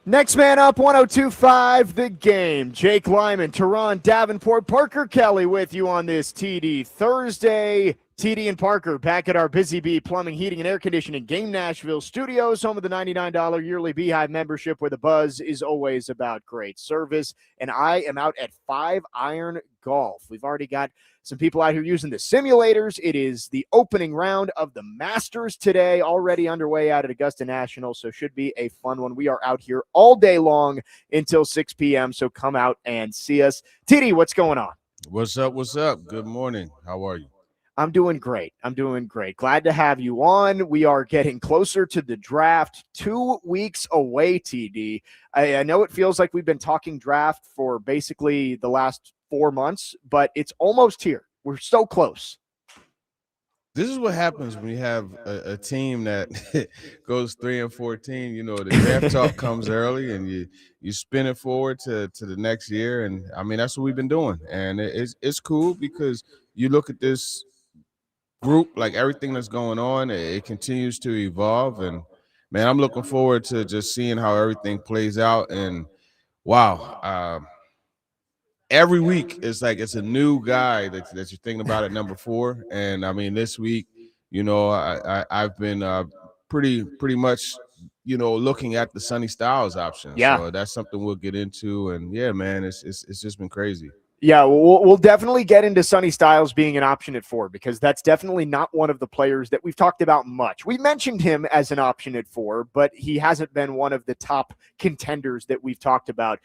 Next man up, 1025 The Game. Jake Lyman, Teron Davenport, Parker Kelly with you on this TD Thursday. TD and Parker back at our Busy Bee Plumbing, Heating, and Air Conditioning Game Nashville studios, home of the $99 yearly Beehive membership, where the buzz is always about great service. And I am out at 5 Iron Golf. We've already got some people out here using the simulators. It is the opening round of the Masters today, already underway out at Augusta National, so should be a fun one. We are out here all day long until 6 p.m., so come out and see us. TD, what's going on? What's up? What's up? Good morning. How are you? I'm doing great. I'm doing great. Glad to have you on. We are getting closer to the draft, 2 weeks away, TD. I know it feels like we've been talking draft for basically the last 4 months, but it's almost here. We're so close. This is what happens when you have a team that goes 3-14. You know, the draft talk comes early, and you spin it forward to the next year. And I mean, that's what we've been doing, and it's cool because you look at this group, like everything that's going on, it continues to evolve. And man, I'm looking forward to just seeing how everything plays out. And wow. Every week it's a new guy that you're thinking about at number 4. And I mean, this week, I've been pretty much looking at the Sonny Styles option. Yeah. So that's something we'll get into. And yeah, man, it's just been crazy. Yeah, we'll definitely get into Sonny Styles being an option at 4 because that's definitely not one of the players that we've talked about much. We mentioned him as an option at 4, but he hasn't been one of the top contenders that we've talked about.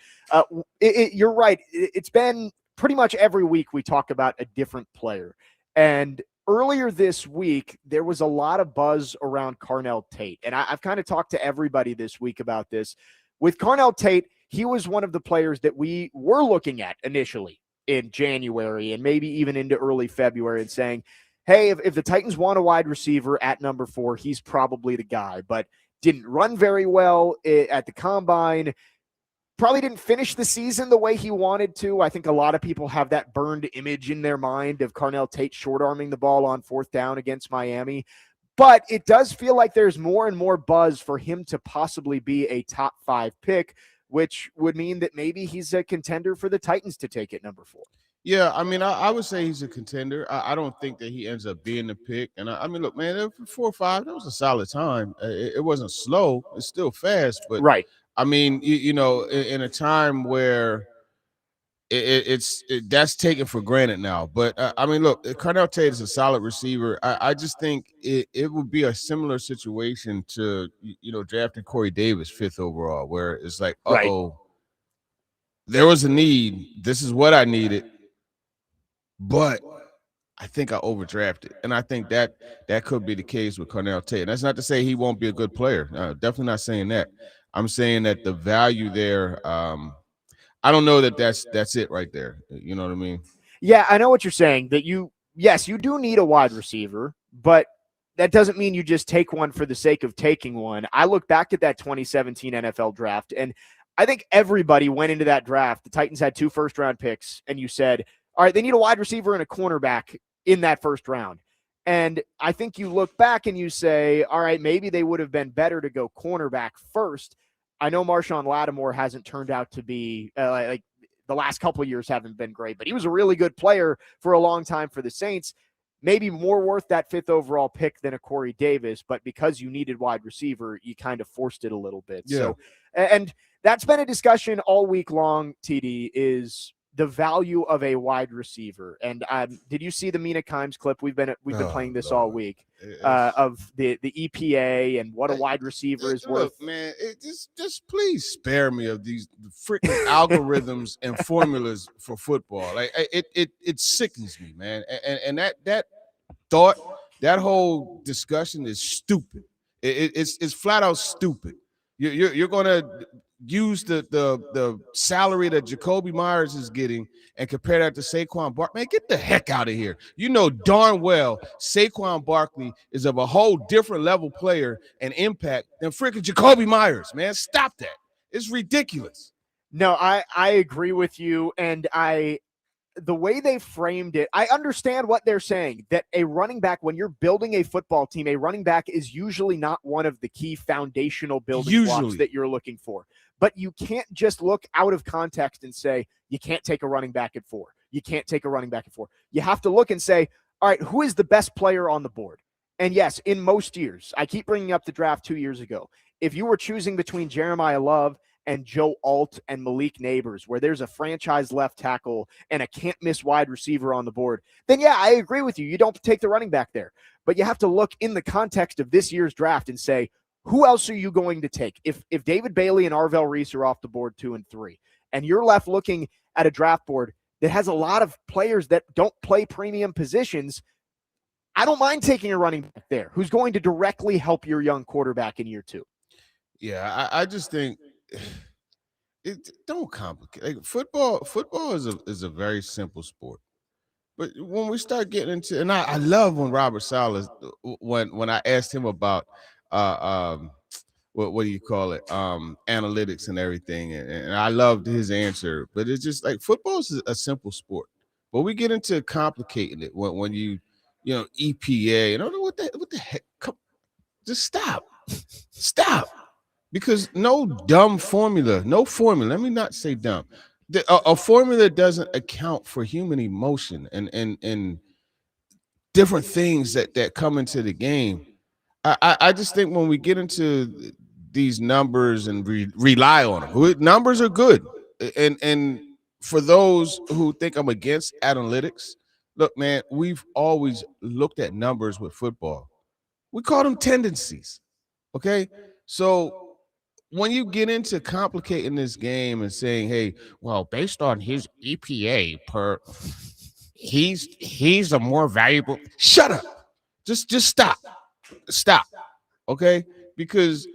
You're right. It's been pretty much every week we talk about a different player. And earlier this week, there was a lot of buzz around Carnell Tate. And I've kind of talked to everybody this week about this. With Carnell Tate, he was one of the players that we were looking at initially in January and maybe even into early February and saying, hey, if the Titans want a wide receiver at number 4, he's probably the guy, but didn't run very well at the combine. Probably didn't finish the season the way he wanted to. I think a lot of people have that burned image in their mind of Carnell Tate short-arming the ball on 4th down against Miami. But it does feel like there's more and more buzz for him to possibly be a top 5 pick, which would mean that maybe he's a contender for the Titans to take at number 4. Yeah, I mean, I would say he's a contender. I don't think that he ends up being the pick. And I mean, look, man, 4 or 5, that was a solid time. It wasn't slow. It's still fast. But, Right. I mean, in a time where it's that's taken for granted now. But I mean, look, Carnell Tate is a solid receiver. I just think it would be a similar situation to drafting Corey Davis 5th overall, where it's like, Right. there was a need. This is what I needed, but I think I overdrafted, and I think that could be the case with Carnell Tate. And that's not to say he won't be a good player. Definitely not saying that. I'm saying that the value there. I don't know that that's it right there. You know what I mean? Yeah, I know what you're saying. That you do need a wide receiver, but that doesn't mean you just take one for the sake of taking one. I look back at that 2017 NFL draft, and I think everybody went into that draft. The Titans had 2 first-round picks, and you said, all right, they need a wide receiver and a cornerback in that first round. And I think you look back and you say, all right, maybe they would have been better to go cornerback first. I know Marshawn Lattimore hasn't turned out to be like the last couple of years haven't been great, but he was a really good player for a long time for the Saints. Maybe more worth that 5th overall pick than a Corey Davis, but because you needed wide receiver, you kind of forced it a little bit. Yeah. So, and that's been a discussion all week long, TD, is the value of a wide receiver. And did you see the Mina Kimes clip? We've been playing this all week of the EPA and what a wide receiver is worth. Look, man, just please spare me of these freaking algorithms and formulas for football. Like it sickens me, man. And that thought, that whole discussion is stupid. It's flat out stupid. You're gonna use the salary that Jacoby Myers is getting and compare that to Saquon Barkley. Man, get the heck out of here. You know darn well Saquon Barkley is of a whole different level player and impact than freaking Jacoby Myers, man. Stop that. It's ridiculous. No, I agree with you, and the way they framed it, I understand what they're saying, that a running back, when you're building a football team, a running back is usually not one of the key foundational building blocks that you're looking for. But you can't just look out of context and say, you can't take a running back at 4. You can't take a running back at 4. You have to look and say, all right, who is the best player on the board? And yes, in most years, I keep bringing up the draft 2 years ago. If you were choosing between Jeremiah Love and Joe Alt and Malik Neighbors, where there's a franchise left tackle and a can't-miss wide receiver on the board, then yeah, I agree with you. You don't take the running back there. But you have to look in the context of this year's draft and say, who else are you going to take? If David Bailey and Arvell Reese are off the board 2 and 3, and you're left looking at a draft board that has a lot of players that don't play premium positions, I don't mind taking a running back there who's going to directly help your young quarterback in year 2. Yeah, I just think it don't complicate. Like football is a very simple sport. But when we start getting into, and I love when Robert Saleh, when I asked him about what do you call it, analytics and everything, and I loved his answer. But it's just like football is a simple sport, but we get into complicating it when you know EPA. I don't know what the heck. Just stop, because no formula. Let me not say dumb. A formula doesn't account for human emotion and different things that come into the game. I just think when we get into these numbers and rely on them, numbers are good. And for those who think I'm against analytics, look, man, we've always looked at numbers with football. We call them tendencies. Okay. So when you get into complicating this game and saying, hey, well, based on his EPA per, he's a more valuable. Shut up. Just stop. Okay. Because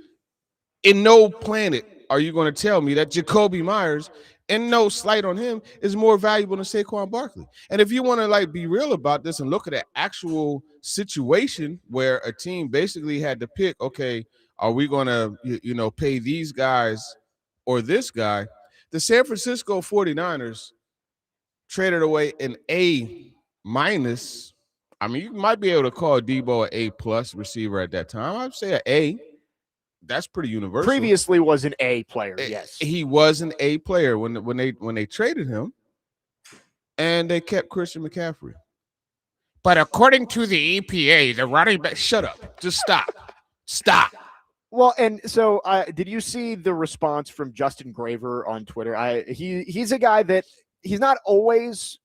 in no planet are you going to tell me that Jacoby Myers, and no slight on him, is more valuable than Saquon Barkley. And if you want to like be real about this and look at an actual situation where a team basically had to pick, okay, are we going to pay these guys or this guy? The San Francisco 49ers traded away an A minus. I mean, you might be able to call Debo an A plus receiver at that time. I'd say an A. That's pretty universal. Previously was an A player, yes. He was an A player when they traded him, and they kept Christian McCaffrey. But according to the EPA, the running back, shut up. Just stop. Well, and so did you see the response from Justin Graver on Twitter? He's a guy that he's not always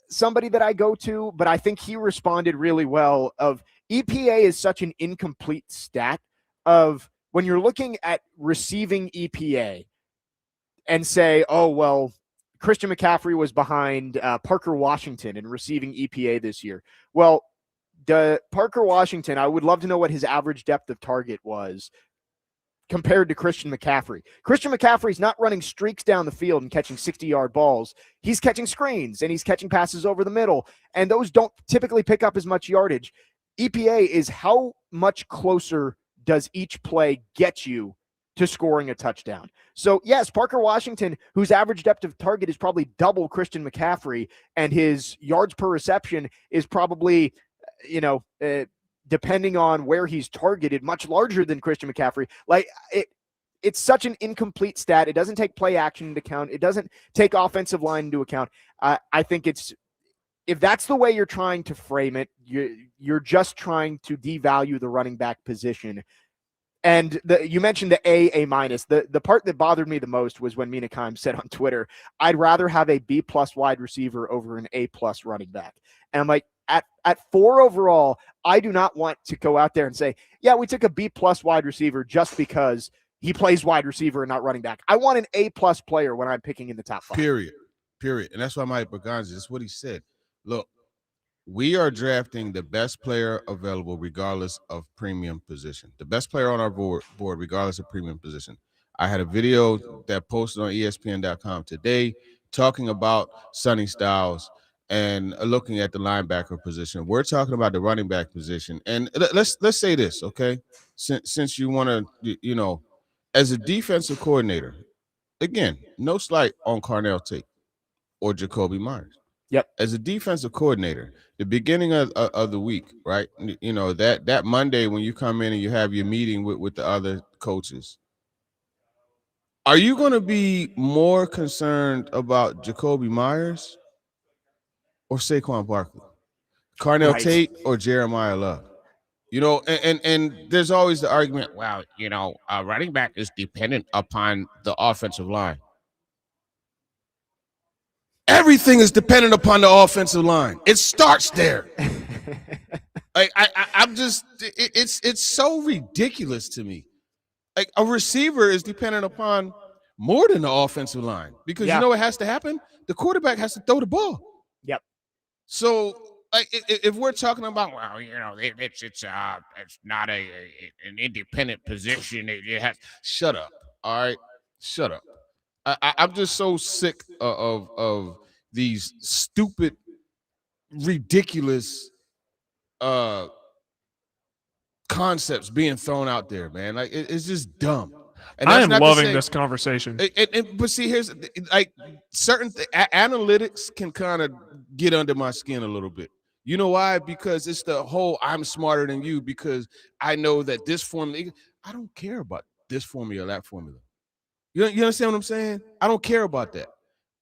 somebody that I go to, but I think he responded really well of EPA is such an incomplete stat of when you're looking at receiving EPA and say, oh, well, Christian McCaffrey was behind Parker Washington in receiving EPA this year. Well, Parker Washington, I would love to know what his average depth of target was compared to Christian McCaffrey. Christian McCaffrey's not running streaks down the field and catching 60-yard balls. He's catching screens, and he's catching passes over the middle, and those don't typically pick up as much yardage. EPA is how much closer does each play get you to scoring a touchdown. So, yes, Parker Washington, whose average depth of target is probably double Christian McCaffrey, and his yards per reception is probably, depending on where he's targeted, much larger than Christian McCaffrey. Like, it's such an incomplete stat. It doesn't take play action into account. It doesn't take offensive line into account. I think if that's the way you're trying to frame it, you're just trying to devalue the running back position. And you mentioned the A minus. The part that bothered me the most was when Mina Kimes said on Twitter, I'd rather have a B plus wide receiver over an A plus running back. And I'm like, at 4 overall, I do not want to go out there and say, yeah, we took a B plus wide receiver just because he plays wide receiver and not running back. I want an A plus player when I'm picking in the top 5. Period. And that's why Mike Berganza, that's what he said. Look, we are drafting the best player available regardless of premium position. The best player on our board regardless of premium position. I had a video that posted on ESPN.com today talking about Sonny Styles and looking at the linebacker position. We're talking about the running back position. And let's say this, okay? Since you want to, as a defensive coordinator, again, no slight on Carnell Tate or Jacoby Myers. Yep. As a defensive coordinator, the beginning of the week, right? That Monday when you come in and you have your meeting with the other coaches, Are you going to be more concerned about Jacoby Myers or Saquon Barkley, Carnell Right. Tate or Jeremiah Love? You know, and there's always the argument, well, running back is dependent upon the offensive line. Everything is dependent upon the offensive line. It starts there. Like I'm just, it's so ridiculous to me. Like a receiver is dependent upon more than the offensive line because you Yeah. know what has to happen? The quarterback has to throw the ball. Yep. So, like, if we're talking about, well, it's not an independent position. It has. Shut up. All right, shut up. I'm just so sick of these stupid, ridiculous concepts being thrown out there, man. Like it's just dumb. And I that's am not to loving say- this conversation. But see, here's like certain analytics can kind of get under my skin a little bit. You know why? Because it's the whole I'm smarter than you because I know that this formula. I don't care about this formula or that formula. You understand what I'm saying? I don't care about that.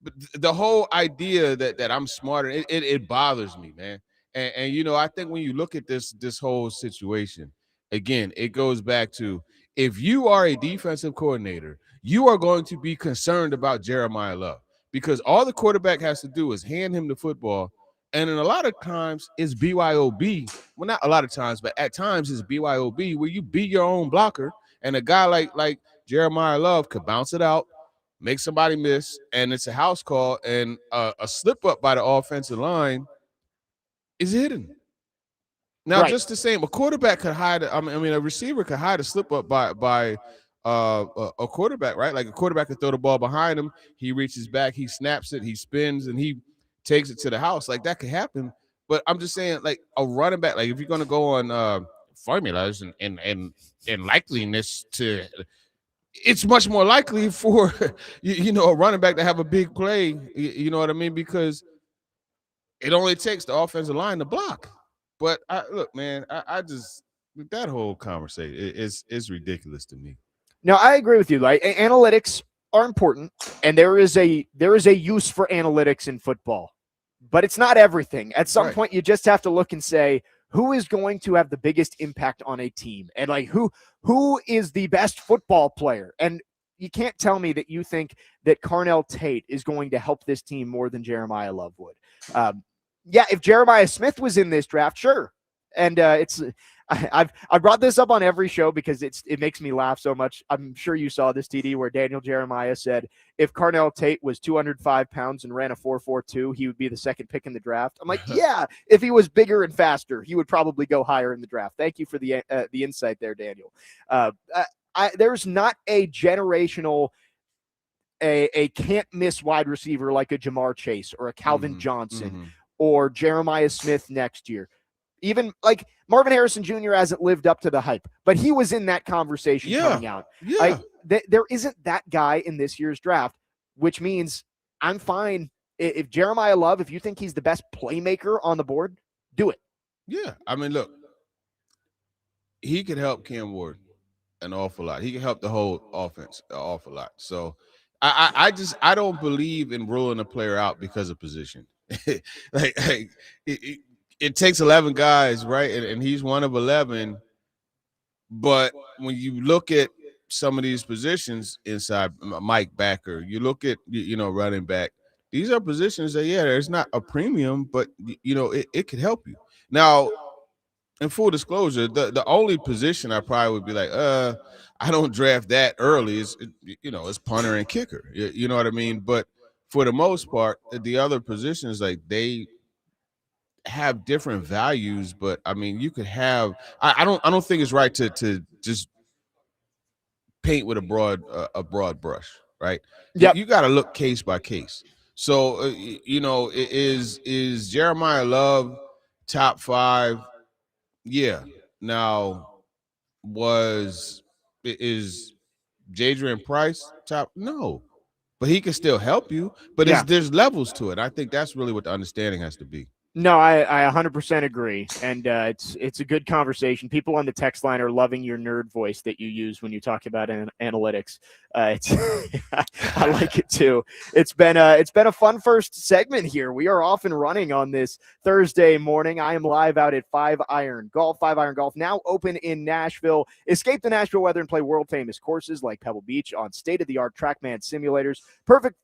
But the whole idea that I'm smarter, it bothers me, man. And you know, I think when you look at this whole situation, again, it goes back to if you are a defensive coordinator, you are going to be concerned about Jeremiah Love because all the quarterback has to do is hand him the football. And in a lot of times it's BYOB. Well, not a lot of times, but at times it's BYOB where you beat your own blocker. And a guy like Jeremiah Love could bounce it out, make somebody miss, and it's a house call, and a slip up by the offensive line is hidden. Now, Right. just the same, a quarterback could hide. I mean, a receiver could hide a slip up by a quarterback, right? Like a quarterback could throw the ball behind him. He reaches back, he snaps it, he spins, and he takes it to the house. Like that could happen. But I'm just saying, like a running back, like if you're going to go on formulas and likeliness to, it's much more likely for a running back to have a big play. You know what I mean? Because it only takes the offensive line to block. But look, man, I just that whole conversation is ridiculous to me. No, I agree with you. Like analytics are important, and there is a use for analytics in football, but it's not everything. At some Right. point, you just have to look and say who is going to have the biggest impact on a team, and like who is the best football player. And you can't tell me that you think that Carnell Tate is going to help this team more than Jeremiah Love would. Yeah, if Jeremiah Smith was in this draft, sure. And I've brought this up on every show because it makes me laugh so much. I'm sure you saw this, TD, where Daniel Jeremiah said if Carnell Tate was 205 pounds and ran a 4.42, he would be the second pick in the draft. I'm like, yeah, if he was bigger and faster, he would probably go higher in the draft. Thank you for the insight there, Daniel. There's not a generational, a can't miss wide receiver like a Jamar Chase or a Calvin Johnson or Jeremiah Smith next year. Even like Marvin Harrison Jr. hasn't lived up to the hype, but he was in that conversation coming out. Yeah. There isn't that guy in this year's draft, which means I'm fine. If Jeremiah Love, if you think he's the best playmaker on the board, do it. Yeah. I mean, look, he could help Cam Ward an awful lot. He can help the whole offense an awful lot. So I don't believe in ruling a player out because of position. It takes 11 guys, right? And he's one of 11. But when you look at some of these positions inside Mike Backer, you look at, running back, these are positions that, there's not a premium, but, it could help you. Now, in full disclosure, the only position I probably would be like, I don't draft that early is, it's punter and kicker. You know what I mean? But for the most part, the other positions, like they have different values. But I mean, you could have. I don't think it's right to just paint with a broad brush, right? Yep. You got to look case by case. So is Jeremiah Love top 5? Yeah. Now, is Jadrian Price top? No, but he can still help you. But Yeah. there's levels to it. I think that's really what the understanding has to be. No, I 100% agree, and it's a good conversation. People on the text line are loving your nerd voice that you use when you talk about analytics. It's I like it too. It's been a fun first segment here. We are off and running on this Thursday morning. I am live out at Five Iron Golf. Five Iron Golf now open in Nashville. Escape the Nashville weather and play world famous courses like Pebble Beach on state of the art TrackMan simulators. Perfect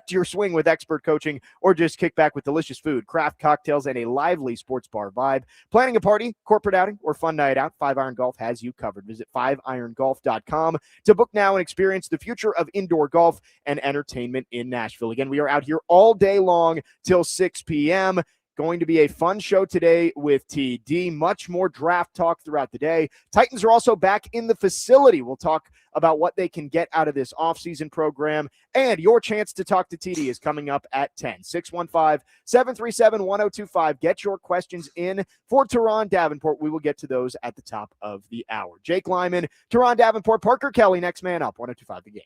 your swing with expert coaching, or just kick back with delicious food, craft cocktails, and a lively sports bar vibe. Planning a party, corporate outing, or fun night out, Five Iron Golf has you covered. Visit fiveirongolf.com to book now and experience the future of indoor golf and entertainment in Nashville. Again, we are out here all day long till 6 p.m. Going to be a fun show today with TD. Much more draft talk throughout the day. Titans are also back in the facility. We'll talk about what they can get out of this offseason program. And your chance to talk to TD is coming up at 10. 615-737-1025. Get your questions in for Teron Davenport. We will get to those at the top of the hour. Jake Lyman, Teron Davenport, Parker Kelly, next man up. 1025 The Game.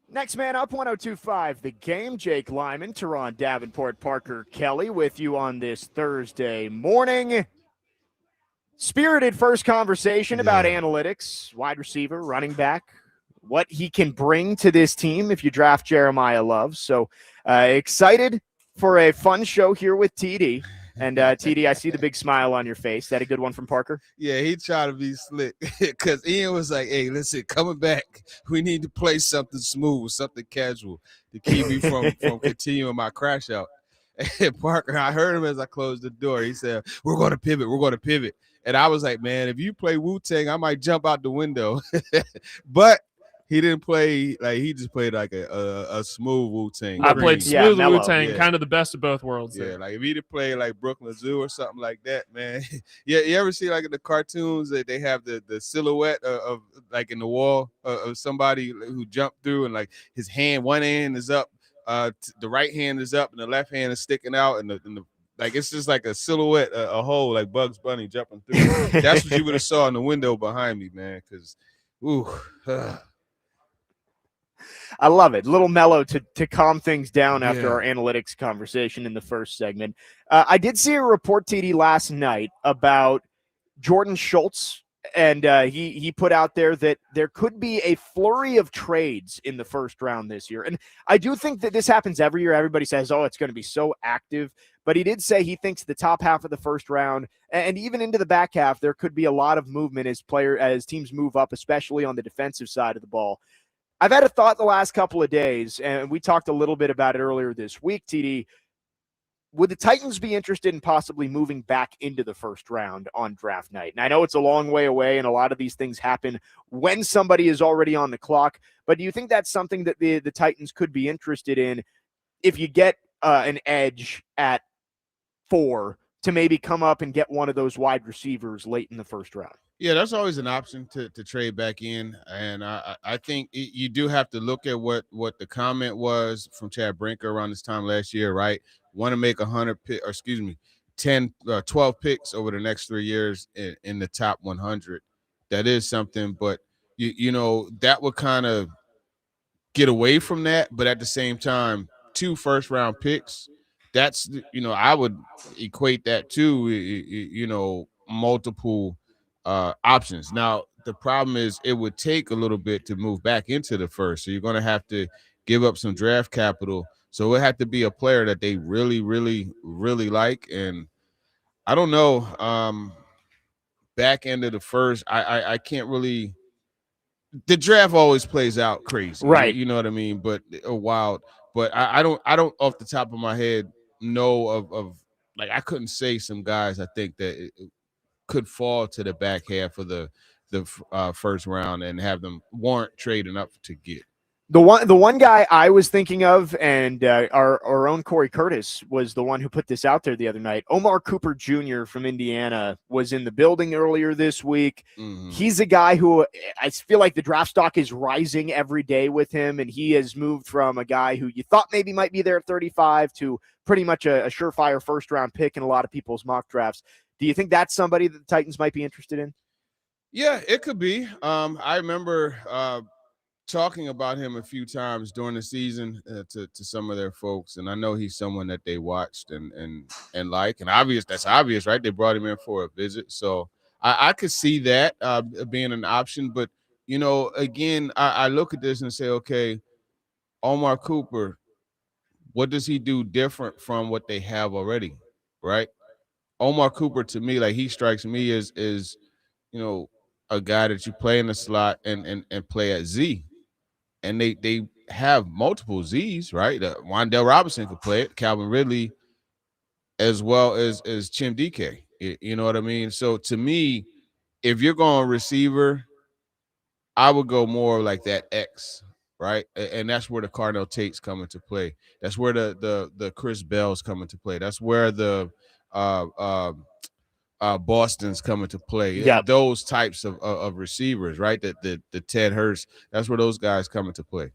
Next man up, 102.5 The Game. Jake Lyman, Teron Davenport, Parker Kelly with you on this Thursday morning. Spirited first conversation about analytics, wide receiver, running back, what he can bring to this team if you draft Jeremiah Love. So excited for a fun show here with TD. And TD, I see the big smile on your face. That a good one from Parker? Yeah, he tried to be slick because Ian was like, "Hey, listen, coming back, we need to play something smooth, something casual to keep me from continuing my crash out." And Parker, I heard him as I closed the door. He said, "We're going to pivot. We're going to pivot." And I was like, "Man, if you play Wu-Tang, I might jump out the window." But he didn't play like he just played like a smooth Wu-Tang. I played smooth Wu-Tang, yeah. kind of the best of both worlds. Yeah, there. like if he'd have played like Brooklyn Zoo or something like that, man. Yeah, you ever see like in the cartoons that they have the silhouette of like in the wall of somebody who jumped through and like his hand, one hand is up, the right hand is up and the left hand is sticking out, and the like it's just like a silhouette, a hole like Bugs Bunny jumping through. That's what you would have saw in the window behind me, man. Because, I love it. A little mellow to calm things down after our analytics conversation in the first segment. I did see a report, TD, last night about Jordan Schultz, and he put out there that there could be a flurry of trades in the first round this year. And I do think that this happens every year. Everybody says, oh, it's going to be so active. But he did say he thinks the top half of the first round and even into the back half, there could be a lot of movement as teams move up, especially on the defensive side of the ball. I've had a thought the last couple of days, and we talked a little bit about it earlier this week, TD. Would the Titans be interested in possibly moving back into the first round on draft night? And I know it's a long way away, and a lot of these things happen when somebody is already on the clock, but do you think that's something that the Titans could be interested in if you get an edge at 4 to maybe come up and get one of those wide receivers late in the first round? Yeah, that's always an option to trade back in, and I think you do have to look at what the comment was from Chad Brinker around this time last year, right? Want to make 12 picks over the next 3 years in the top 100. That is something, but you know that would kind of get away from that, but at the same time, 2 first-round picks. That's I would equate that to multiple options. Now, the problem is it would take a little bit to move back into the first. So you're going to have to give up some draft capital. So it would have to be a player that they really, really, really like. And I don't know. Back end of the first, I can't really. The draft always plays out crazy, right? You know what I mean? But wild. But I don't off the top of my head know of like I couldn't say some guys I think that could fall to the back half of the first round and have them warrant trading up to get. The one guy I was thinking of, and our own Corey Curtis was the one who put this out there the other night. Omar Cooper Jr. from Indiana was in the building earlier this week. Mm-hmm. He's a guy who I feel like the draft stock is rising every day with him, and he has moved from a guy who you thought maybe might be there at 35 to pretty much a surefire first-round pick in a lot of people's mock drafts. Do you think that's somebody that the Titans might be interested in? Yeah, it could be. I remember talking about him a few times during the season to some of their folks, and I know he's someone that they watched and like, and that's obvious, right? They brought him in for a visit, so I could see that being an option. But again, I look at this and say, okay, Omar Cooper, what does he do different from what they have already, right? Omar Cooper, to me, like he strikes me as a guy that you play in the slot and play at Z. And they have multiple Z's, right? Wan'Dale Robinson could play it, Calvin Ridley, as well as Chim DK. You know what I mean? So to me, if you're going receiver, I would go more like that X, right? And that's where the Cardinal Tates come into play. That's where the Chris Bells come into play. That's where the Boston's coming to play. Yeah, those types of receivers, right? The Ted Hurst, that's where those guys come into play.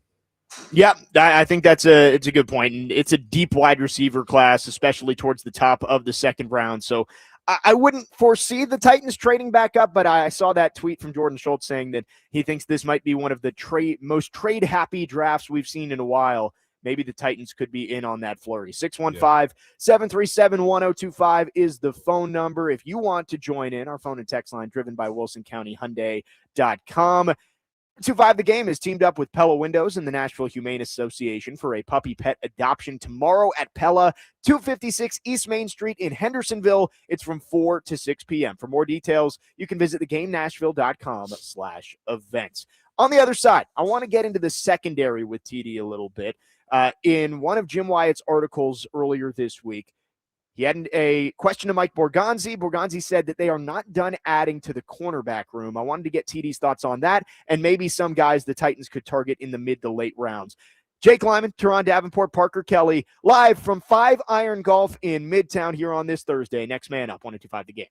Yeah, I think it's a good point. And it's a deep wide receiver class, especially towards the top of the second round. So I wouldn't foresee the Titans trading back up, but I saw that tweet from Jordan Schultz saying that he thinks this might be one of the most trade-happy drafts we've seen in a while. Maybe the Titans could be in on that flurry. 615-737-1025 is the phone number if you want to join in. Our phone and text line driven by WilsonCountyHyundai.com. 25 The Game is teamed up with Pella Windows and the Nashville Humane Association for a puppy pet adoption tomorrow at Pella, 256 East Main Street in Hendersonville. It's from 4 to 6 p.m. For more details, you can visit thegamenashville.com/events. On the other side, I want to get into the secondary with TD a little bit. In one of Jim Wyatt's articles earlier this week, he had a question to Mike Borgonzi. Borgonzi said that they are not done adding to the cornerback room. I wanted to get TD's thoughts on that and maybe some guys the Titans could target in the mid to late rounds. Jake Lyman, Teron Davenport, Parker Kelly, live from 5 Iron Golf in Midtown here on this Thursday. Next man up, 102.5 The Game.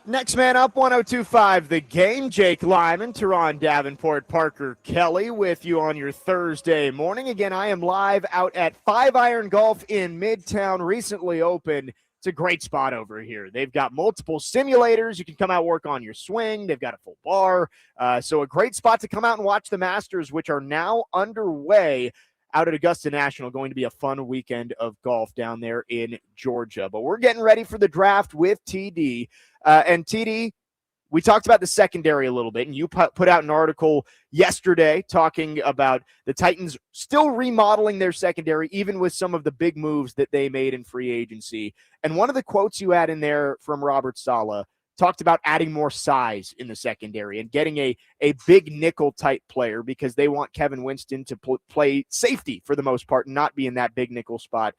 Next man up, 102.5 The Game. Jake Lyman, Teron Davenport, Parker Kelly with you on your Thursday morning. Again, I am live out at 5 Iron Golf in Midtown, recently opened. It's a great spot over here. They've got multiple simulators. You can come out work on your swing. They've got a full bar. So a great spot to come out and watch the Masters, which are now underway out at Augusta National. Going to be a fun weekend of golf down there in Georgia. But we're getting ready for the draft with TD. And TD, we talked about the secondary a little bit, and you put out an article yesterday talking about the Titans still remodeling their secondary, even with some of the big moves that they made in free agency. And one of the quotes you had in there from Robert Saleh talked about adding more size in the secondary and getting a big nickel type player because they want Kevin Winston to play safety for the most part and not be in that big nickel spot.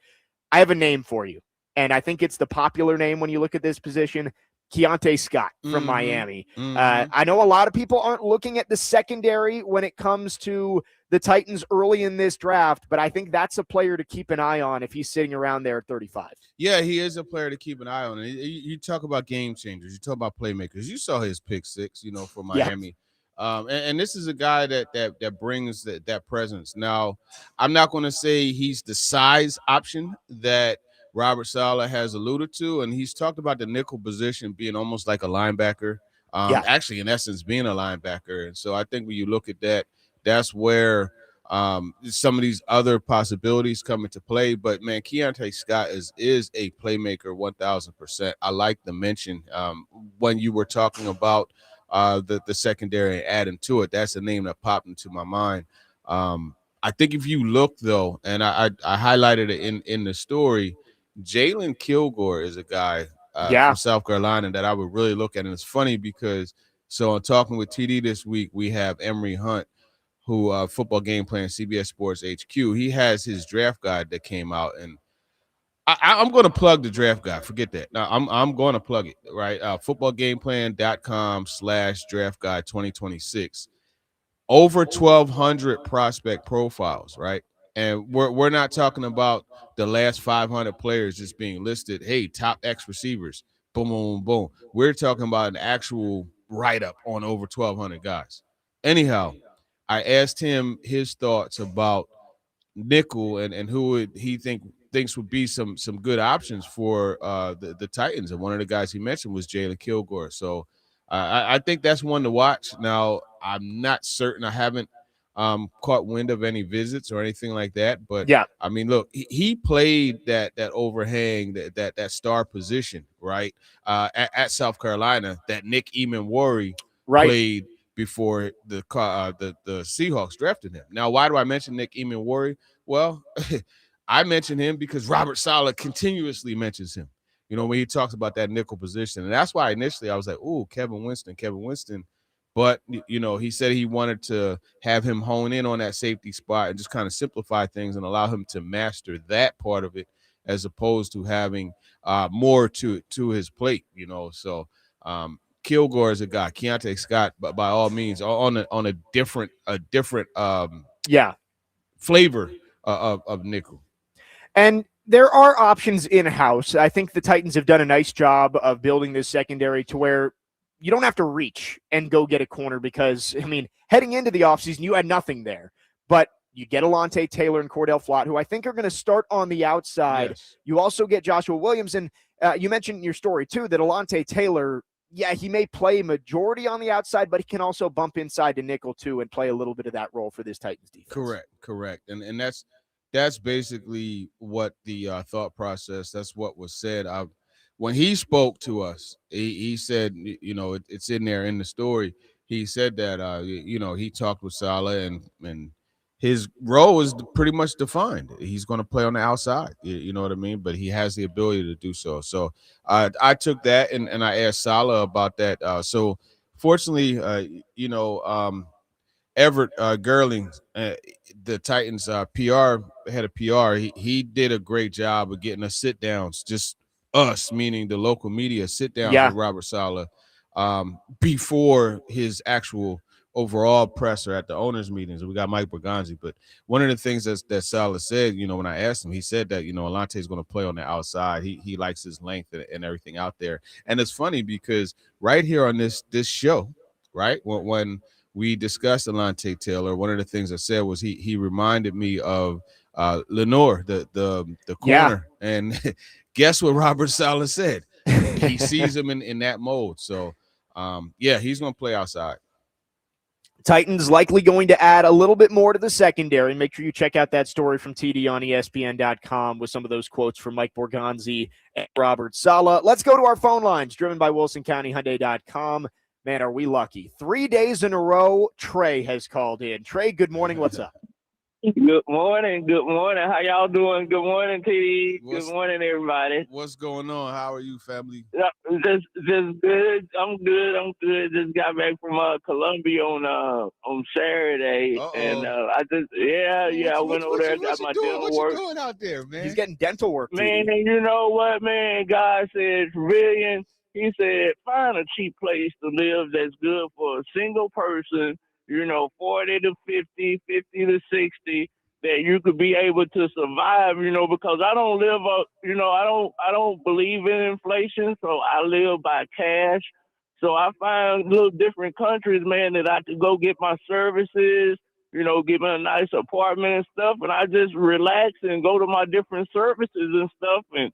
I have a name for you, and I think it's the popular name when you look at this position. Keionte Scott from Miami. I know a lot of people aren't looking at the secondary when it comes to the Titans early in this draft, but I think that's a player to keep an eye on if he's sitting around there at 35. Yeah, he is a player to keep an eye on. And you talk about game changers. You talk about playmakers. You saw his pick six, for Miami. Yeah. And this is a guy that brings that presence. Now, I'm not going to say he's the size option that Robert Saleh has alluded to, and he's talked about the nickel position being almost like a linebacker. Actually, in essence, being a linebacker. And so I think when you look at that, that's where some of these other possibilities come into play. But man, Keionte Scott is a playmaker 1,000%. I like the mention when you were talking about the secondary and adding to it. That's a name that popped into my mind. I think if you look though, and I highlighted it in the story, Jalen Kilgore is a guy from South Carolina that I would really look at. And it's funny because I'm talking with TD this week, we have Emory Hunt, who Football Game Plan, CBS Sports HQ. He has his draft guide that came out, and I'm going to plug the draft guide. Forget that. No, I'm going to plug it, right? Footballgameplan.com/draft guide 2026. Over 1,200 prospect profiles, right? And we're not talking about the last 500 players just being listed. Hey, top X receivers, boom, boom, boom. We're talking about an actual write-up on over 1,200 guys. Anyhow, I asked him his thoughts about nickel and who he thinks would be some good options for the Titans. And one of the guys he mentioned was Jalen Kilgore. So I think that's one to watch. Now, I'm not certain. I haven't caught wind of any visits or anything like that. But I mean, look, he played that overhang, that star position, right? At South Carolina, that Nick Emmanwori played before the Seahawks drafted him. Now, why do I mention Nick Emmanwori? Well, I mention him because Robert Saleh continuously mentions him, when he talks about that nickel position. And that's why initially I was like, ooh, Kevin Winston. But, he said he wanted to have him hone in on that safety spot and just kind of simplify things and allow him to master that part of it as opposed to having more to his plate, So Kilgore is a guy. Keionte Scott, but by all means, on a different flavor of nickel. And there are options in-house. I think the Titans have done a nice job of building this secondary to where you don't have to reach and go get a corner because, heading into the offseason, you had nothing there. But you get Alontae Taylor and Cordell Flott, who I think are going to start on the outside. Yes. You also get Joshua Williams. And you mentioned in your story, too, that Alontae Taylor, he may play majority on the outside, but he can also bump inside to nickel, too, and play a little bit of that role for this Titans defense. Correct. And that's basically what the thought process, that's what was said. When he spoke to us, he said, it's in there in the story. He said that, he talked with Saleh and his role is pretty much defined. He's going to play on the outside, you know what I mean? But he has the ability to do so. So I took that and I asked Saleh about that. So fortunately, Everett Gerling, the Titans head of PR, he did a great job of getting us sit downs, just us, meaning the local media, sit downs with Robert Saleh before his actual overall presser at the owners' meetings. We got Mike Berganzi, but one of the things that Salah said, when I asked him, he said that Alante is going to play on the outside. He likes his length and everything out there. And it's funny because right here on this show, right when we discussed Alante Taylor, one of the things I said was he reminded me of Lenore, the corner, and guess what Robert Saleh said? He sees him in that mode. So, he's going to play outside. Titans likely going to add a little bit more to the secondary. Make sure you check out that story from TD on ESPN.com with some of those quotes from Mike Borgonzi and Robert Saleh. Let's go to our phone lines, driven by WilsonCountyHyundai.com. Man, are we lucky. 3 days in a row, Trey has called in. Trey, good morning. What's up? Good morning. Good morning. How y'all doing? Good morning, TD. Good morning, everybody. What's going on? How are you, family? Just good. I'm good. Just got back from Columbia on Saturday, and I went over there, got my dental work. What you doing out there, man? He's getting dental work, man. You know what, man? God said, Trevelyan, he said, find a cheap place to live that's good for a single person. 40 to 50, 50 to 60, that you could be able to survive, because I don't live I don't believe in inflation, so I live by cash. So I find little different countries, man, that I could go get my services, get me a nice apartment and stuff, and I just relax and go to my different services and stuff and,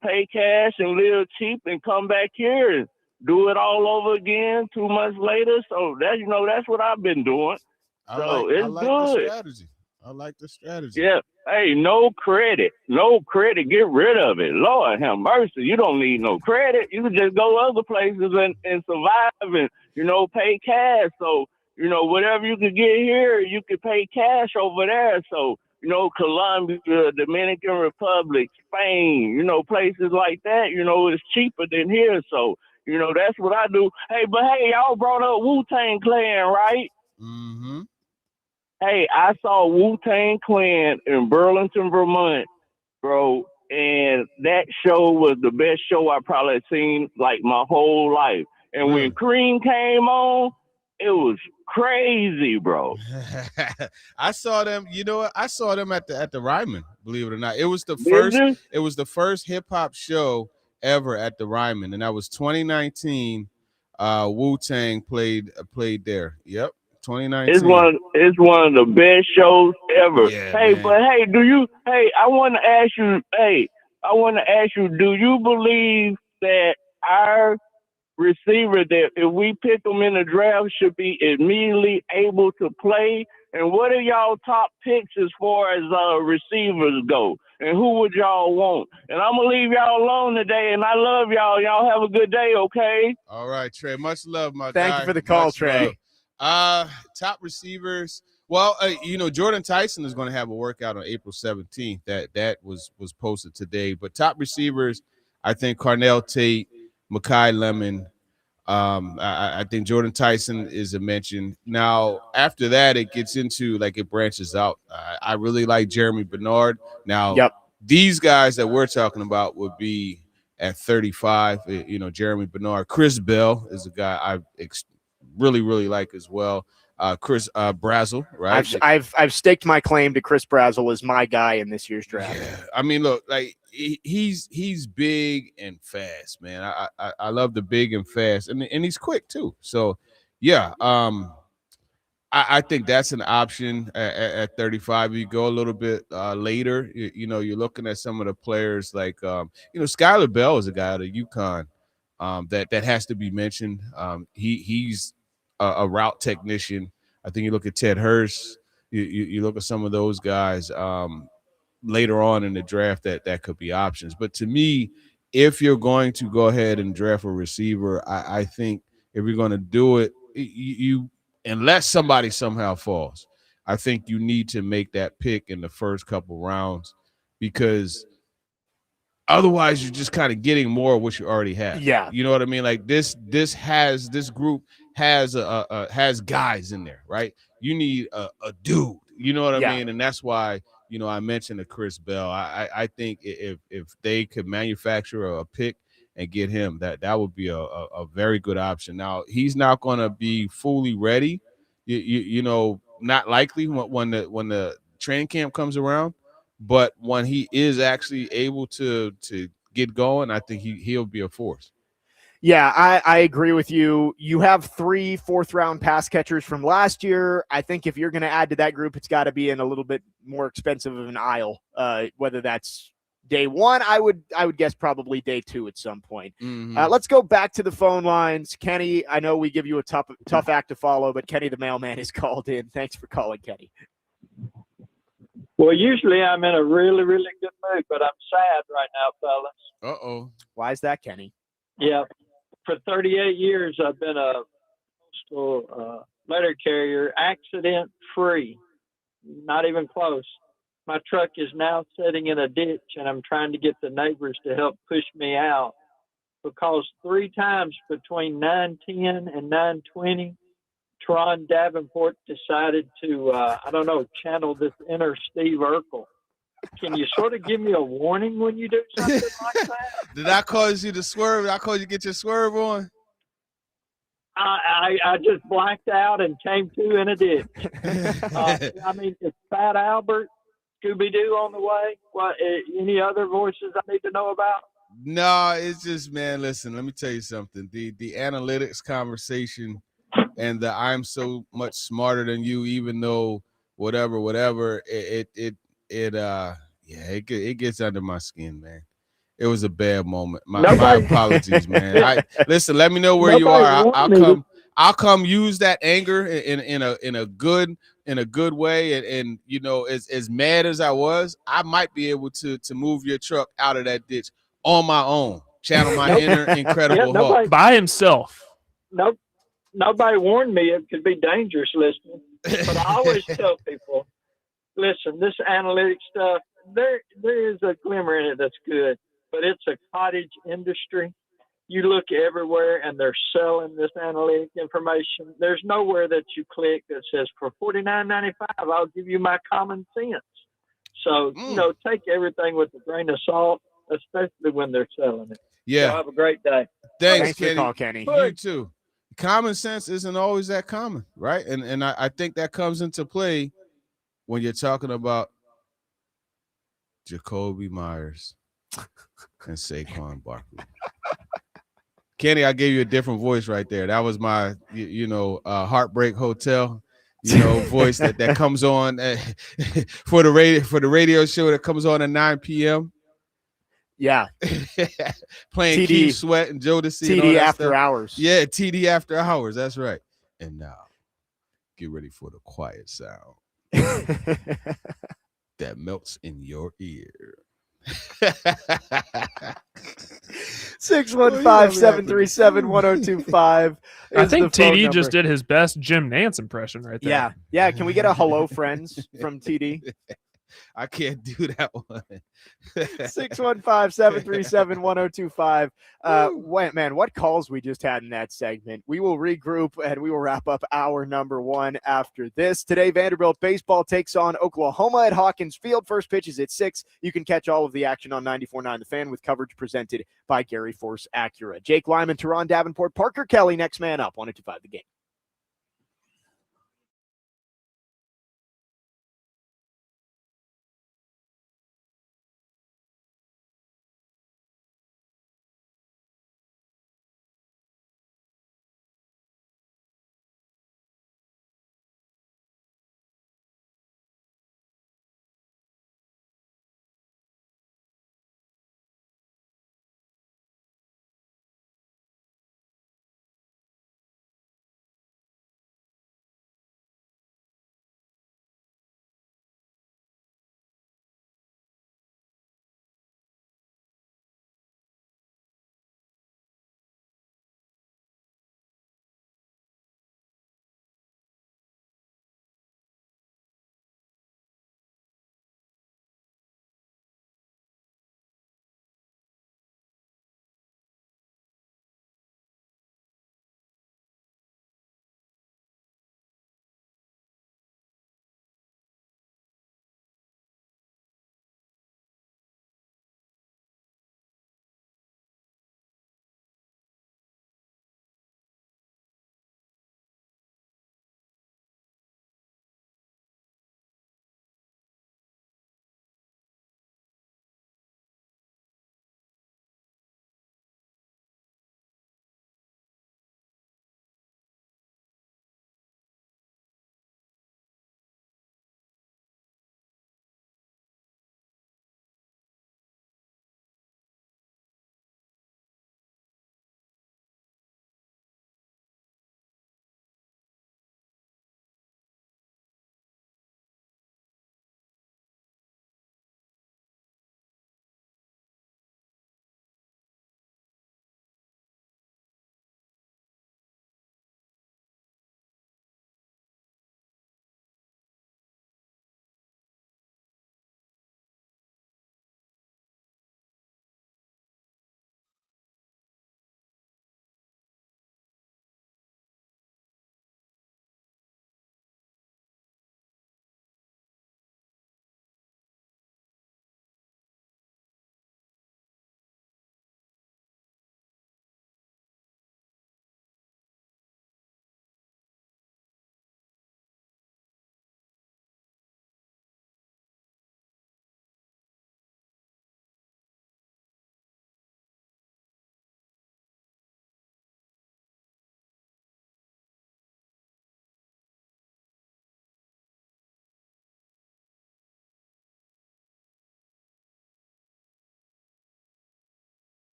pay cash and live cheap and come back here and do it all over again 2 months later. So that's what I've been doing. I it's like good. The strategy. I like the strategy. Yeah. Hey, no credit. Get rid of it. Lord have mercy. You don't need no credit. You can just go other places and survive and, pay cash. So, whatever you could get here, you could pay cash over there. So, Colombia, Dominican Republic, Spain, places like that, it's cheaper than here. So, that's what I do. Hey, y'all brought up Wu-Tang Clan, right? Mm-hmm. Hey, I saw Wu-Tang Clan in Burlington, Vermont, bro, and that show was the best show I probably seen, like, my whole life. And when Cream came on, it was crazy, bro. I saw them. You know what? I saw them at the Ryman. Believe it or not, it was the first. It was the first hip hop show ever at the Ryman, and that was 2019. Wu-Tang played there. Yep, 2019. It's one of the best shows ever. Yeah, hey, man. But I want to ask you, do you believe that our receiver, that if we pick them in the draft, should be immediately able to play? And what are y'all top picks as far as receivers go? And who would y'all want? And I'm going to leave y'all alone today, and I love y'all. Y'all have a good day, okay? All right, Trey. Much love, my guy. Thank you for the call, Trey. Top receivers. Well, Jordan Tyson is going to have a workout on April 17th. That was posted today. But top receivers, I think Carnell Tate, Mekhi Lemon. I think Jordan Tyson is a mention. Now, after that, it gets into, it branches out. I really like Jeremy Bernard. Now, These guys that we're talking about would be at 35. Jeremy Bernard. Chris Bell is a guy I really, really like as well. Chris Brazzell, right? I've staked my claim to Chris Brazzell as my guy in this year's draft. Yeah. I mean, look, he's big and fast, man. I love the big and fast, and he's quick too. So, yeah, I think that's an option at 35. You go a little bit later. You're looking at some of the players like Skylar Bell is a guy out of UConn that has to be mentioned. He's a route technician. I think you look at Ted Hurst. You look at some of those guys later on in the draft that could be options. But to me, if you're going to go ahead and draft a receiver, I think if you're going to do it, you unless somebody somehow falls, I think you need to make that pick in the first couple rounds, because otherwise you're just kind of getting more of what you already have. Yeah. You know what I mean? Like this group has guys in there, right? You need a dude, you know what I mean? And that's why, I mentioned Chris Bell. I think if they could manufacture a pick and get him, that would be a very good option. Now, he's not going to be fully ready you know, not likely when the training camp comes around, but when he is actually able to get going, I think he'll be a force. Yeah, I agree with you. You have 3 fourth-round pass catchers from last year. I think if you're going to add to that group, it's got to be in a little bit more expensive of an aisle. Whether that's day one, I would guess probably day 2 at some point. Let's go back to the phone lines. Kenny, I know we give you a tough act to follow, but Kenny the mailman is called in. Thanks for calling, Kenny. Well, usually I'm in a really, really good mood, but I'm sad right now, fellas. Uh-oh. Why is that, Kenny? Yeah. For 38 years, I've been a postal letter carrier, accident-free, not even close. My truck is now sitting in a ditch, and I'm trying to get the neighbors to help push me out because 3 times between 9:10 and 9:20, Tron Davenport decided to, channel this inner Steve Urkel. Can you sort of give me a warning when you do something like that? Did I cause you to swerve? Did I cause you to get your swerve on? I just blacked out and came to in a ditch. Is Fat Albert, Scooby-Doo on the way? What? Any other voices I need to know about? No, it's just, man, listen, let me tell you something. The analytics conversation and the I'm so much smarter than you, even though whatever, it gets under my skin, man. It was a bad moment. My apologies, man. Listen, let me know where you are. I'll come use that anger in a good way. And you know, as mad as I was, I might be able to move your truck out of that ditch on my own. Channel my inner Incredible Hulk by himself. Nope. Nobody warned me it could be dangerous listening. But I always tell people, listen, this analytics stuff, there is a glimmer in it that's good, but it's a cottage industry. You look everywhere and they're selling this analytic information. There's nowhere that you click that says for $49.95, I'll give you my common sense. So, take everything with a grain of salt, especially when they're selling it. Yeah. So have a great day. Thanks for the call, Kenny. You too. Common sense isn't always that common, right? And I think that comes into play when you're talking about Jacoby Myers and Saquon Barkley. Kenny, I gave you a different voice right there. That was my, Heartbreak Hotel, voice that comes on for the radio show that comes on at 9 p.m. Yeah. Playing TD. Keith Sweat and Jodeci. TD After Hours. Yeah, TD After Hours. That's right. And now, get ready for the quiet sound that melts in your ear. 615-737-1025. I think TD just did his best Jim Nance impression right there. Yeah. Can we get a hello, friends, from TD? I can't do that one. 615-737-1025. Man, what calls we just had in that segment. We will regroup and we will wrap up hour number 1 after this. Today, Vanderbilt baseball takes on Oklahoma at Hawkins Field. First pitch is at 6. You can catch all of the action on 94.9 The Fan with coverage presented by Gary Force Acura. Jake Lyman, Teron Davenport, Parker Kelly, next man up. 102.5 The Game.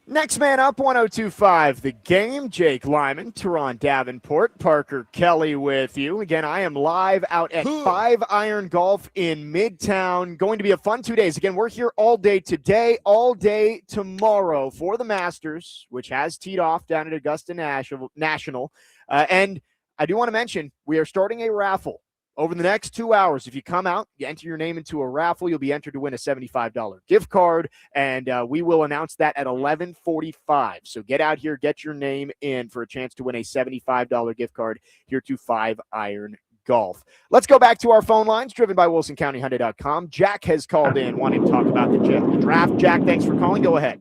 Next man up, 1025 The Game. Jake Lyman, Teron Davenport, Parker Kelly with you. Again, I am live out at 5 Iron Golf in Midtown. Going to be a fun 2 days. Again, we're here all day today, all day tomorrow for the Masters, which has teed off down at Augusta National. And I do want to mention, we are starting a raffle. Over the next 2 hours, if you come out, you enter your name into a raffle, you'll be entered to win a $75 gift card, and we will announce that at 11:45. So get out here, get your name in for a chance to win a $75 gift card here to 5 Iron Golf. Let's go back to our phone lines, driven by WilsonCountyHyundai.com. Jack has called in wanting to talk about the draft. Jack, thanks for calling. Go ahead.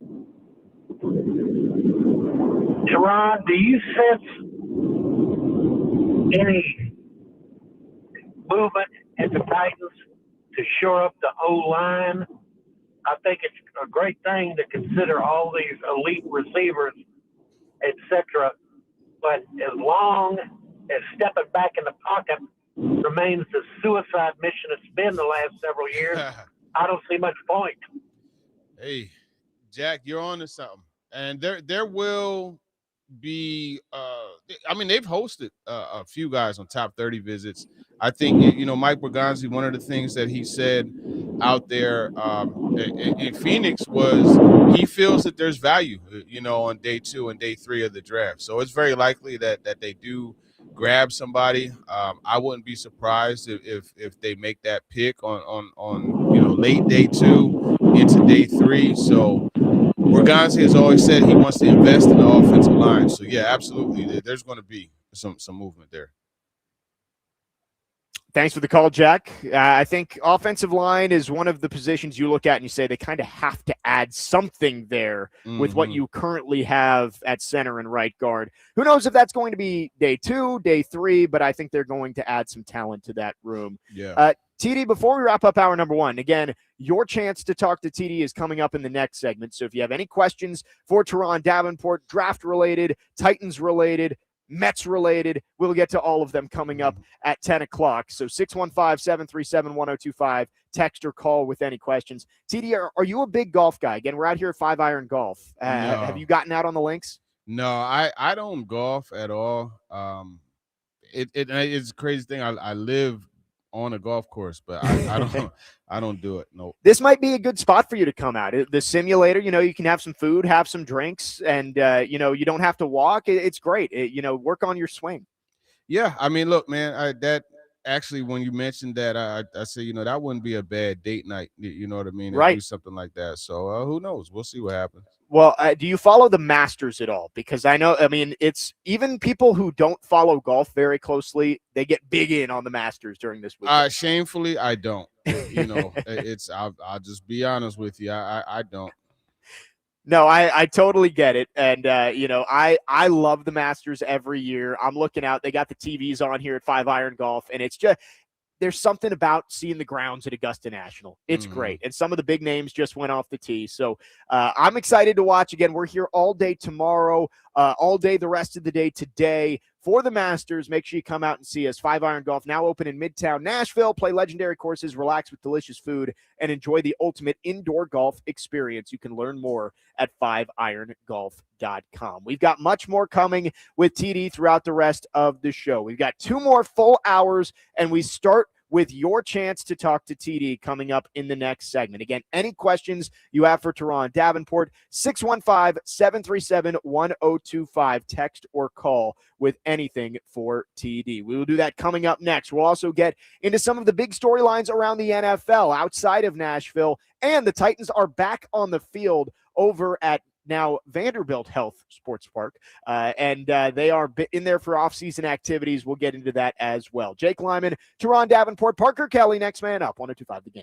Teron, do you sense any movement at the Titans to shore up the O-line? I think it's a great thing to consider all these elite receivers, etc. But as long as stepping back in the pocket remains the suicide mission it's been the last several years, I don't see much point. Hey, Jack, you're on to something. And there will be I mean, they've hosted a few guys on top 30 visits. I think, Mike Bergonzi, one of the things that he said out there in Phoenix was he feels that there's value, on day 2 and day 3 of the draft. So it's very likely that they do grab somebody. I wouldn't be surprised if they make that pick on late day 2 into day 3. So Bergonzi has always said he wants to invest in the offensive line. So, yeah, absolutely. There's going to be some movement there. Thanks for the call, Jack. I think offensive line is one of the positions you look at and you say they kind of have to add something there with what you currently have at center and right guard. Who knows if that's going to be day 2, day 3, but I think they're going to add some talent to that room. Yeah. TD, before we wrap up hour number 1, again, your chance to talk to TD is coming up in the next segment. So if you have any questions for Teron Davenport, draft-related, Titans-related, Mets-related, we'll get to all of them coming up at 10 o'clock. So 615-737-1025, text or call with any questions. TD, are you a big golf guy? Again, we're out here at 5 Iron Golf. No. Have you gotten out on the links? No, I don't golf at all. It's a crazy thing. I live on a golf course, but I don't I don't do it. Nope. This might be a good spot for you to come out. The simulator, you can have some food, have some drinks, and you don't have to walk. It's great. Work on your swing. Yeah, I mean, look, man, that actually when you mentioned that, I say, that wouldn't be a bad date night. You know what I mean? Right. Do something like that. So who knows? We'll see what happens. Well, do you follow the Masters at all? Because it's even people who don't follow golf very closely, they get big in on the Masters during this week. Shamefully, I don't. I'll just be honest with you. I don't. No, I totally get it. And, I love the Masters every year. I'm looking out. They got the TVs on here at 5 Iron Golf, and it's just – there's something about seeing the grounds at Augusta National. It's great. And some of the big names just went off the tee. So I'm excited to watch. Again, we're here all day tomorrow, all day the rest of the day today for the Masters. Make sure you come out and see us. 5 Iron Golf now open in Midtown Nashville. Play legendary courses, relax with delicious food, and enjoy the ultimate indoor golf experience. You can learn more at 5irongolf.com. We've got much more coming with TD throughout the rest of the show. We've got 2 more full hours, and we start with your chance to talk to TD coming up in the next segment. Again, any questions you have for Teron Davenport, 615-737-1025, text or call with anything for TD. We will do that coming up next. We'll also get into some of the big storylines around the NFL outside of Nashville, and the Titans are back on the field over at now Vanderbilt Health Sports Park, and they are in there for off-season activities. We'll get into that as well. Jake Lyman, Teron Davenport, Parker Kelly, next man up, 1025 The Game.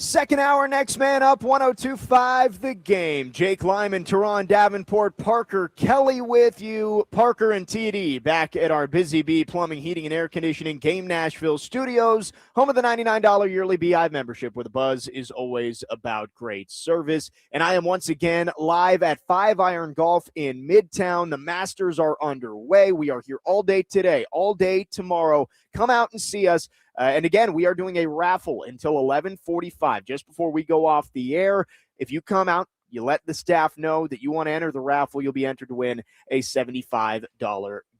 Second hour, next man up, 102.5 The Game. Jake Lyman, Teron Davenport, Parker Kelly with you. Parker and TD back at our Busy Bee Plumbing, Heating, and Air Conditioning Game Nashville studios, home of the $99 yearly BI membership, where the buzz is always about great service. And I am once again live at 5 Iron Golf in Midtown. The Masters are underway. We are here all day today, all day tomorrow. Come out and see us. And again, we are doing a raffle until 11:45, just before we go off the air. If you come out, you let the staff know that you want to enter the raffle, you'll be entered to win a $75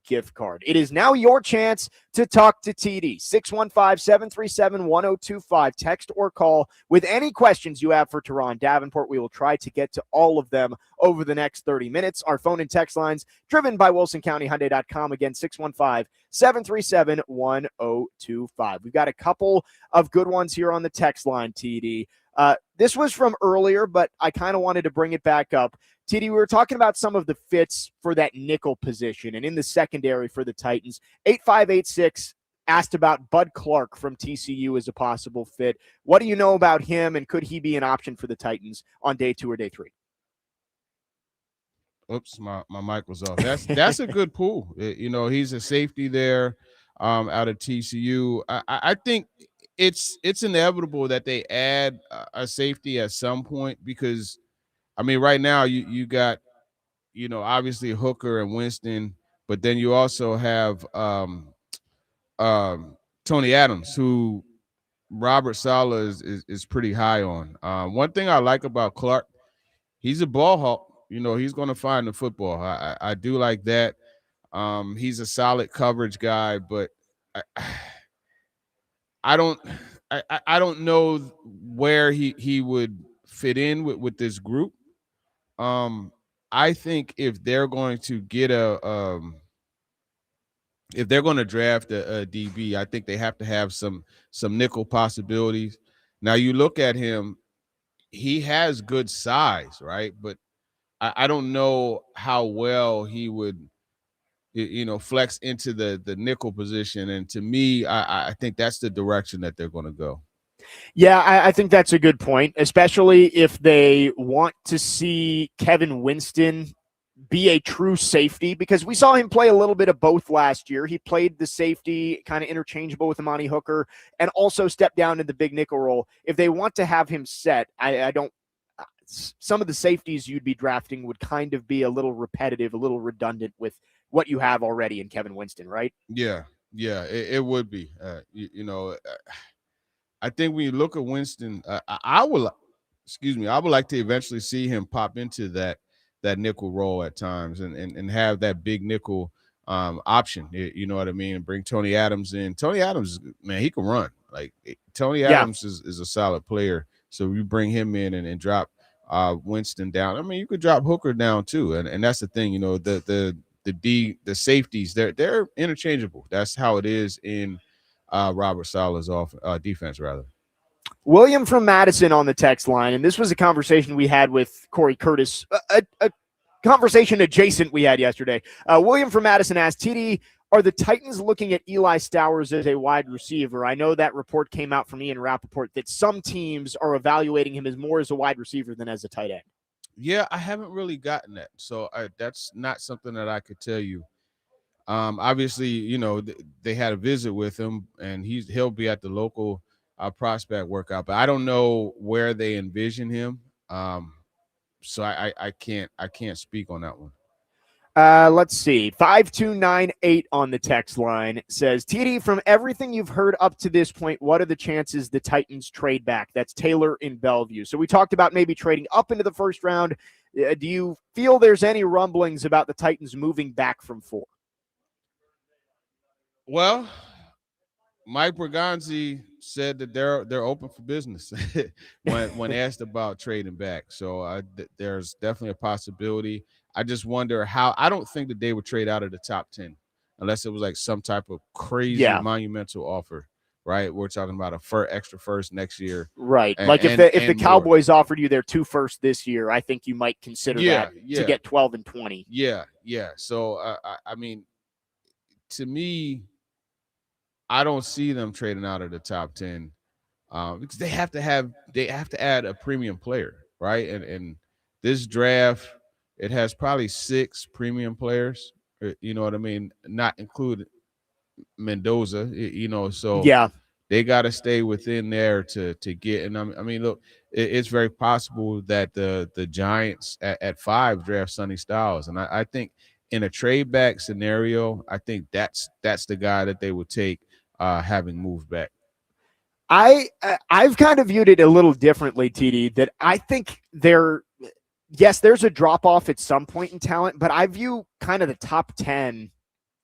gift card. It is now your chance to talk to TD. 615-737-1025. Text or call with any questions you have for Teron Davenport. We will try to get to all of them over the next 30 minutes. Our phone and text lines driven by WilsonCountyHyundai.com. Again, 615-737-1025. We've got a couple of good ones here on the text line, TD. This was from earlier, but I kind of wanted to bring it back up. TD, we were talking about some of the fits for that nickel position and in the secondary for the Titans. 8586 asked about Bud Clark from TCU as a possible fit. What do you know about him, and could he be an option for the Titans on day 2 or day 3? Oops, my mic was off. That's a good pool. He's a safety there out of TCU. I think it's inevitable that they add a safety at some point, because right now you got, obviously Hooker and Winston, but then you also have Tony Adams, who Robert Saleh is pretty high on. One thing I like about Clark, he's a ball hawk. He's going to find the football. I do like that. He's a solid coverage guy, but I don't know where he would fit in with this group. I think if they're going to get if they're going to draft a DB, I think they have to have some nickel possibilities. Now you look at him, he has good size, right? But I don't know how well he would, flex into the nickel position. And to me, I think that's the direction that they're going to go. Yeah, I think that's a good point, especially if they want to see Kevin Winston be a true safety, because we saw him play a little bit of both last year. He played the safety kind of interchangeable with Amani Hooker and also stepped down in the big nickel role. If they want to have him set, some of the safeties you'd be drafting would kind of be a little repetitive, a little redundant with what you have already in Kevin Winston, right? Yeah, it would be. I think when you look at Winston, I would like to eventually see him pop into that nickel role at times and have that big nickel option. You know what I mean? And bring Tony Adams in. Tony Adams, man, he can run. Like Tony Adams is a solid player. So you bring him in and drop Winston down. You could drop Hooker down too. And that's the thing, the safeties, they're interchangeable. That's how it is in Robert Saleh's defense, rather. William from Madison on the text line, and this was a conversation we had with Corey Curtis, a conversation adjacent we had yesterday. William from Madison asked, TD, are the Titans looking at Eli Stowers as a wide receiver? I know that report came out from Ian Rappaport that some teams are evaluating him as more as a wide receiver than as a tight end. Yeah, I haven't really gotten that. So that's not something that I could tell you. Obviously, they had a visit with him, and he'll be at the local prospect workout, but I don't know where they envision him. So I can't speak on that one. Let's see. 5298 on the text line says, TD, from everything you've heard up to this point, what are the chances the Titans trade back? That's Taylor in Bellevue. So we talked about maybe trading up into the first round. Do you feel there's any rumblings about the Titans moving back from 4? Well, Mike Berganzi said that they're open for business when asked about trading back. So there's definitely a possibility. I just wonder how. I don't think that they would trade out of the top 10 unless it was like some type of crazy monumental offer, right? We're talking about extra first next year, right? If the Cowboys offered you their 2 firsts this year, I think you might consider that to get 12 and 20. Yeah. So to me, I don't see them trading out of the top 10 because they have to add a premium player, right? And this draft, it has probably 6 premium players. You know what I mean? Not including Mendoza. So Yeah. they got to stay within there to get. And I mean, look, it's very possible that the Giants at 5 draft Sonny Styles, and I think in a trade back scenario, I think that's the guy that they would take, having moved back. I've kind of viewed it a little differently, TD, that I think there's a drop off at some point in talent, but I view kind of the top 10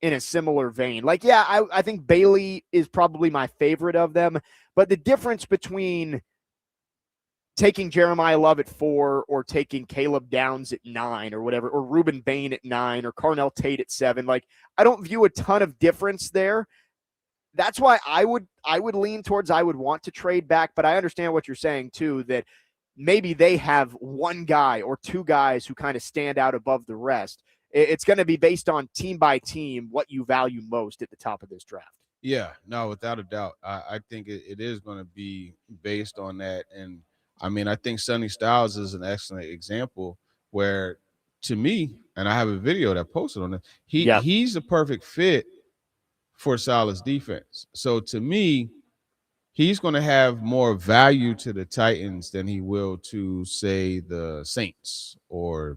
in a similar vein. Like, yeah, I think Bailey is probably my favorite of them, but the difference between taking Jeremiah Love at 4 or taking Caleb Downs at 9 or whatever, or Ruben Bain at 9 or Carnell Tate at 7, like, I don't view a ton of difference there. That's why I would lean towards I would want to trade back, but I understand what you're saying too, that maybe they have one guy or 2 guys who kind of stand out above the rest. It's going to be based on team by team what you value most at the top of this draft. Yeah, no, without a doubt. I think it is going to be based on that. And I mean, I think Sonny Styles is an excellent example where, to me, and I have a video that I posted on it, he's a perfect fit for Saleh's defense. So to me, he's going to have more value to the Titans than he will to, say, the Saints or,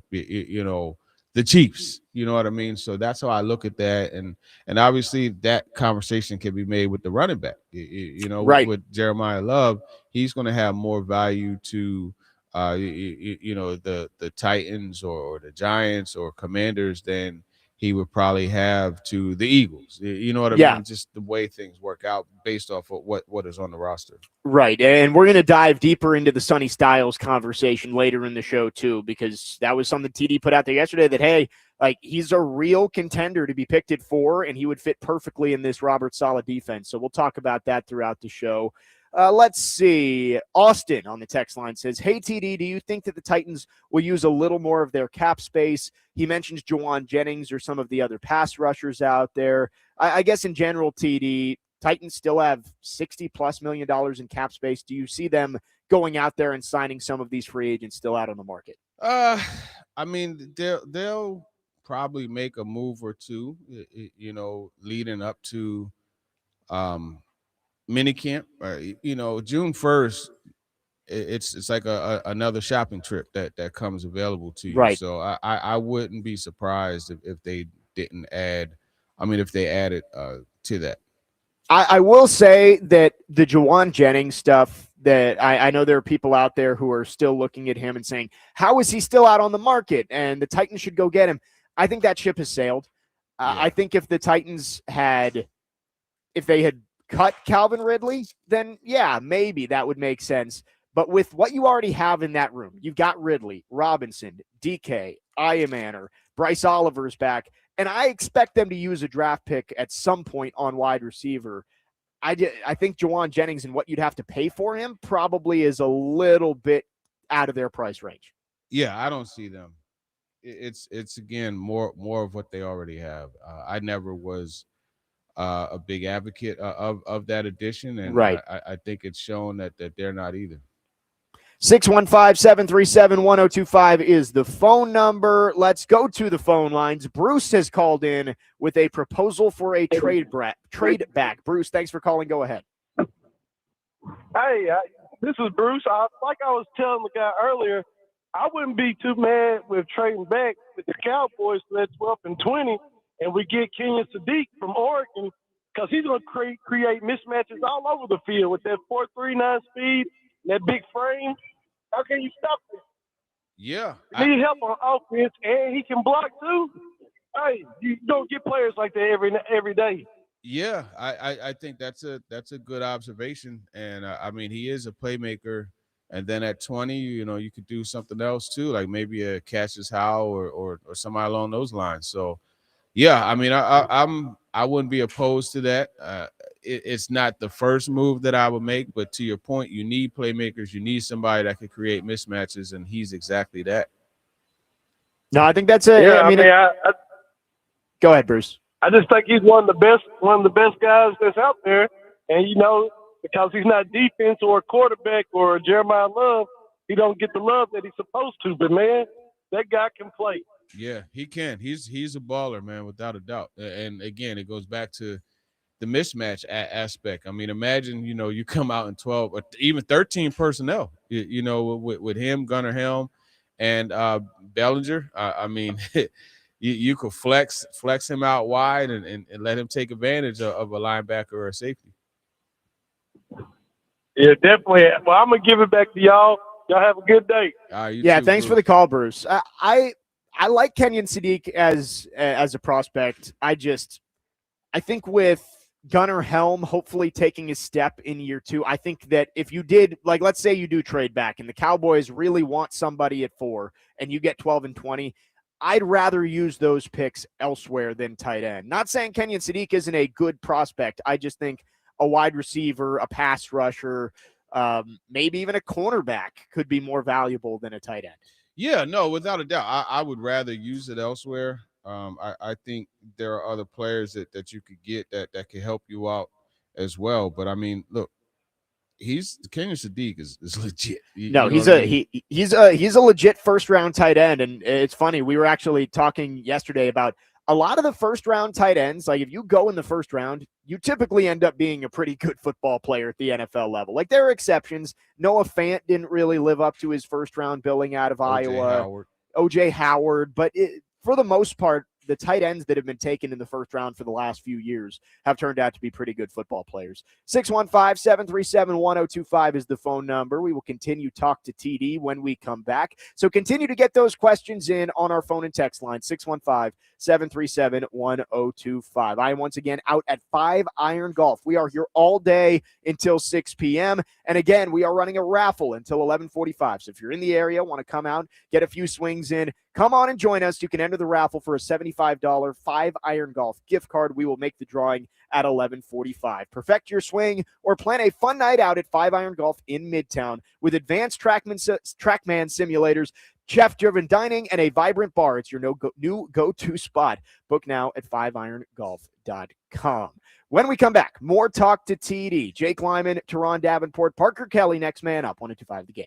the Chiefs. You know what I mean? So that's how I look at that. And obviously that conversation can be made with the running back. Right. With Jeremiah Love, he's going to have more value to the Titans or the Giants or Commanders than he would probably have to the Eagles. You know what I mean? Just the way things work out based off of what is on the roster. Right. And we're going to dive deeper into the Sonny Styles conversation later in the show too, because that was something TD put out there yesterday that, hey, like, he's a real contender to be picked at 4 and he would fit perfectly in this Robert Saleh defense. So we'll talk about that throughout the show. Let's see. Austin on the text line says, hey, TD, do you think that the Titans will use a little more of their cap space? He mentions Juwan Jennings or some of the other pass rushers out there. I guess in general, TD, Titans still have $60+ million in cap space. Do you see them going out there and signing some of these free agents still out on the market? I mean, they'll probably make a move or two, leading up to minicamp. June 1st, it's like another shopping trip that comes available to you. Right. So I wouldn't be surprised if they didn't add. I mean, if they added to that. I will say that the Juwan Jennings stuff, that I know there are people out there who are still looking at him and saying, how is he still out on the market? And the Titans should go get him. I think that ship has sailed. I think if the Titans had cut Calvin Ridley, then yeah, maybe that would make sense. But with what you already have in that room, you've got Ridley, Robinson, DK, Iamaner, Bryce Oliver's back, and I expect them to use a draft pick at some point on wide receiver. I think Juwan Jennings and what you'd have to pay for him probably is a little bit out of their price range. Yeah, I don't see them. It's again more of what they already have. I never was a big advocate of that addition, and right. I think it's shown that they're not either. 615-737-1025 is the phone number. Let's go to the phone lines. Bruce has called in with a proposal for a trade back. Bruce, thanks for calling. Go ahead. Hey, this is Bruce. Like I was telling the guy earlier, I wouldn't be too mad with trading back with the Cowboys for that 12th and 20, and we get Kenyon Sadiq from Oregon, because he's going to create mismatches all over the field with that 4.39 speed, that big frame. How can you stop it? Yeah. Need help on offense, and he can block too. Hey, you don't get players like that every day. Yeah, I think that's a good observation, and I mean, he is a playmaker. And then at 20, you could do something else too, like maybe a Cassius Howe or somebody along those lines. So, yeah, I mean, I wouldn't be opposed to that. It's not the first move that I would make, but to your point, you need playmakers. You need somebody that could create mismatches, and he's exactly that. No, I think that's it. Yeah, I mean, go ahead, Bruce. I just think he's one of the best guys that's out there, and because he's not defense or a quarterback or Jeremiah Love. He don't get the love that he's supposed to. But man, that guy can play. Yeah, he can. He's a baller, man, without a doubt. And again, it goes back to the mismatch aspect. I mean, imagine, you come out in 12 or even 13 personnel, with him, Gunnar Helm, and Bellinger. I mean, you could flex him out wide and let him take advantage of a linebacker or a safety. Yeah, definitely. Well, I'm going to give it back to y'all. Y'all have a good day. Yeah, thanks for the call, Bruce. I like Kenyon Sadiq as a prospect. I think with Gunnar Helm hopefully taking his step in year 2, I think that if you did, like, let's say you do trade back and the Cowboys really want somebody at 4 and you get 12 and 20, I'd rather use those picks elsewhere than tight end. Not saying Kenyon Sadiq isn't a good prospect. I just think a wide receiver, a pass rusher, maybe even a cornerback could be more valuable than a tight end. Yeah, no, without a doubt. I would rather use it elsewhere. I think there are other players that you could get that could help you out as well. But I mean, look, Kenyon Sadiq is legit. He's a legit first round tight end. And it's funny, we were actually talking yesterday about a lot of the first round tight ends. Like, if you go in the first round, you typically end up being a pretty good football player at the NFL level. Like, there are exceptions. Noah Fant didn't really live up to his first round billing out of Iowa. OJ Howard. But for the most part, the tight ends that have been taken in the first round for the last few years have turned out to be pretty good football players. 615-737-1025 is the phone number. We will continue talk to TD when we come back. So continue to get those questions in on our phone and text line, 615-737-1025. I am once again out at 5 Iron Golf. We are here all day until 6 p.m. And again, we are running a raffle until 11:45. So if you're in the area, want to come out, get a few swings in, come on and join us. You can enter the raffle for a $75 5 Iron Golf gift card. We will make the drawing at 11:45. Perfect your swing or plan a fun night out at 5 Iron Golf in Midtown with advanced TrackMan simulators, chef-driven dining, and a vibrant bar. It's your new go-to spot. Book now at 5irongolf.com. When we come back, more talk to TD. Jake Lyman, Teron Davenport, Parker Kelly, next man up. 102.5 The Game.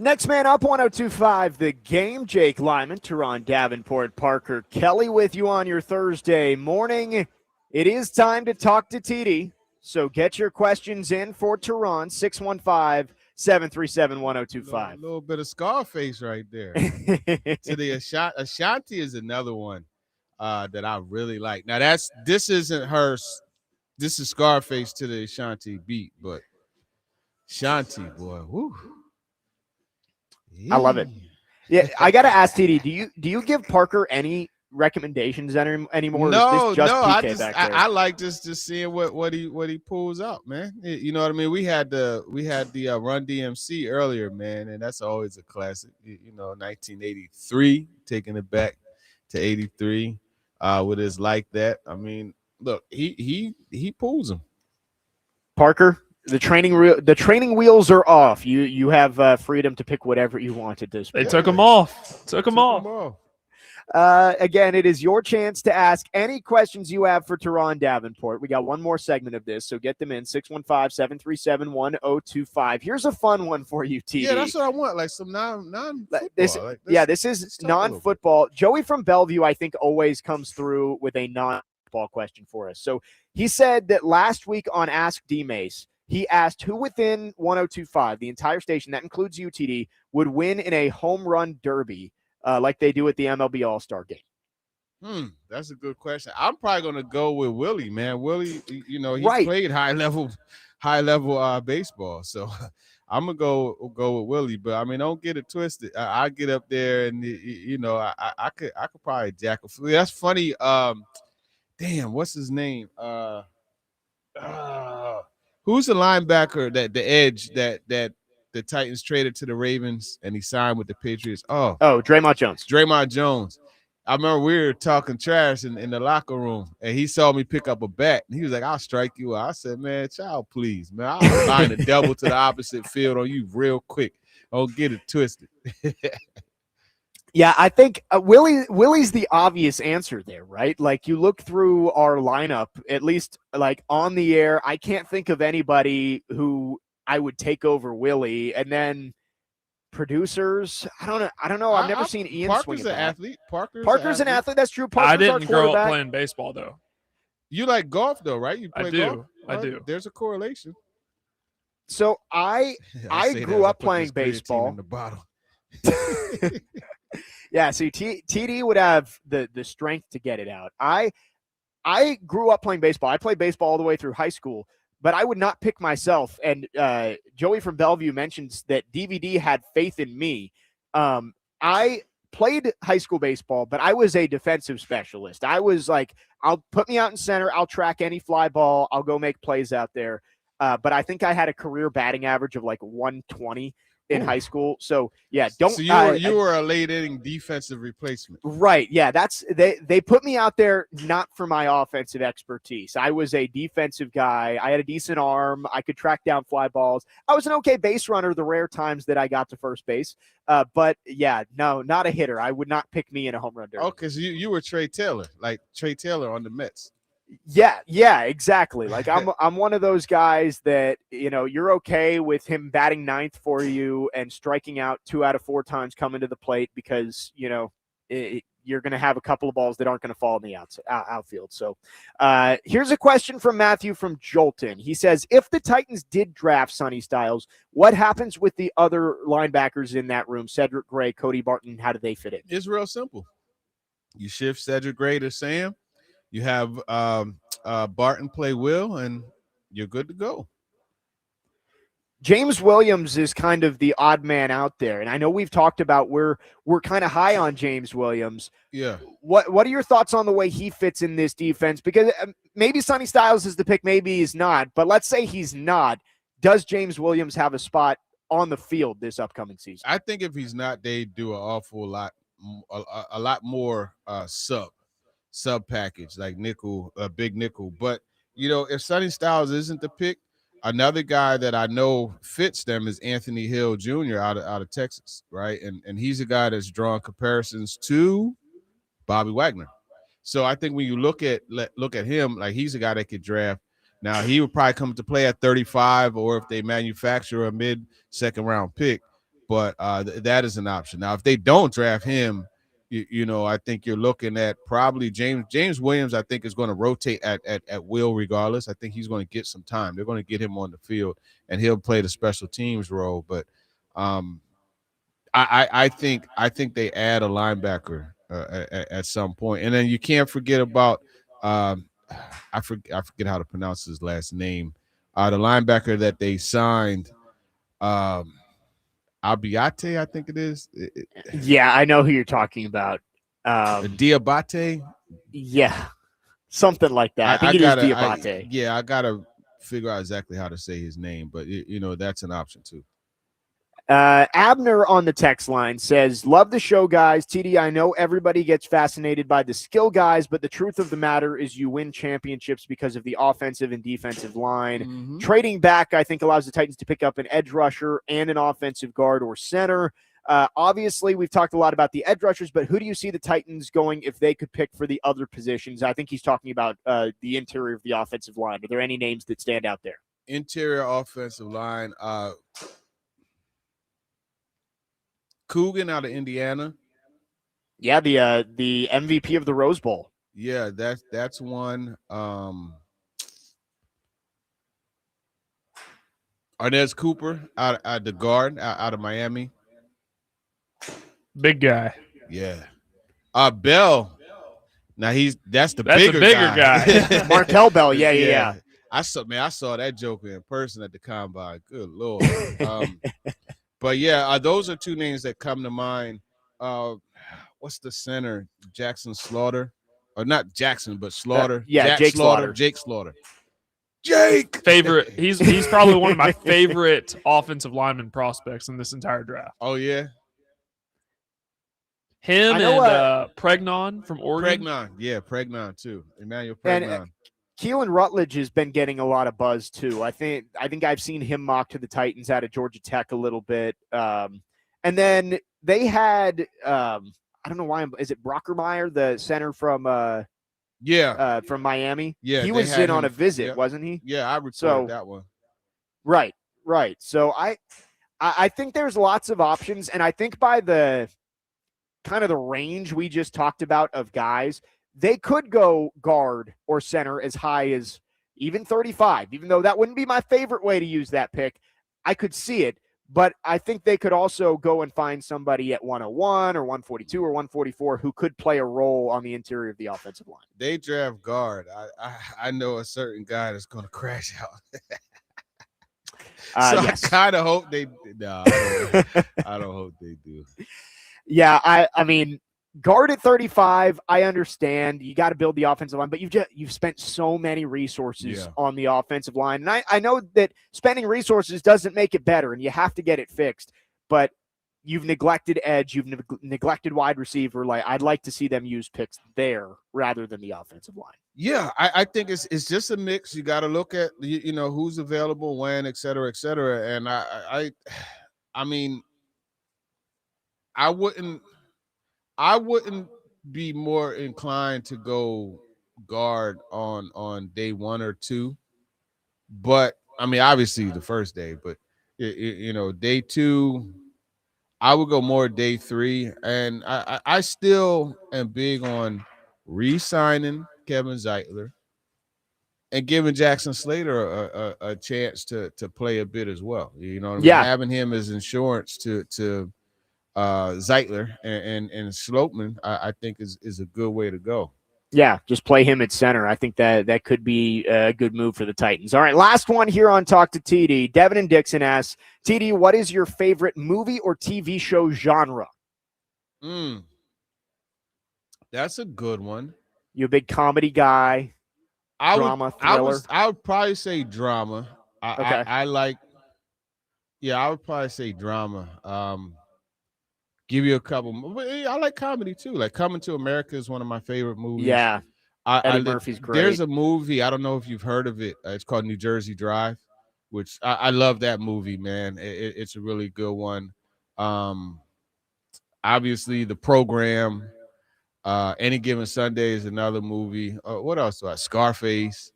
Next man up, 102.5 The Game. Jake Lyman, Teron Davenport, Parker Kelly with you on your Thursday morning. It is time to talk to TD, so get your questions in for Teron, 615-737-1025. A little bit of Scarface right there. To the Ashanti is another one that I really like. Now this isn't hers. This is Scarface to the Ashanti beat, but Ashanti, boy, whoo. I love it. Yeah, I got to ask TD, do you give Parker any recommendations anymore? No, is this just no. PK back there? I like just seeing what he pulls out, man. You know what I mean? We had the Run DMC earlier, man, and that's always a classic. You know, 1983, taking it back to 83 with his Like That. I mean, look, he pulls them. Parker, the training wheels are off. You have freedom to pick whatever you want at this point. They took them off. Took them off. Again, it is your chance to ask any questions you have for Teron Davenport. We got one more segment of this, so get them in, 615-737-1025. Here's a fun one for you, TD. Yeah, that's what I want, like some non-football. This is non-football. Joey from Bellevue, I think, always comes through with a non-football question for us. So he said that last week on Ask D-Mace, he asked who within 102.5, the entire station, that includes UTD, would win in a home run derby like they do at the MLB All-Star Game. That's a good question. I'm probably going to go with Willie, man. Willie, you know, he played high level baseball. So I'm going to go with Willie. But, I mean, don't get it twisted. I get up there and, you know, I could probably jack a few. That's funny. Damn, what's his name? Who's the linebacker, the edge that the Titans traded to the Ravens and he signed with the Patriots? Oh, Draymond Jones. Draymond Jones. I remember we were talking trash in the locker room, and he saw me pick up a bat, and he was like, "I'll strike you out." I said, "Man, child, please, man, I'll line a double to the opposite field on you real quick. Don't get it twisted." Yeah, I think Willie's the obvious answer there, right? Like, you look through our lineup, at least like on the air, I can't think of anybody who I would take over Willie. And then producers, I don't know. I've never seen Ian Parker's swing an at that. athlete. Parker's an athlete. That's true. Parker's I didn't our grow up playing baseball, though. You like golf, though, right? You play I do. golf? I do. There's a correlation. So I grew up playing baseball. In the bottle. Yeah, see, TD would have the strength to get it out. I grew up playing baseball. I played baseball all the way through high school, but I would not pick myself. And Joey from Bellevue mentions that DVD had faith in me. I played high school baseball, but I was a defensive specialist. I was like, I'll put me out in center. I'll track any fly ball. I'll go make plays out there. But I think I had a career batting average of like 120 in high school. So yeah, So you were a late inning defensive replacement. Right. Yeah. They put me out there not for my offensive expertise. I was a defensive guy. I had a decent arm. I could track down fly balls. I was an okay base runner the rare times that I got to first base. But yeah, no, not a hitter. I would not pick me in a home run derby. Okay, so you were Trey Taylor, like Trey Taylor on the Mets. Yeah, exactly. Like I'm one of those guys that, you know, you're okay with him batting ninth for you and striking out 2 out of 4 times coming to the plate because, you know, you're going to have a couple of balls that aren't going to fall in the outfield. So here's a question from Matthew from Jolton. He says, if the Titans did draft Sonny Styles, what happens with the other linebackers in that room? Cedric Gray, Cody Barton, how do they fit in? It's real simple. You shift Cedric Gray to Sam. You have Barton play Will, and you're good to go. James Williams is kind of the odd man out there, and I know we've talked about we're kind of high on James Williams. Yeah. What are your thoughts on the way he fits in this defense? Because maybe Sonny Styles is the pick, maybe he's not. But let's say he's not. Does James Williams have a spot on the field this upcoming season? I think if he's not, they do an awful lot, a lot more sub package like nickel, big nickel. But you know, if Sonny Styles isn't the pick, another guy that I know fits them is Anthony Hill Jr. out of Texas, right? And he's a guy that's drawn comparisons to Bobby Wagner. So I think when you look at him, like he's a guy that could draft. Now he would probably come to play at 35, or if they manufacture a mid-second round pick. but that is an option. Now, if they don't draft him, I think you're looking at probably James Williams. I think is going to rotate at will regardless. I think he's going to get some time. They're going to get him on the field, and he'll play the special teams role. But I think they add a linebacker at some point, and then you can't forget about I forget how to pronounce his last name. The linebacker that they signed, Abiate, I think it is. Yeah, I know who you're talking about. Diabate. Yeah, something like that. I think it is Diabate. I gotta figure out exactly how to say his name, but that's an option too. Abner on the text line says, love the show, guys. TD, I know everybody gets fascinated by the skill guys, but the truth of the matter is you win championships because of the offensive and defensive line. Mm-hmm. Trading back, I think, allows the Titans to pick up an edge rusher and an offensive guard or center. Obviously, we've talked a lot about the edge rushers, but who do you see the Titans going if they could pick for the other positions? I think he's talking about the interior of the offensive line. Are there any names that stand out there? Interior offensive line, Coogan out of Indiana. Yeah, the MVP of the Rose Bowl. Yeah, that's one. Arnez Cooper out the guard out of Miami. Big guy. Yeah. Bell. Now that's the bigger guy. Martell Bell. Yeah. I saw that joker in person at the combine. Good Lord. But yeah, those are two names that come to mind. What's the center? Jackson Slaughter, or not Jackson, but Slaughter. Jake Slaughter. Jake Slaughter. Jake. Favorite. He's probably one of my favorite offensive lineman prospects in this entire draft. Oh yeah. Him and Pregnon from Oregon. Pregnon too. Emmanuel Pregnon. And Keelan Rutledge has been getting a lot of buzz too. I think I've seen him mocked to the Titans out of Georgia Tech a little bit. And then they had I don't know why. Is it Brockermeyer, the center from from Miami? Yeah, he was in on a visit, wasn't he? Yeah, I recorded that one. Right. So I think there's lots of options, and I think by the kind of the range we just talked about of guys, they could go guard or center as high as even 35, even though that wouldn't be my favorite way to use that pick. I could see it, but I think they could also go and find somebody at 101 or 142 or 144 who could play a role on the interior of the offensive line. They draft guard. I know a certain guy that's going to crash out. Yes. I kind of hope they – no, I don't hope they do. Yeah, I mean, guard at 35, I understand. You got to build the offensive line, but you've spent so many resources on the offensive line. And I know that spending resources doesn't make it better, and you have to get it fixed. But you've neglected edge, you've neglected wide receiver. Like, I'd like to see them use picks there rather than the offensive line. Yeah, I think it's just a mix. You got to look at who's available, when, et cetera, et cetera. And I mean, I wouldn't be more inclined to go guard on day 1 or 2, but I mean, obviously the first day, but day 2, I would go more day 3, and I still am big on re-signing Kevin Zeitler and giving Jackson Slater a chance to play a bit as well. Having him as insurance to Zeitler and Sloatman, I think is a good way to go. Yeah, just play him at center. I think that could be a good move for the Titans. All right, last one here on Talk to TD. Devin and Dixon asks, TD, what is your favorite movie or TV show genre? That's a good one. You a big comedy guy? Drama, thriller? I would probably say drama. Okay. I would probably say drama. Give you a couple. I like comedy too. Like Coming to America is one of my favorite movies. Yeah, Eddie Murphy's great. There's a movie, I don't know if you've heard of it. It's called New Jersey Drive, which I love that movie, man. It's a really good one. Obviously, The Program, Any Given Sunday is another movie. What else do I? Scarface.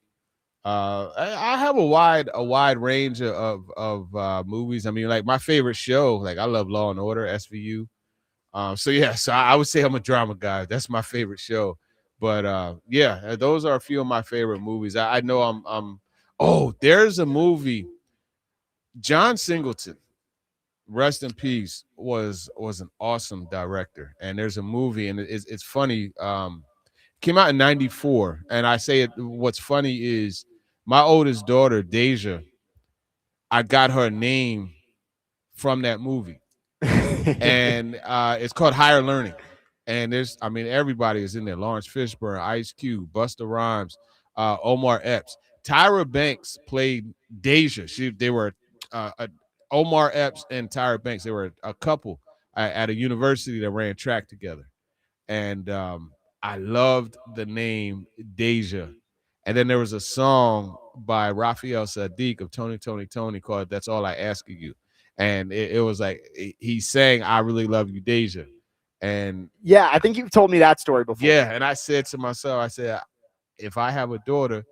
I have a wide range of movies. I mean, like my favorite show, like I love Law and Order, SVU. So yeah, so I would say I'm a drama guy. That's my favorite show. But yeah, those are a few of my favorite movies. I know I'm. Oh, there's a movie. John Singleton, rest in peace, was an awesome director. And there's a movie, and it's funny. Came out in '94, and I say it. What's funny is my oldest daughter, Deja. I got her name from that movie, and it's called Higher Learning. And I mean, everybody is in there: Lawrence Fishburne, Ice Cube, Busta Rhymes, Omar Epps. Tyra Banks played Deja. They were Omar Epps and Tyra Banks. They were a couple at a university that ran track together, and I loved the name Deja. And then there was a song by Raphael Sadiq of Tony Tony Tony called "That's All I Ask of You," and it was like he sang "I Really Love You, Deja," and Yeah, I think you've told me that story before. yeah, and I said to myself, I said, if I have a daughter,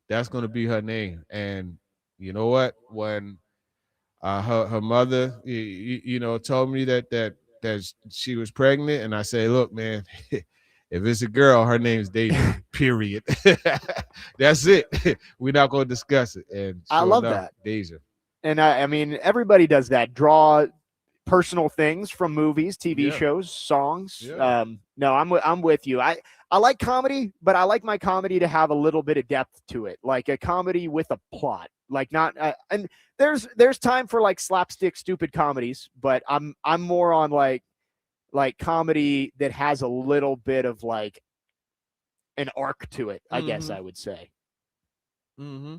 that's going to be her name. And you know what? When her mother, told me that she was pregnant, and I said, look, man, if it's a girl, her name's Deja. Period. That's it. We're not going to discuss it. And I sure love enough, that. Deja. And I mean, everybody does that. Draw personal things from movies, TV Yeah. shows, songs. Yeah. No, I'm with you. I like comedy, but I like my comedy to have a little bit of depth to it, like a comedy with a plot. Like not and there's time for like slapstick stupid comedies, but I'm more on like comedy that has a little bit of like an arc to it, I guess I would say. Mm-hmm.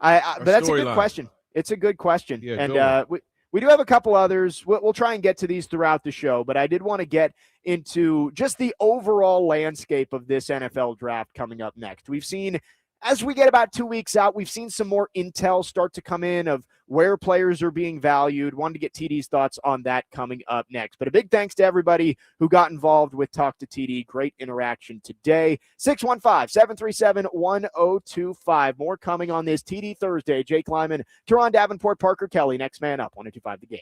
But that's a good storyline. question. It's a good question. Yeah, And go we do have a couple others. We'll try and get to these throughout the show, but I did want to get into just the overall landscape of this NFL draft coming up next. We've seen, as we get about 2 weeks out, we've seen some more intel start to come in of where players are being valued. Wanted to get TD's thoughts on that coming up next. But a big thanks to everybody who got involved with Talk to TD. Great interaction today. 615-737-1025. More coming on this TD Thursday. Jake Lyman, Teron Davenport, Parker Kelly. Next man up, 102.5 The Game.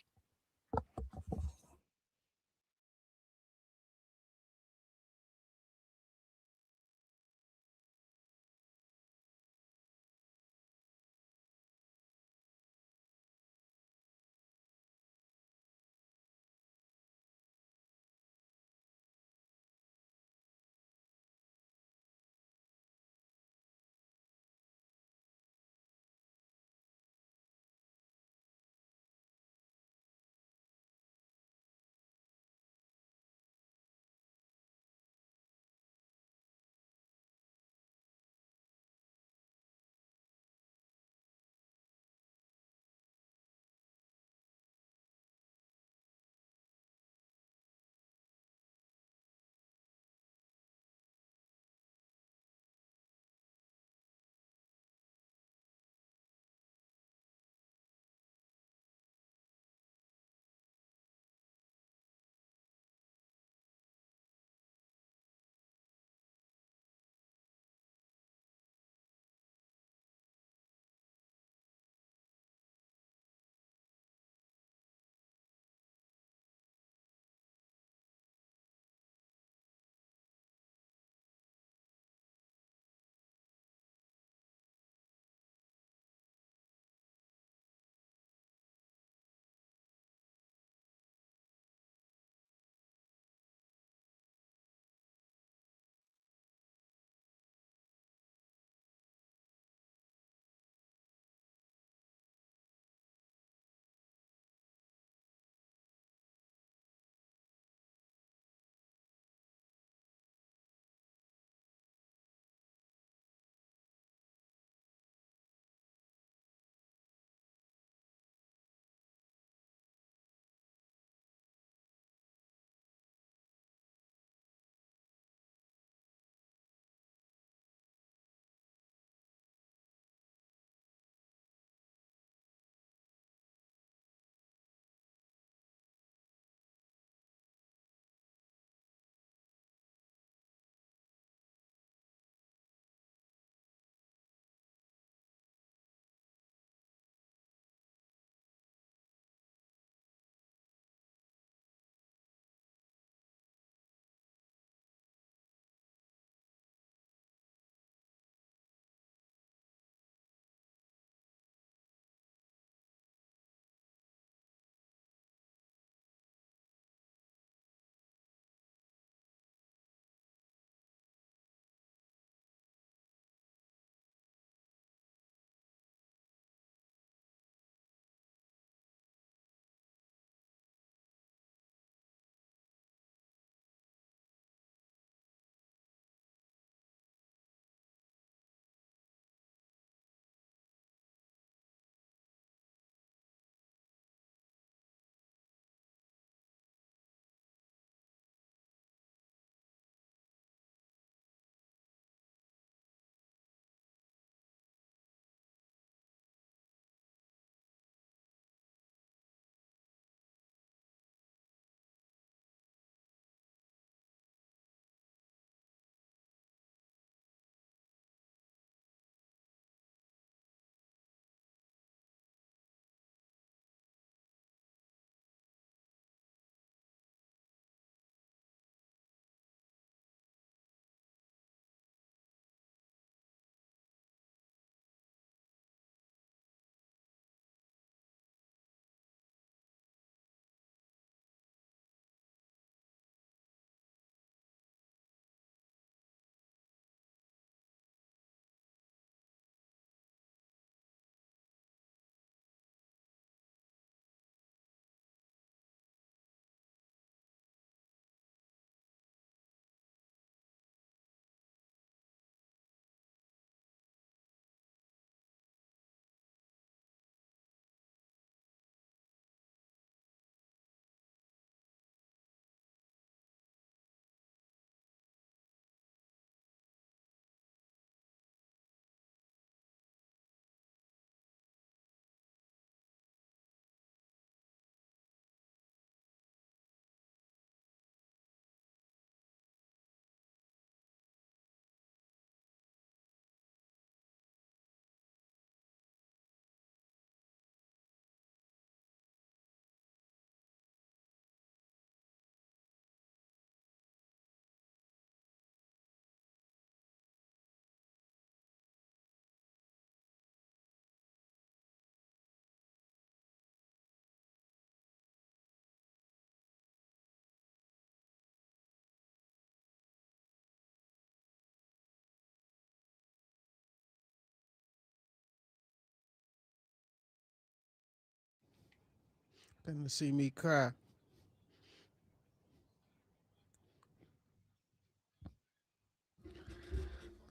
Nothing to see me cry.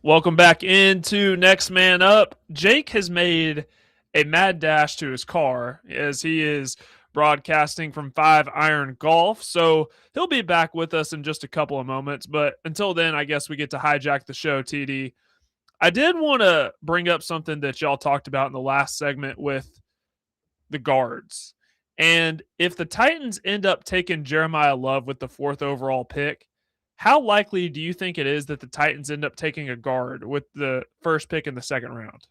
Welcome back into Next Man Up. Jake has made a mad dash to his car as he is broadcasting from 5 Iron Golf. So he'll be back with us in just a couple of moments. But until then, I guess we get to hijack the show, TD. I did want to bring up something that y'all talked about in the last segment with the guards. And if the Titans end up taking Jeremiah Love with the 4th overall pick, how likely do you think it is that the Titans end up taking a guard with the first pick in the 2nd round?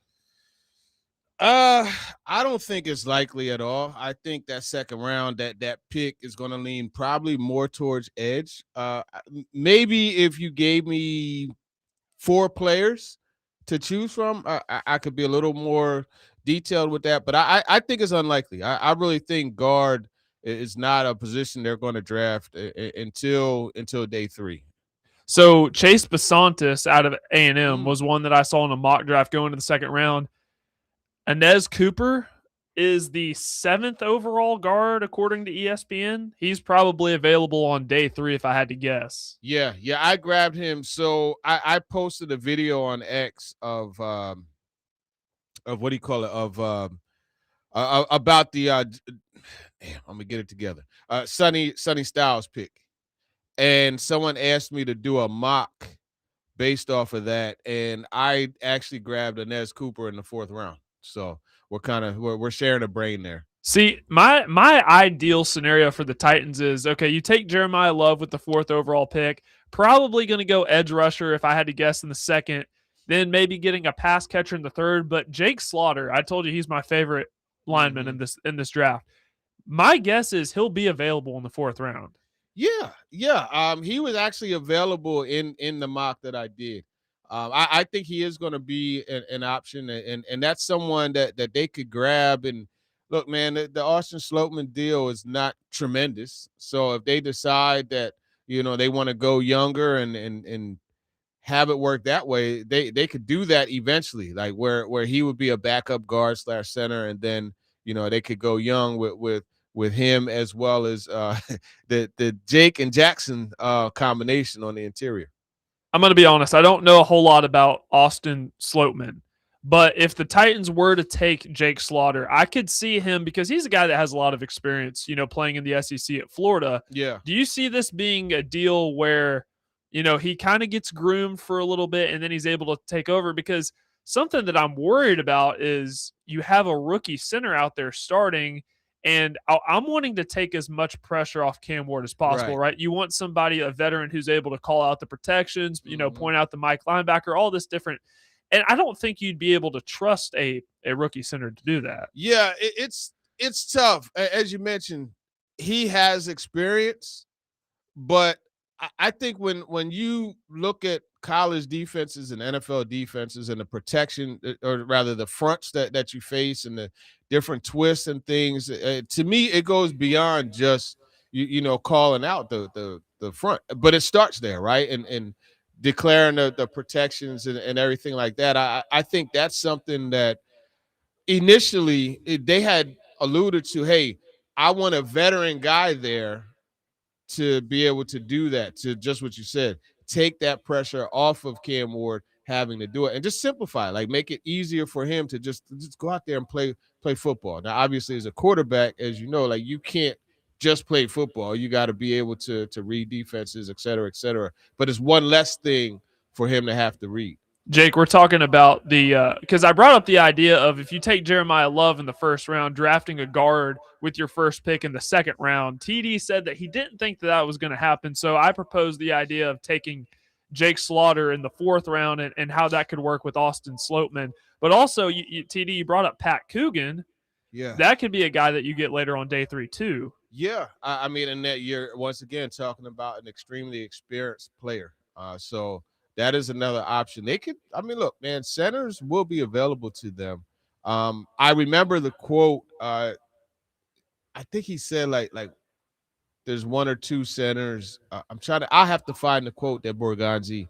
I don't think it's likely at all. I think that 2nd round, that pick is going to lean probably more towards edge. Maybe if you gave me 4 players to choose from, I could be a little more detailed with that. But I think it's unlikely. I really think guard is not a position they're going to draft until day 3. So Chase Basantis out of A&M was one that I saw in a mock draft going to the 2nd round. Inez Cooper is the 7th overall guard according to ESPN. He's probably available on day 3 if I had to guess. Yeah, I grabbed him. So I posted a video on X of what do you call it? About the damn, I'm gonna get it together. Sonny Styles pick. And someone asked me to do a mock based off of that, and I actually grabbed Inez Cooper in the 4th round. So we're sharing a brain there. See, my ideal scenario for the Titans is, okay, you take Jeremiah Love with the 4th overall pick, probably going to go edge rusher if I had to guess in the 2nd, then maybe getting a pass catcher in the 3rd. But Jake Slaughter, I told you he's my favorite lineman in this draft. My guess is he'll be available in the 4th round. Yeah. He was actually available in the mock that I did. I think he is going to be an option, and that's someone that they could grab. And look, man, the Austin Slopeman deal is not tremendous. So if they decide that they want to go younger and have it work that way, they could do that eventually, like where he would be a backup guard / center, and then they could go young with him, as well as the Jake and Jackson combination on the interior. I'm going to be honest. I don't know a whole lot about Austin Slopeman, but if the Titans were to take Jake Slaughter, I could see him, because he's a guy that has a lot of experience, playing in the SEC at Florida. Yeah. Do you see this being a deal where, he kind of gets groomed for a little bit and then he's able to take over? Because something that I'm worried about is you have a rookie center out there starting, and I'm wanting to take as much pressure off Cam Ward as possible, right? You want somebody, a veteran, who's able to call out the protections, point out the Mike linebacker, all this different. And I don't think you'd be able to trust a rookie center to do that. Yeah, it's tough. As you mentioned, he has experience, but I think when you look at college defenses and NFL defenses and the protection, or rather the fronts that you face and the different twists and things, to me, it goes beyond just, calling out the front, but it starts there, right? And declaring the protections and everything like that. I think that's something that initially they had alluded to. Hey, I want a veteran guy there to be able to do that, to just what you said, take that pressure off of Cam Ward having to do it, and just simplify, like make it easier for him to just go out there and play football. Now, obviously, as a quarterback, as you know, like you can't just play football. You got to be able to read defenses, et cetera, et cetera. But it's one less thing for him to have to read. Jake, we're talking about because I brought up the idea of, if you take Jeremiah Love in the 1st round, drafting a guard with your first pick in the 2nd round. TD said that he didn't think that was going to happen. So I proposed the idea of taking Jake Slaughter in the 4th round and how that could work with Austin Slopeman. But also, TD, you brought up Pat Coogan. Yeah. That could be a guy that you get later on day 3 too. Yeah. I mean, in that year, once again, talking about an extremely experienced player. So that is another option. They could, look, man, centers will be available to them. I remember the quote, I think he said like there's 1 or 2 centers. I'll have to find the quote that Borgonzi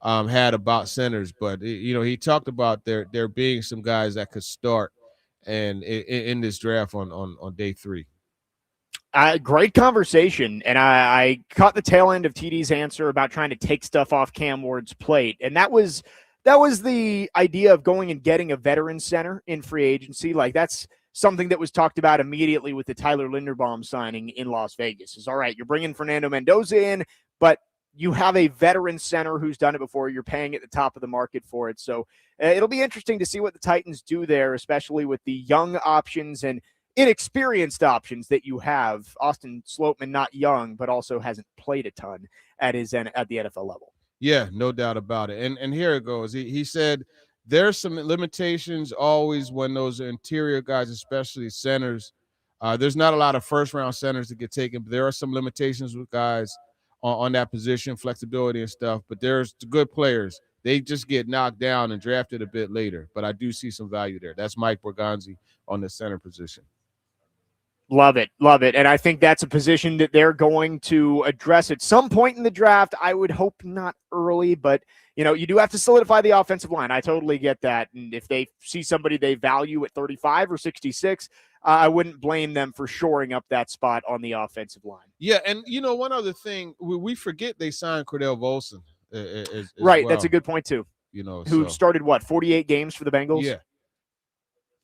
had about centers, but he talked about there being some guys that could start and in this draft on day 3. Great conversation, and I caught the tail end of TD's answer about trying to take stuff off Cam Ward's plate, and that was the idea of going and getting a veteran center in free agency. Like, that's something that was talked about immediately with the Tyler Linderbaum signing in Las Vegas. Is all right, you're bringing Fernando Mendoza in, but you have a veteran center who's done it before. You're paying at the top of the market for it, so it'll be interesting to see what the Titans do there, especially with the young options and inexperienced options that you have. Austin Slopeman, not young, but also hasn't played a ton at the NFL level. Yeah, no doubt about it. And here it goes. He said there's some limitations always when those interior guys, especially centers. There's not a lot of first-round centers that get taken, but there are some limitations with guys on that position, flexibility and stuff. But there's good players. They just get knocked down and drafted a bit later. But I do see some value there. That's Mike Borgonzi on the center position. Love it. Love it. And I think that's a position that they're going to address at some point in the draft. I would hope not early, but you do have to solidify the offensive line. I totally get that. And if they see somebody they value at 35 or 66, I wouldn't blame them for shoring up that spot on the offensive line. Yeah, and one other thing, we forget they signed Cordell Volson. Right, well, that's a good point too. Who so. started 48 games for the Bengals? Yeah.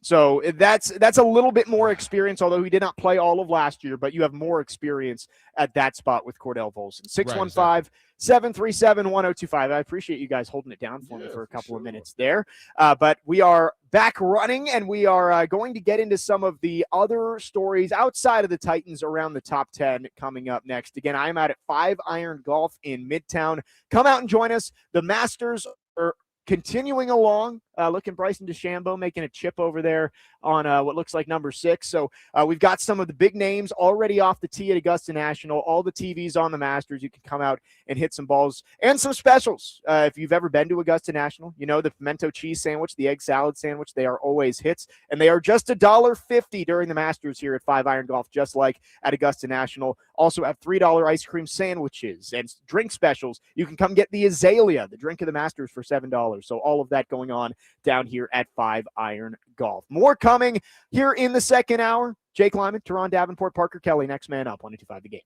So that's a little bit more experience, although he did not play all of last year, but you have more experience at that spot with Cordell Volson. 615-737-1025. I appreciate you guys holding it down for me for a couple of minutes there. But we are back running, and we are going to get into some of the other stories outside of the Titans around the top 10 coming up next. Again, I'm out at 5 Iron Golf in Midtown. Come out and join us. The Masters are continuing along. Look at Bryson DeChambeau making a chip over there on what looks like number 6. So we've got some of the big names already off the tee at Augusta National. All the TVs on the Masters. You can come out and hit some balls and some specials. If you've ever been to Augusta National, the pimento cheese sandwich, the egg salad sandwich, they are always hits. And they are just $1.50 during the Masters here at 5 Iron Golf, just like at Augusta National. Also have $3 ice cream sandwiches and drink specials. You can come get the Azalea, the drink of the Masters, for $7. So all of that going on down here at 5 Iron Golf. More coming here in the second hour. Jake Lyman, Teron Davenport, Parker Kelly, next man up, 102.5 The Game.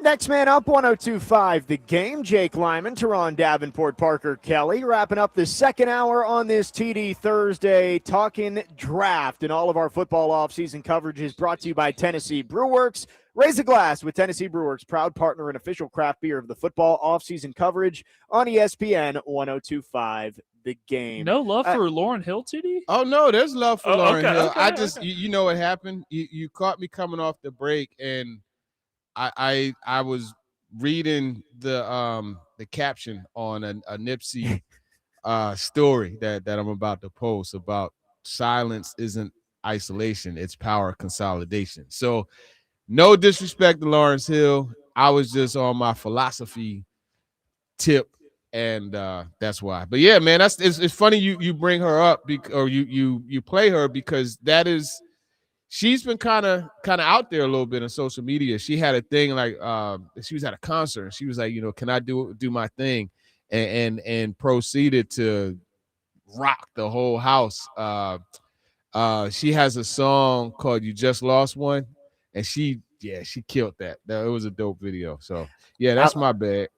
Next man up, 102.5 The Game. Jake Lyman, Teron Davenport, Parker Kelly, wrapping up the second hour on this TD Thursday, talking draft. And all of our football offseason coverage is brought to you by Tennessee Brewworks. Raise a glass with Tennessee Brewworks, proud partner and official craft beer of the football offseason coverage on ESPN 102.5 The Game. No love for Lauren Hill, TD? Oh no, there's love for Lauren Hill. Okay, I just you know what happened? You caught me coming off the break, and I was reading the caption on a Nipsey story that I'm about to post about silence isn't isolation, it's power consolidation. So no disrespect to Lawrence Hill. I was just on my philosophy tip, and that's why. But yeah, man, it's funny you bring her up or you play her, because that is, she's been kind of out there a little bit on social media. She had a thing like she was at a concert and she was like, can I do my thing, and proceeded to rock the whole house. She has a song called "You Just Lost One," and she killed that. It was a dope video. So yeah, that's my bad.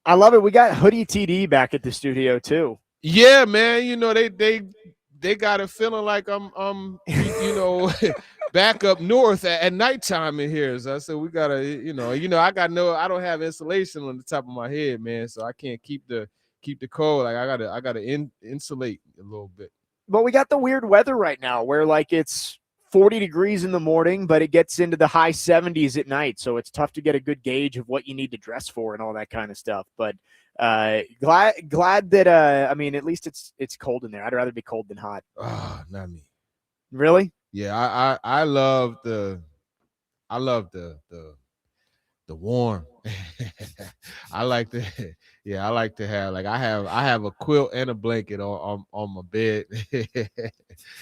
I love it. We got Hoodie TD back at the studio too. Yeah, man. They got a feeling like I'm back up north at nighttime in here. So I said we gotta, I don't have insulation on the top of my head, man. So I can't keep the cold. Like I gotta insulate a little bit. But we got the weird weather right now where like it's 40 degrees in the morning, but it gets into the high 70s at night. So it's tough to get a good gauge of what you need to dress for and all that kind of stuff. But glad that at least it's cold in there. I'd rather be cold than hot. Oh, not me. Really? Yeah, I love the warm. I like to have, like, I have a quilt and a blanket on my bed.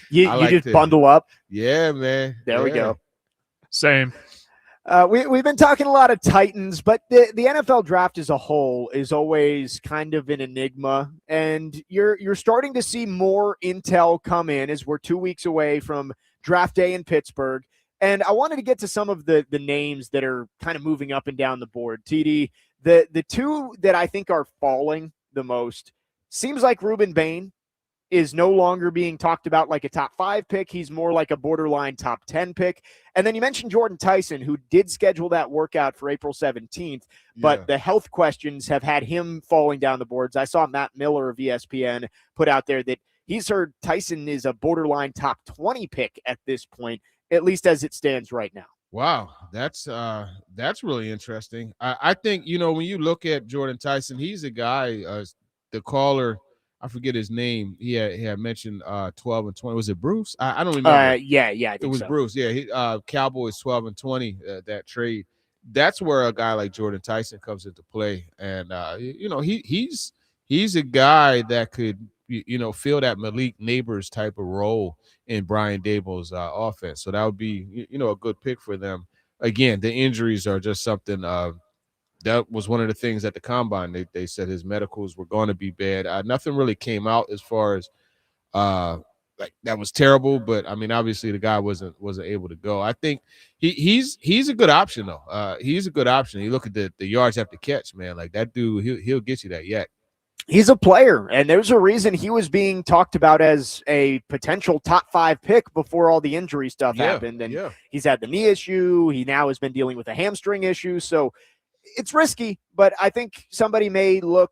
You just bundle up. Yeah, man. There we go. Same. We've been talking a lot of Titans, but the NFL draft as a whole is always kind of an enigma, and you're starting to see more intel come in as we're 2 weeks away from draft day in Pittsburgh. And I wanted to get to some of the names that are kind of moving up and down the board. TD, the two that I think are falling the most, seems like Ruben Bain is no longer being talked about like a top 5 pick. He's more like a borderline top 10 pick. And then you mentioned Jordan Tyson, who did schedule that workout for April 17th, but the health questions have had him falling down the boards. I saw Matt Miller of ESPN put out there that he's heard Tyson is a borderline top 20 pick at this point, at least as it stands right now. Wow, that's really interesting. I think, when you look at Jordan Tyson, he's a guy, the caller, I forget his name. He had mentioned 12 and 20. Was it Bruce? I don't remember. Yeah, I think it was so. Bruce. Yeah, Cowboys 12 and 20. That trade. That's where a guy like Jordan Tyson comes into play, and he's a guy that could fill that Malik Neighbors type of role in Brian Daboll's offense. So that would be a good pick for them. Again, the injuries are just something. That was one of the things at the combine. They said his medicals were going to be bad. Nothing really came out as far as like that was terrible, but I mean, obviously the guy wasn't able to go. I think he's a good option though. He's a good option. You look at the yards after catch, man. Like that dude, he'll get you that yak. He's a player, and there's a reason he was being talked about as a potential top 5 pick before all the injury stuff happened. And he's had the knee issue. He now has been dealing with a hamstring issue. So it's risky, but I think somebody may look,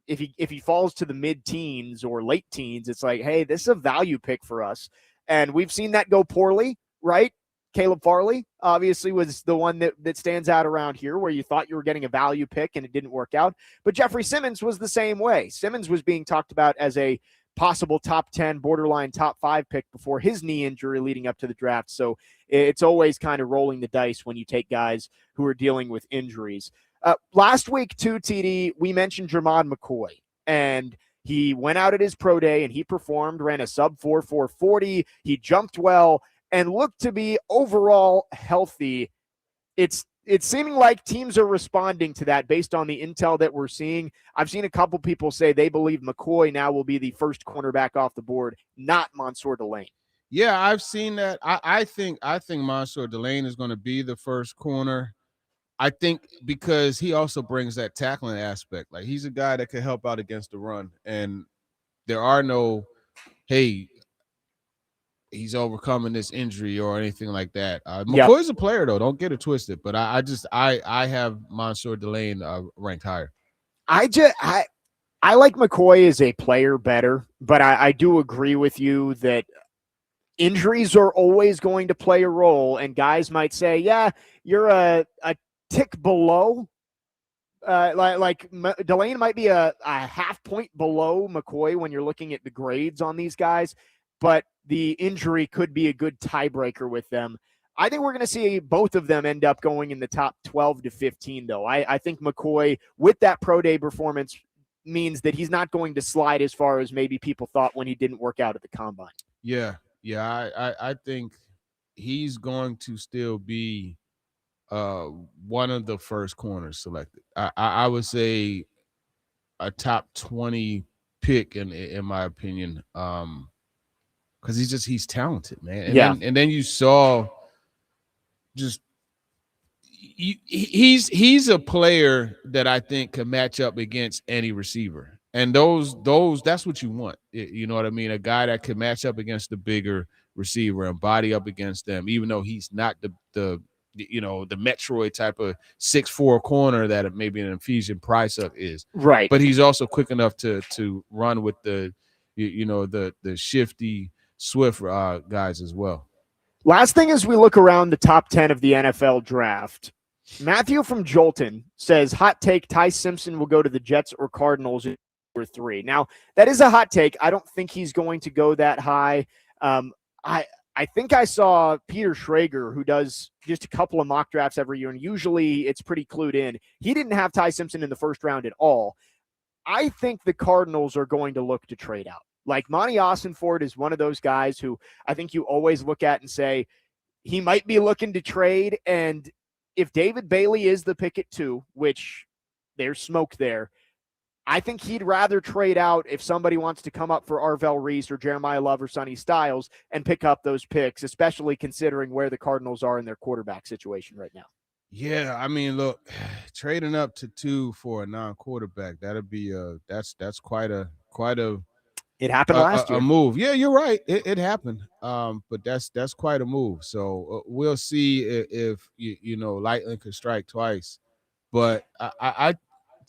if he falls to the mid-teens or late teens, it's like, hey, this is a value pick for us. And we've seen that go poorly, right? Caleb Farley obviously was the one that stands out around here, where you thought you were getting a value pick and it didn't work out. But Jeffrey Simmons was the same way. Simmons was being talked about as a possible top 10, borderline top 5 pick before his knee injury leading up to the draft. So it's always kind of rolling the dice when you take guys who are dealing with injuries. Last week, too, TD, we mentioned Jermod McCoy, and he went out at his pro day and he performed, ran a sub 4.40. He jumped well and looked to be overall healthy. It's seeming like teams are responding to that based on the intel that we're seeing. I've seen a couple people say they believe McCoy now will be the first cornerback off the board, not Mansour Delane. Yeah, I've seen that. I think Mansour Delane is going to be the first corner. I think because he also brings that tackling aspect. Like he's a guy that can help out against the run, and there are no, hey, he's overcoming this injury or anything like that. Yep. McCoy's a player though. Don't get it twisted. But I have Mansour Delane ranked higher. I like McCoy as a player better, but I do agree with you that injuries are always going to play a role, and guys might say, yeah, you're a tick below. Delane might be a half point below McCoy when you're looking at the grades on these guys, but the injury could be a good tiebreaker with them. I think we're going to see both of them end up going in the top 12 to 15, though. I think McCoy, with that pro day performance, means that he's not going to slide as far as maybe people thought when he didn't work out at the combine. Yeah. I think he's going to still be one of the first corners selected. I would say a top 20 pick in my opinion. Because he's talented, man. And then you saw just he's a player that I think can match up against any receiver. And those that's what you want. You know what I mean? A guy that can match up against the bigger receiver and body up against them, even though he's not the Metroid type of 6'4" corner that maybe an Ephesian Price up is. Right. But he's also quick enough to run with the shifty Swift guys as well. Last thing as we look around the top 10 of the NFL draft, Matthew from Jolton says, hot take, Ty Simpson will go to the Jets or Cardinals in number 3. Now, that is a hot take. I don't think he's going to go that high. I think I saw Peter Schrager, who does just a couple of mock drafts every year, and usually it's pretty clued in. He didn't have Ty Simpson in the first round at all. I think the Cardinals are going to look to trade out. Like Monty Ossenfort is one of those guys who I think you always look at and say he might be looking to trade. And if David Bailey is the pick at 2, which there's smoke there, I think he'd rather trade out if somebody wants to come up for Arvell Reese or Jeremiah Love or Sonny Styles and pick up those picks, especially considering where the Cardinals are in their quarterback situation right now. Yeah, I mean, look, trading up to 2 for a non-quarterback, that'd be that's quite a it happened last year. A move. Yeah, you're right. It happened. But that's quite a move. So we'll see if lightning could strike twice. But I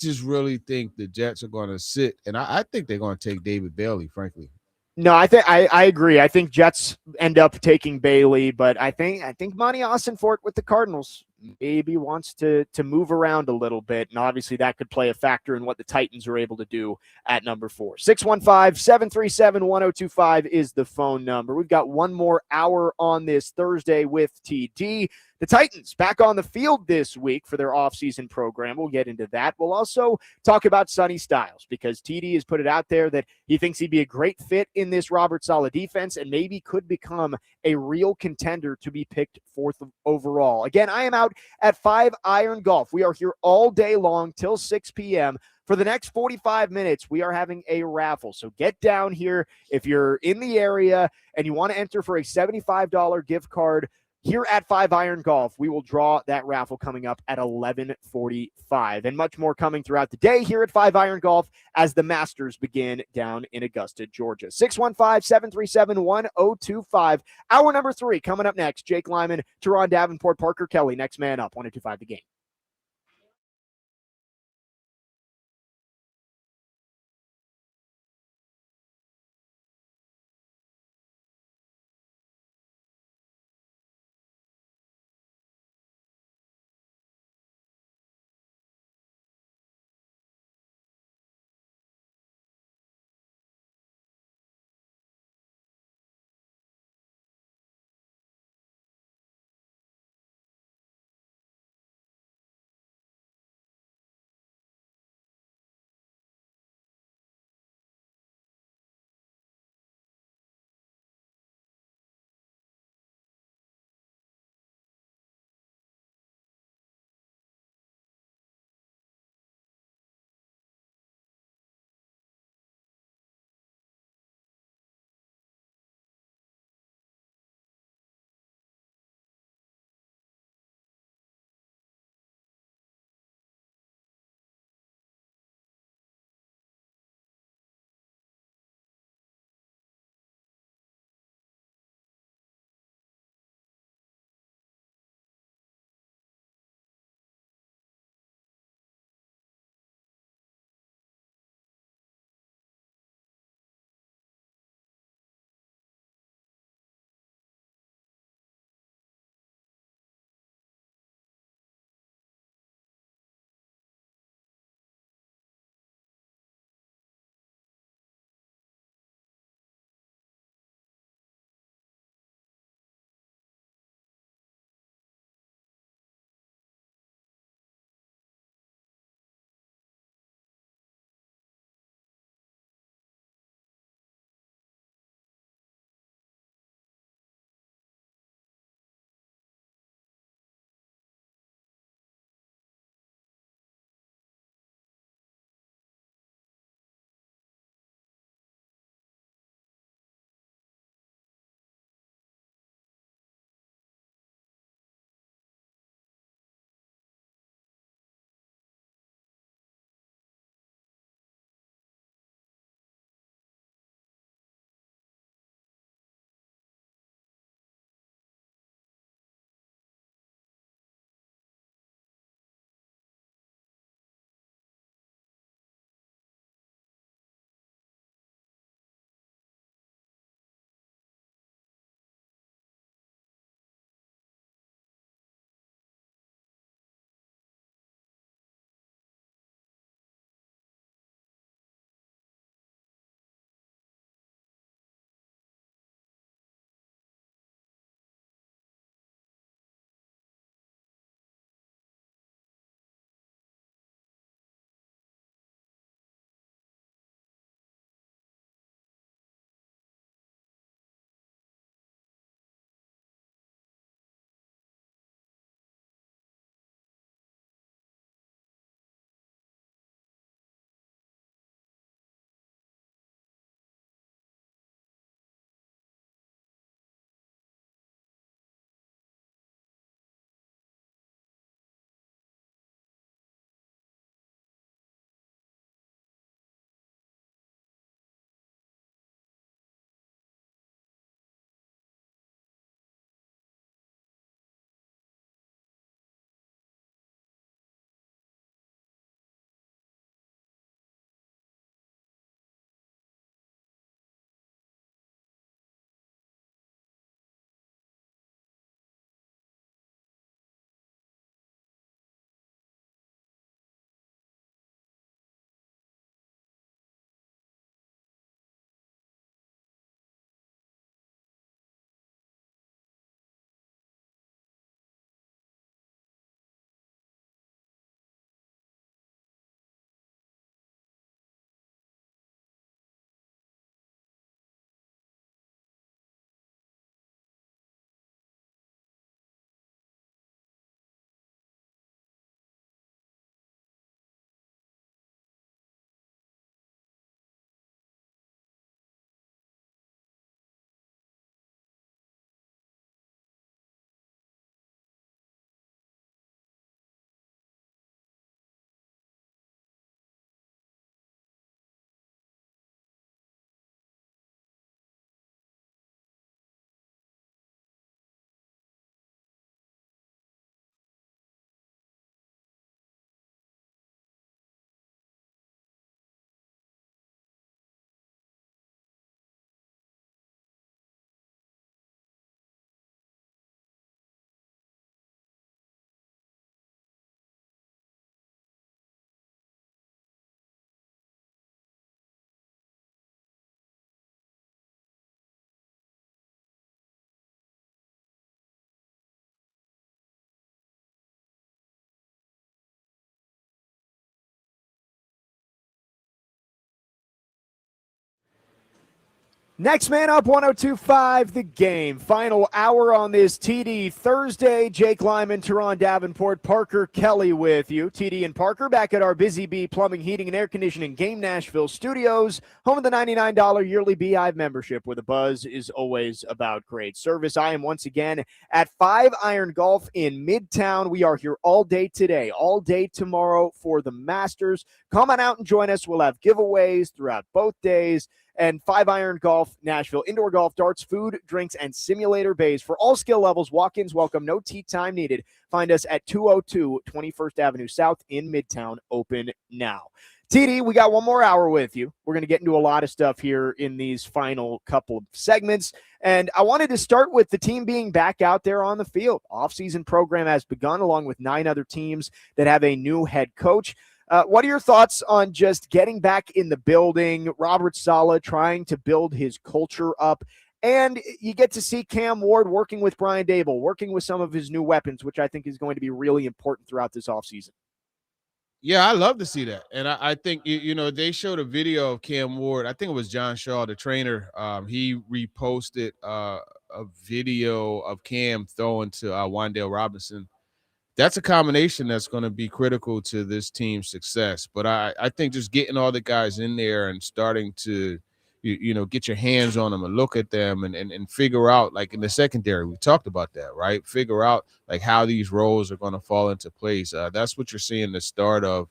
just really think the Jets are going to sit, and I think they're going to take David Bailey, frankly. No, I agree. I think Jets end up taking Bailey, but I think Monty Ossenfort with the Cardinals maybe wants to move around a little bit, and obviously that could play a factor in what the Titans are able to do at number 4. 615-737-1025 is the phone number. We've got one more hour on this Thursday with TD. The Titans back on the field this week for their offseason program. We'll get into that. We'll also talk about Sonny Styles because TD has put it out there that he thinks he'd be a great fit in this Robert Saleh defense and maybe could become a real contender to be picked 4th overall. Again, I am out at 5 Iron Golf. We are here all day long till 6 p.m. For the next 45 minutes, we are having a raffle. So get down here if you're in the area and you want to enter for a $75 gift card here at 5 Iron Golf. We will draw that raffle coming up at 11:45, and much more coming throughout the day here at 5 Iron Golf as the Masters begin down in Augusta, Georgia. 615-737-1025. Hour number 3 coming up next. Jake Lyman, Teron Davenport, Parker Kelly. Next man up. 102.5 The Game. Next man up, 102.5 The Game. Final hour on this TD Thursday. Jake Lyman, Teron Davenport, Parker Kelly with you. TD and Parker back at our Busy Bee Plumbing, Heating, and Air Conditioning Game Nashville studios. Home of the $99 yearly Beehive membership, where the buzz is always about great service. I am once again at 5 Iron Golf in Midtown. We are here all day today, all day tomorrow for the Masters. Come on out and join us. We'll have giveaways throughout both days. And 5 Iron Golf Nashville, indoor golf, darts, food, drinks, and simulator bays for all skill levels. Walk-ins welcome, no tee time needed. Find us at 202 21st Avenue South in Midtown, open now. TD, we got one more hour with you. We're going to get into a lot of stuff here in these final couple of segments. And I wanted to start with the team being back out there on the field. Off-season program has begun, along with 9 other teams that have a new head coach. What are your thoughts on just getting back in the building, Robert Saleh trying to build his culture up, and you get to see Cam Ward working with Brian Daboll, working with some of his new weapons, which I think is going to be really important throughout this offseason. Yeah, I love to see that. And I think, they showed a video of Cam Ward. I think it was John Shaw, the trainer. He reposted a video of Cam throwing to Wan'Dale Robinson. That's a combination that's going to be critical to this team's success. But I think just getting all the guys in there and starting to, get your hands on them and look at them and figure out, like in the secondary, we talked about that, right? Figure out like how these roles are going to fall into place. That's what you're seeing the start of.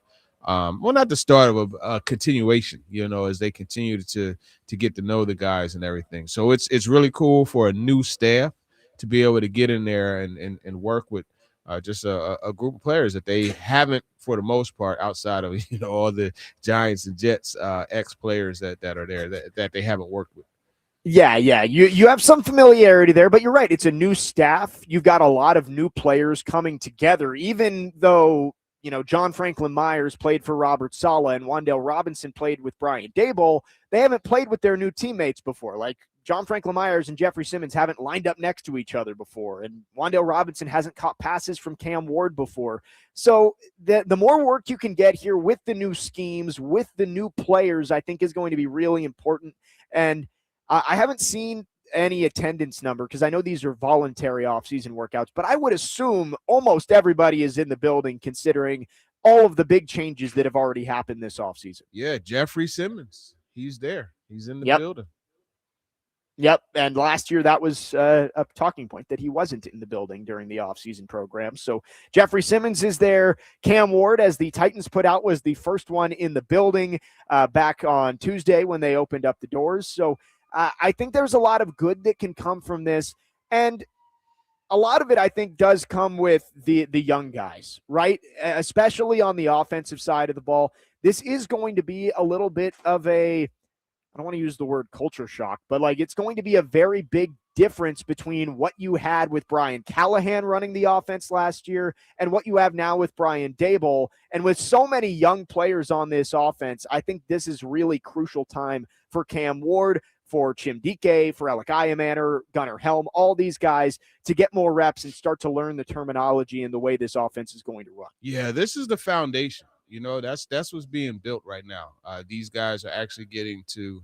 Not the start of a continuation, as they continue to get to know the guys and everything. So it's really cool for a new staff to be able to get in there and work with just a group of players that they haven't, for the most part, outside of all the Giants and Jets ex-players that are there that they haven't worked with. Yeah. You have some familiarity there, but you're right. It's a new staff. You've got a lot of new players coming together, even though John Franklin Myers played for Robert Saleh and Wan'Dale Robinson played with Brian Daboll. They haven't played with their new teammates before. Like John Franklin Myers and Jeffrey Simmons haven't lined up next to each other before, and Wan'Dale Robinson hasn't caught passes from Cam Ward before. So the more work you can get here with the new schemes, with the new players, I think is going to be really important. And I haven't seen any attendance number because I know these are voluntary off-season workouts, but I would assume almost everybody is in the building considering all of the big changes that have already happened this offseason. Yeah, Jeffrey Simmons, he's there. He's in the building. Yep, and last year that was a talking point that he wasn't in the building during the offseason program. So Jeffrey Simmons is there. Cam Ward, as the Titans put out, was the first one in the building back on Tuesday when they opened up the doors. So I think there's a lot of good that can come from this, and a lot of it I think does come with the young guys, right? Especially on the offensive side of the ball. This is going to be a little bit of a, I don't want to use the word culture shock, but like it's going to be a very big difference between what you had with Brian Callahan running the offense last year and what you have now with Brian Daboll. And with so many young players on this offense, I think this is really crucial time for Cam Ward, for Chim Dike, for Alec Iamaner, Gunnar Helm, all these guys to get more reps and start to learn the terminology and the way this offense is going to run. Yeah, this is the foundation. That's what's being built right now. These guys are actually getting to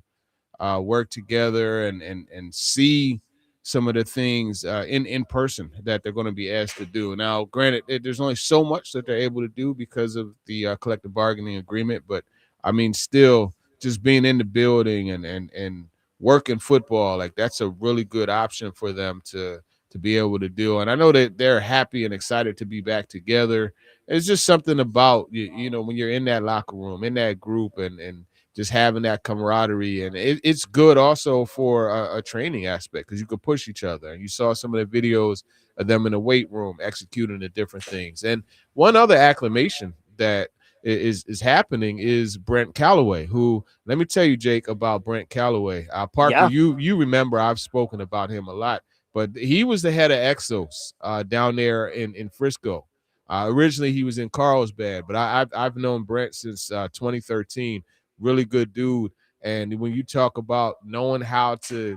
work together and see some of the things in person that they're going to be asked to do. Now, granted, there's only so much that they're able to do because of the collective bargaining agreement, but I mean, still just being in the building and working football, like that's a really good option for them to be able to do. And I know that they're happy and excited to be back together. It's just something about, when you're in that locker room, in that group and just having that camaraderie. And it's good also for a training aspect because you could push each other. And you saw some of the videos of them in the weight room executing the different things. And one other acclamation that is happening is Brent Callaway, who, let me tell you, Jake, about Brent Callaway. Parker, yeah. You remember I've spoken about him a lot, but he was the head of Exos down there in Frisco. Originally, he was in Carlsbad, but I've known Brent since 2013. Really good dude. And when you talk about knowing how to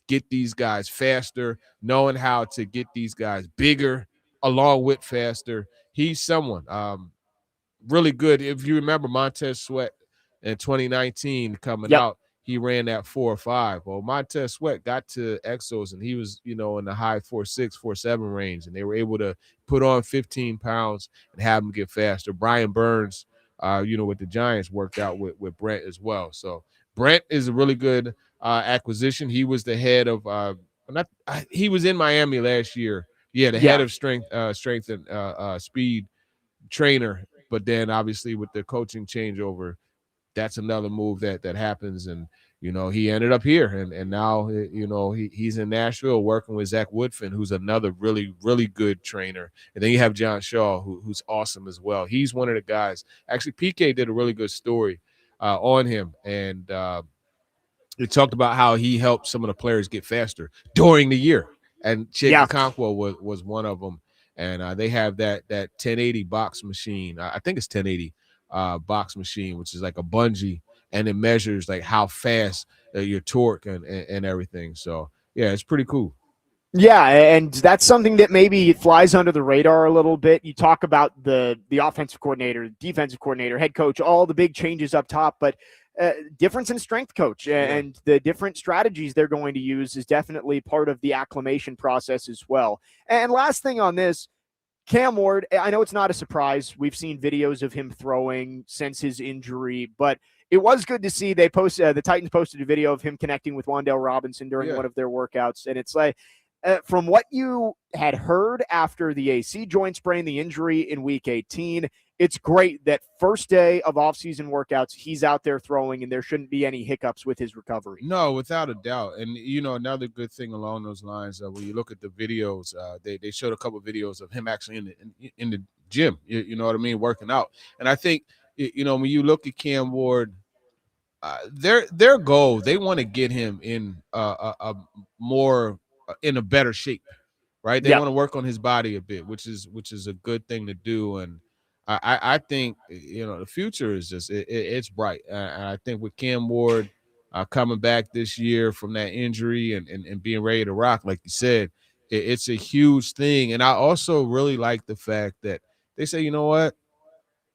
get these guys faster, knowing how to get these guys bigger along with faster, he's someone really good. If you remember Montez Sweat in 2019 coming out, he ran that 4.5. Well, Montez Sweat got to Exos and he was, in the high 4.6, 4.7 range, and they were able to put on 15 pounds and have him get faster. Brian Burns, with the Giants, worked out with Brent as well. So Brent is a really good acquisition. He was the head of he was in Miami last year. Yeah, the head of strength and speed trainer. But then obviously with the coaching changeover, that's another move that happens. And, he ended up here and now, he's in Nashville working with Zach Woodfin, who's another really, really good trainer. And then you have John Shaw, who's awesome as well. He's one of the guys. Actually, PK did a really good story on him. And he talked about how he helped some of the players get faster during the year. And Chig Okonkwo was one of them. And they have that 1080 box machine. I think it's 1080 box machine, which is like a bungee, and it measures like how fast your torque and everything. So yeah, it's pretty cool. Yeah, and that's something that maybe flies under the radar a little bit. You talk about the offensive coordinator, defensive coordinator, head coach, all the big changes up top, but difference in strength coach and the different strategies they're going to use is definitely part of the acclimation process as well. And last thing on this, Cam Ward, I know it's not a surprise. We've seen videos of him throwing since his injury, but it was good to see the Titans posted a video of him connecting with Wan'Dale Robinson during one of their workouts. And it's like, from what you had heard after the AC joint sprain, the injury in week 18, it's great that first day of offseason workouts, he's out there throwing and there shouldn't be any hiccups with his recovery. No, without a doubt. And, another good thing along those lines, when you look at the videos, they showed a couple of videos of him actually in the gym, you know what I mean, working out. And I think, when you look at Cam Ward, their goal, they want to get him in a more in a better shape, right? They want to work on his body a bit, which is a good thing to do. And I think, the future is just it's bright. And I think with Cam Ward coming back this year from that injury and being ready to rock, like you said, it's a huge thing. And I also really like the fact that they say, you know what,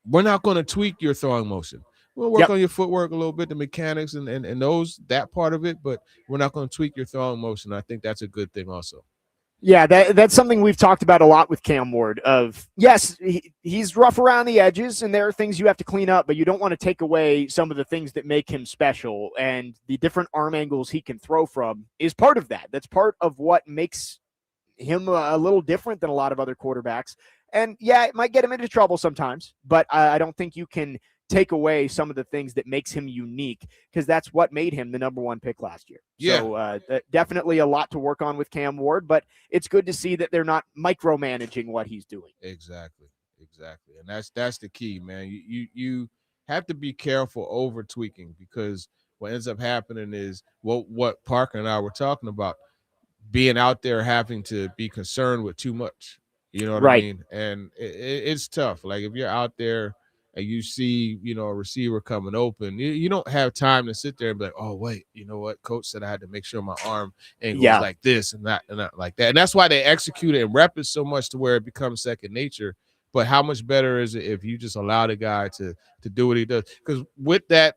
we're not going to tweak your throwing motion. We'll work on your footwork a little bit, the mechanics and that part of it, but we're not going to tweak your throwing motion. I think that's a good thing also. Yeah, that's something we've talked about a lot with Cam Ward of, yes, he's rough around the edges and there are things you have to clean up, but you don't want to take away some of the things that make him special, and the different arm angles he can throw from is part of that. That's part of what makes him a little different than a lot of other quarterbacks. And yeah, it might get him into trouble sometimes, but I don't think you can take away some of the things that makes him unique, because that's what made him the number one pick last year. Yeah. So definitely a lot to work on with Cam Ward, but it's good to see that they're not micromanaging what he's doing. Exactly. And that's the key, man. You have to be careful over tweaking, because what ends up happening is what Parker and I were talking about, being out there having to be concerned with too much. You know what I mean? And it's tough. Like if you're out there and you see, a receiver coming open, you don't have time to sit there and be like, oh, wait, you know what? Coach said I had to make sure my arm angle was like this and not like that. And that's why they execute it and rep it so much to where it becomes second nature. But how much better is it if you just allow the guy to do what he does? Because with that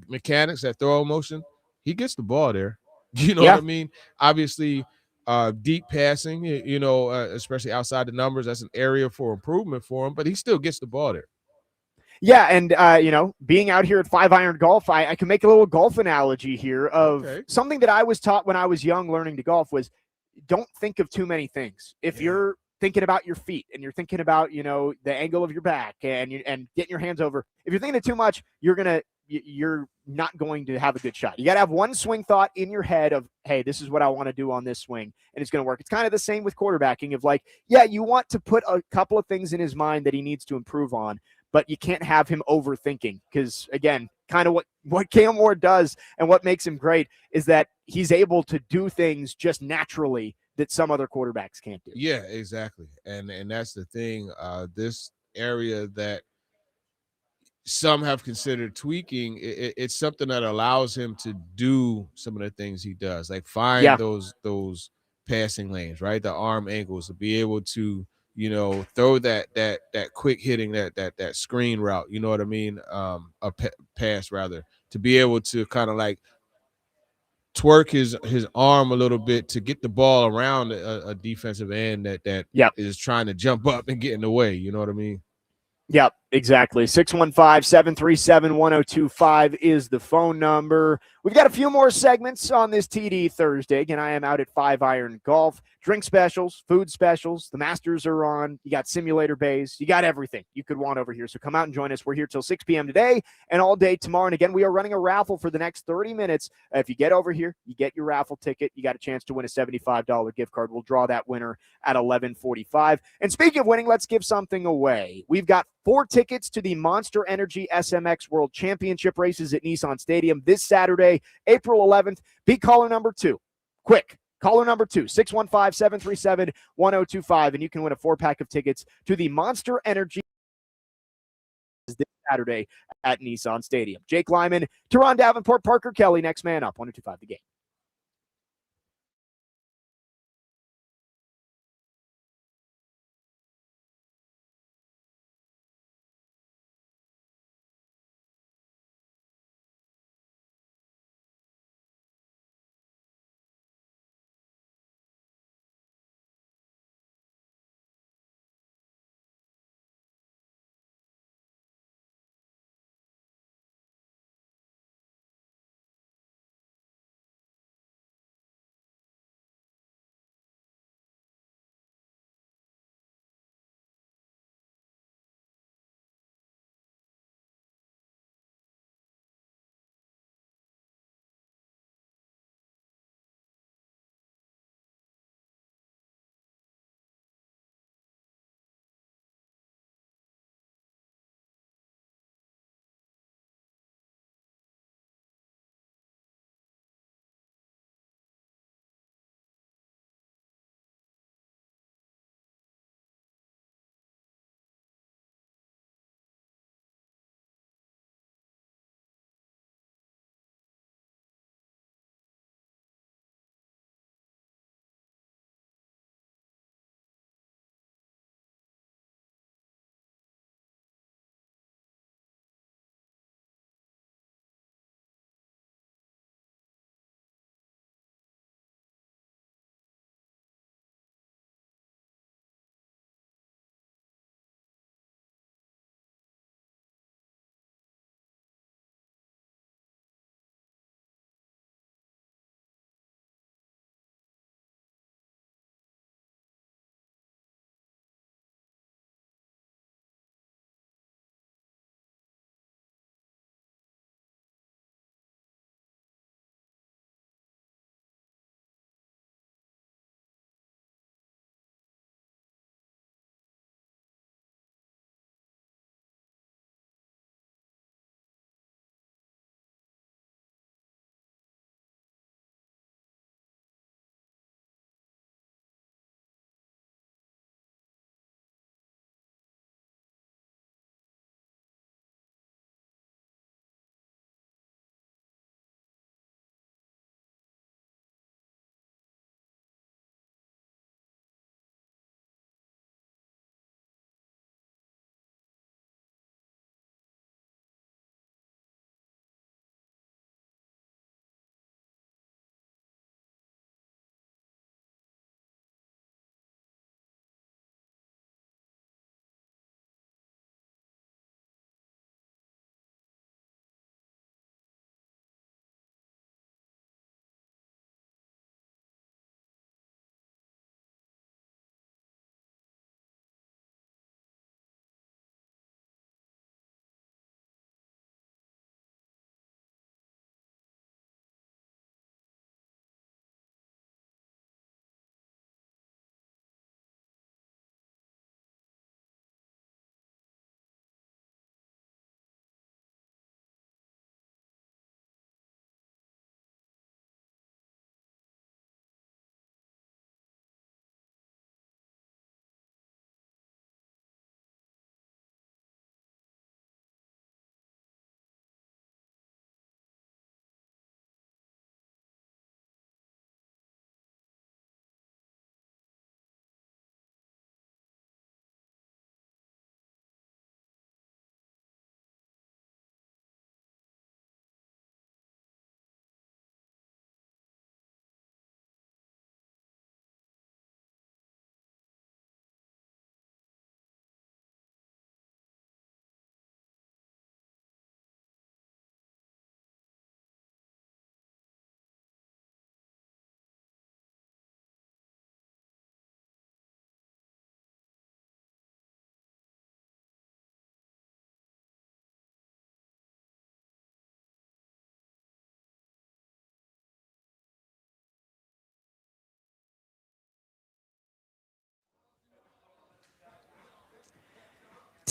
mechanics, that throw motion, he gets the ball there. You know what I mean? Obviously, deep passing, especially outside the numbers, that's an area for improvement for him, but he still gets the ball there. Yeah, and, being out here at 5-iron golf, I can make a little golf analogy here of something that I was taught when I was young learning to golf was, don't think of too many things. If you're thinking about your feet and you're thinking about, the angle of your back and getting your hands over, if you're thinking of too much, you're not going to have a good shot. You got to have one swing thought in your head of, hey, this is what I want to do on this swing, and it's going to work. It's kind of the same with quarterbacking of like, yeah, you want to put a couple of things in his mind that he needs to improve on, but you can't have him overthinking, because, again, kind of what Cam Ward does and what makes him great is that he's able to do things just naturally that some other quarterbacks can't do. Yeah, exactly. And that's the thing. This area that some have considered tweaking, it's something that allows him to do some of the things he does, like find those passing lanes, right? The arm angles, to be able to throw that quick hitting, that screen route, you know what I mean? Pass rather, to be able to kind of like twerk his arm a little bit to get the ball around a defensive end that Yep. is trying to jump up and get in the way. You know what I mean? Yep, exactly. 615-737-1025 is the phone number. We've got a few more segments on this TD Thursday. Again, I am out at 5 Iron Golf. Drink specials, food specials. The Masters are on. You got simulator bays. You got everything you could want over here. So come out and join us. We're here till 6 p.m. today and all day tomorrow. And again, we are running a raffle for the next 30 minutes. If you get over here, you get your raffle ticket. You got a chance to win a $75 gift card. We'll draw that winner at 11:45. And speaking of winning, let's give something away. We've got 4 tickets to the Monster Energy SMX World Championship races at Nissan Stadium this Saturday, April 11th. Be caller number 2. Quick. Caller number 2, 615-737-1025, and you can win a 4-pack of tickets to the Monster Energy this Saturday at Nissan Stadium. Jake Lyman, Teron Davenport, Parker Kelly, next man up, 102.5 The Game.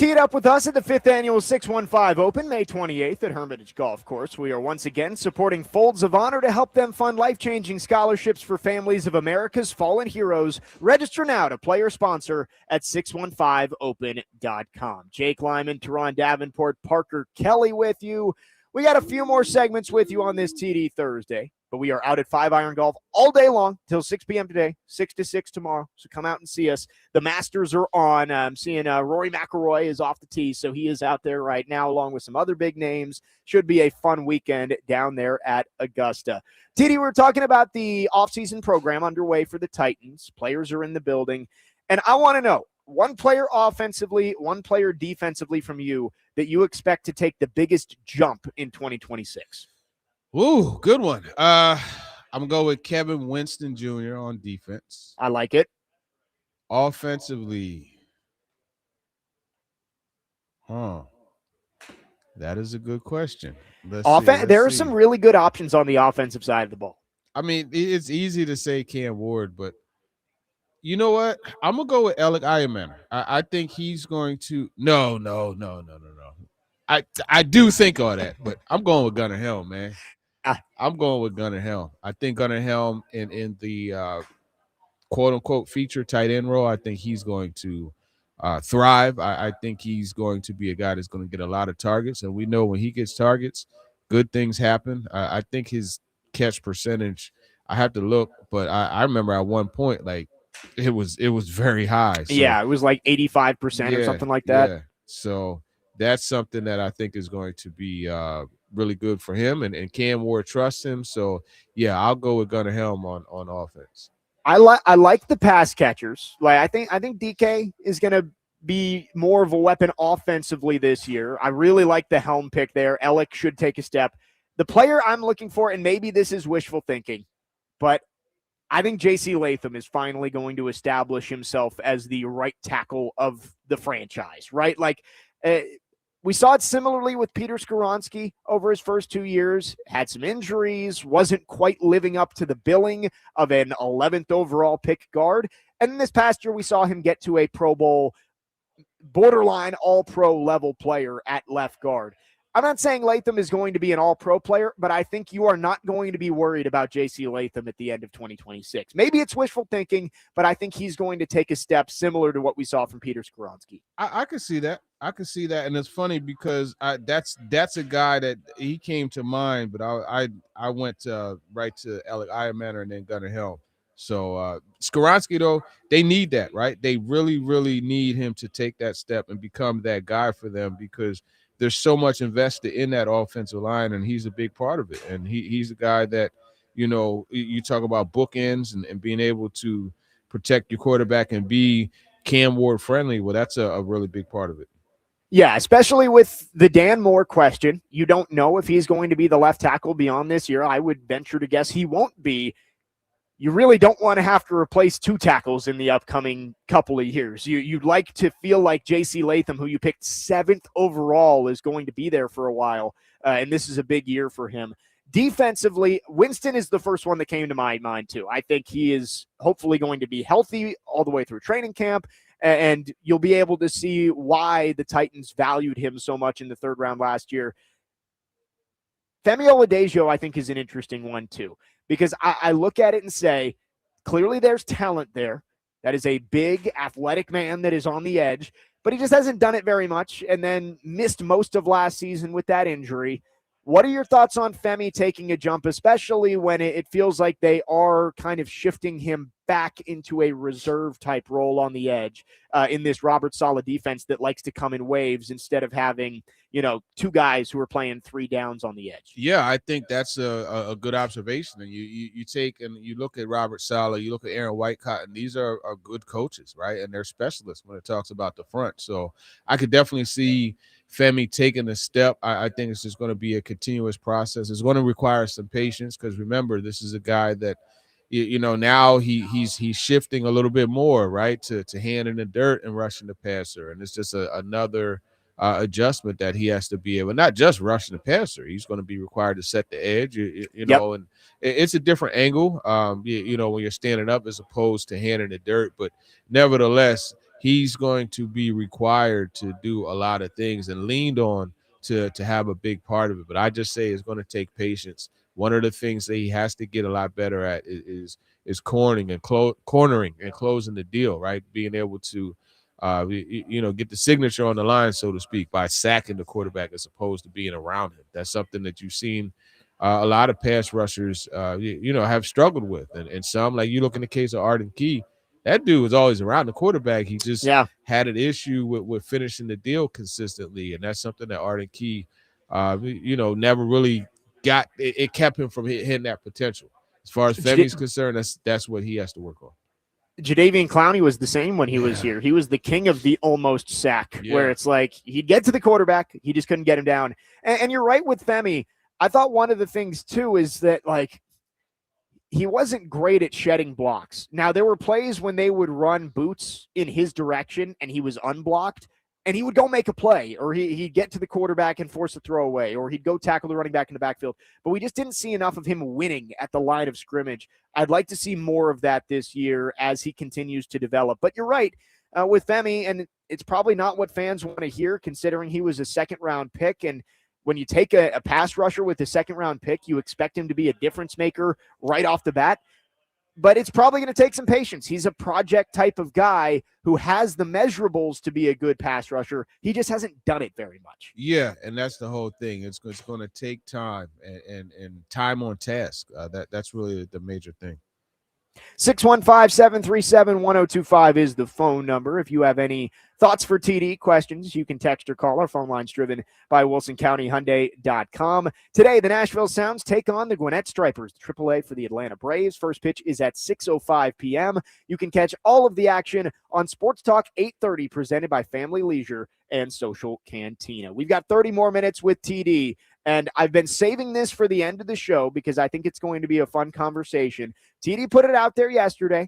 Tee it up with us at the 5th Annual 615 Open, May 28th at Hermitage Golf Course. We are once again supporting Folds of Honor to help them fund life-changing scholarships for families of America's fallen heroes. Register now to player sponsor at 615open.com. Jake Lyman, Teron Davenport, Parker Kelly with you. We got a few more segments with you on this TD Thursday, but we are out at 5 Iron Golf all day long till 6 p.m. today, 6 to 6 tomorrow. So come out and see us. The Masters are on. I'm seeing Rory McIlroy is off the tee, so he is out there right now along with some other big names. Should be a fun weekend down there at Augusta. TD, we're talking about the offseason program underway for the Titans. Players are in the building, and I want to know, one player offensively, one player defensively from you that you expect to take the biggest jump in 2026. Ooh, good one. I'm gonna go with Kevin Winston Jr. on defense. I like it. Offensively, that is a good question. Let's There are some really good options on the offensive side of the ball. I mean, it's easy to say Cam Ward, but you know what? I'm gonna go with Alec Ironman. I think he's going to. No. I do think all that, but I'm going with Gunnar Helm, man. I'm going with Gunnar Helm. I think Gunnar Helm in the quote unquote feature tight end role, I think he's going to thrive. I think he's going to be a guy that's going to get a lot of targets, and we know when he gets targets, good things happen. I think his catch percentage, I have to look, but I remember at one point, like, it was very high. So, yeah, it was like 85% or something like that. Yeah. So that's something that I think is going to be really good for him, and Cam Ward trusts him. So yeah, I'll go with Gunnar Helm on offense. I like the pass catchers. Like I think DK is going to be more of a weapon offensively this year. I really like the Helm pick there. Ellick should take a step. The player I'm looking for, and maybe this is wishful thinking, but I think J.C. Latham is finally going to establish himself as the right tackle of the franchise, right? Like we saw it similarly with Peter Skoronski over his first 2 years, had some injuries, wasn't quite living up to the billing of an 11th overall pick guard. And this past year, we saw him get to a Pro Bowl, borderline all-pro level player at left guard. I'm not saying Latham is going to be an all-pro player, but I think you are not going to be worried about J.C. Latham at the end of 2026. Maybe it's wishful thinking, but I think he's going to take a step similar to what we saw from Peter Skoronski. I can see that. And it's funny because that's a guy that he came to mind, but I went right to Alec Ironman and then Gunnar Helm. So Skoronski, though, they need that, right? They really, really need him to take that step and become that guy for them, because there's so much invested in that offensive line, and he's a big part of it. And he's a guy that, you know, you talk about bookends and being able to protect your quarterback and be Cam Ward friendly. Well, that's a really big part of it. Yeah, especially with the Dan Moore question. You don't know if he's going to be the left tackle beyond this year. I would venture to guess he won't be. You really don't want to have to replace two tackles in the upcoming couple of years. You'd like to feel like J.C. Latham, who you picked 7th overall, is going to be there for a while, and this is a big year for him. Defensively, Winston is the first one that came to my mind, too. I think he is hopefully going to be healthy all the way through training camp, and you'll be able to see why the Titans valued him so much in the 3rd round last year. Femi Oladejo, I think, is an interesting one, too, because I look at it and say, clearly there's talent there. That is a big, athletic man that is on the edge, but he just hasn't done it very much and then missed most of last season with that injury. What are your thoughts on Femi taking a jump, especially when it feels like they are kind of shifting him back into a reserve-type role on the edge in this Robert Saleh defense that likes to come in waves instead of having, you know, 2 guys who are playing 3 downs on the edge? Yeah, I think that's a good observation. And you take and you look at Robert Saleh, you look at Aaron Whitecott, and these are good coaches, right? And they're specialists when it talks about the front. So I could definitely see Femi taking a step. I think it's just going to be a continuous process. It's going to require some patience, because remember, this is a guy that, you know, now he's shifting a little bit more, right, to hand in the dirt and rushing the passer, and it's just another adjustment that he has to be able, not just rushing the passer. He's going to be required to set the edge, you know, and it's a different angle, you know, when you're standing up as opposed to hand in the dirt, but nevertheless, he's going to be required to do a lot of things and leaned on to have a big part of it. But I just say it's going to take patience. One of the things that he has to get a lot better at is cornering and closing the deal, right? Being able to get the signature on the line, so to speak, by sacking the quarterback as opposed to being around him. That's something that you've seen a lot of pass rushers, have struggled with. And some, like you look in the case of Arden Key, that dude was always around the quarterback. He just had an issue with finishing the deal consistently. And that's something that Arden Key, never really got. It kept him from hitting that potential. As far as Femi's concerned, that's what he has to work on. Jadeveon Clowney was the same when he was here. He was the king of the almost sack, where it's like he'd get to the quarterback, he just couldn't get him down. And you're right with Femi. I thought one of the things, too, is that, like, he wasn't great at shedding blocks. Now, there were plays when they would run boots in his direction and he was unblocked, and he would go make a play, or he'd get to the quarterback and force a throwaway, or he'd go tackle the running back in the backfield. But we just didn't see enough of him winning at the line of scrimmage. I'd like to see more of that this year as he continues to develop. But you're right with Femi, and it's probably not what fans want to hear, considering he was a second-round pick. And when you take a pass rusher with a second-round pick, you expect him to be a difference maker right off the bat. But it's probably going to take some patience. He's a project type of guy who has the measurables to be a good pass rusher. He just hasn't done it very much. Yeah, and that's the whole thing. It's going to take time and time on task. That's really the major thing. 615-737-1025 is the phone number. If you have any thoughts for TD, questions, you can text or call. Our phone line's driven by WilsonCountyHyundai.com. Today, the Nashville Sounds take on the Gwinnett Stripers, the AAA for the Atlanta Braves. First pitch is at 6:05 p.m. You can catch all of the action on Sports Talk 830, presented by Family Leisure and Social Cantina. We've got 30 more minutes with TD. And I've been saving this for the end of the show because I think it's going to be a fun conversation. TD put it out there yesterday.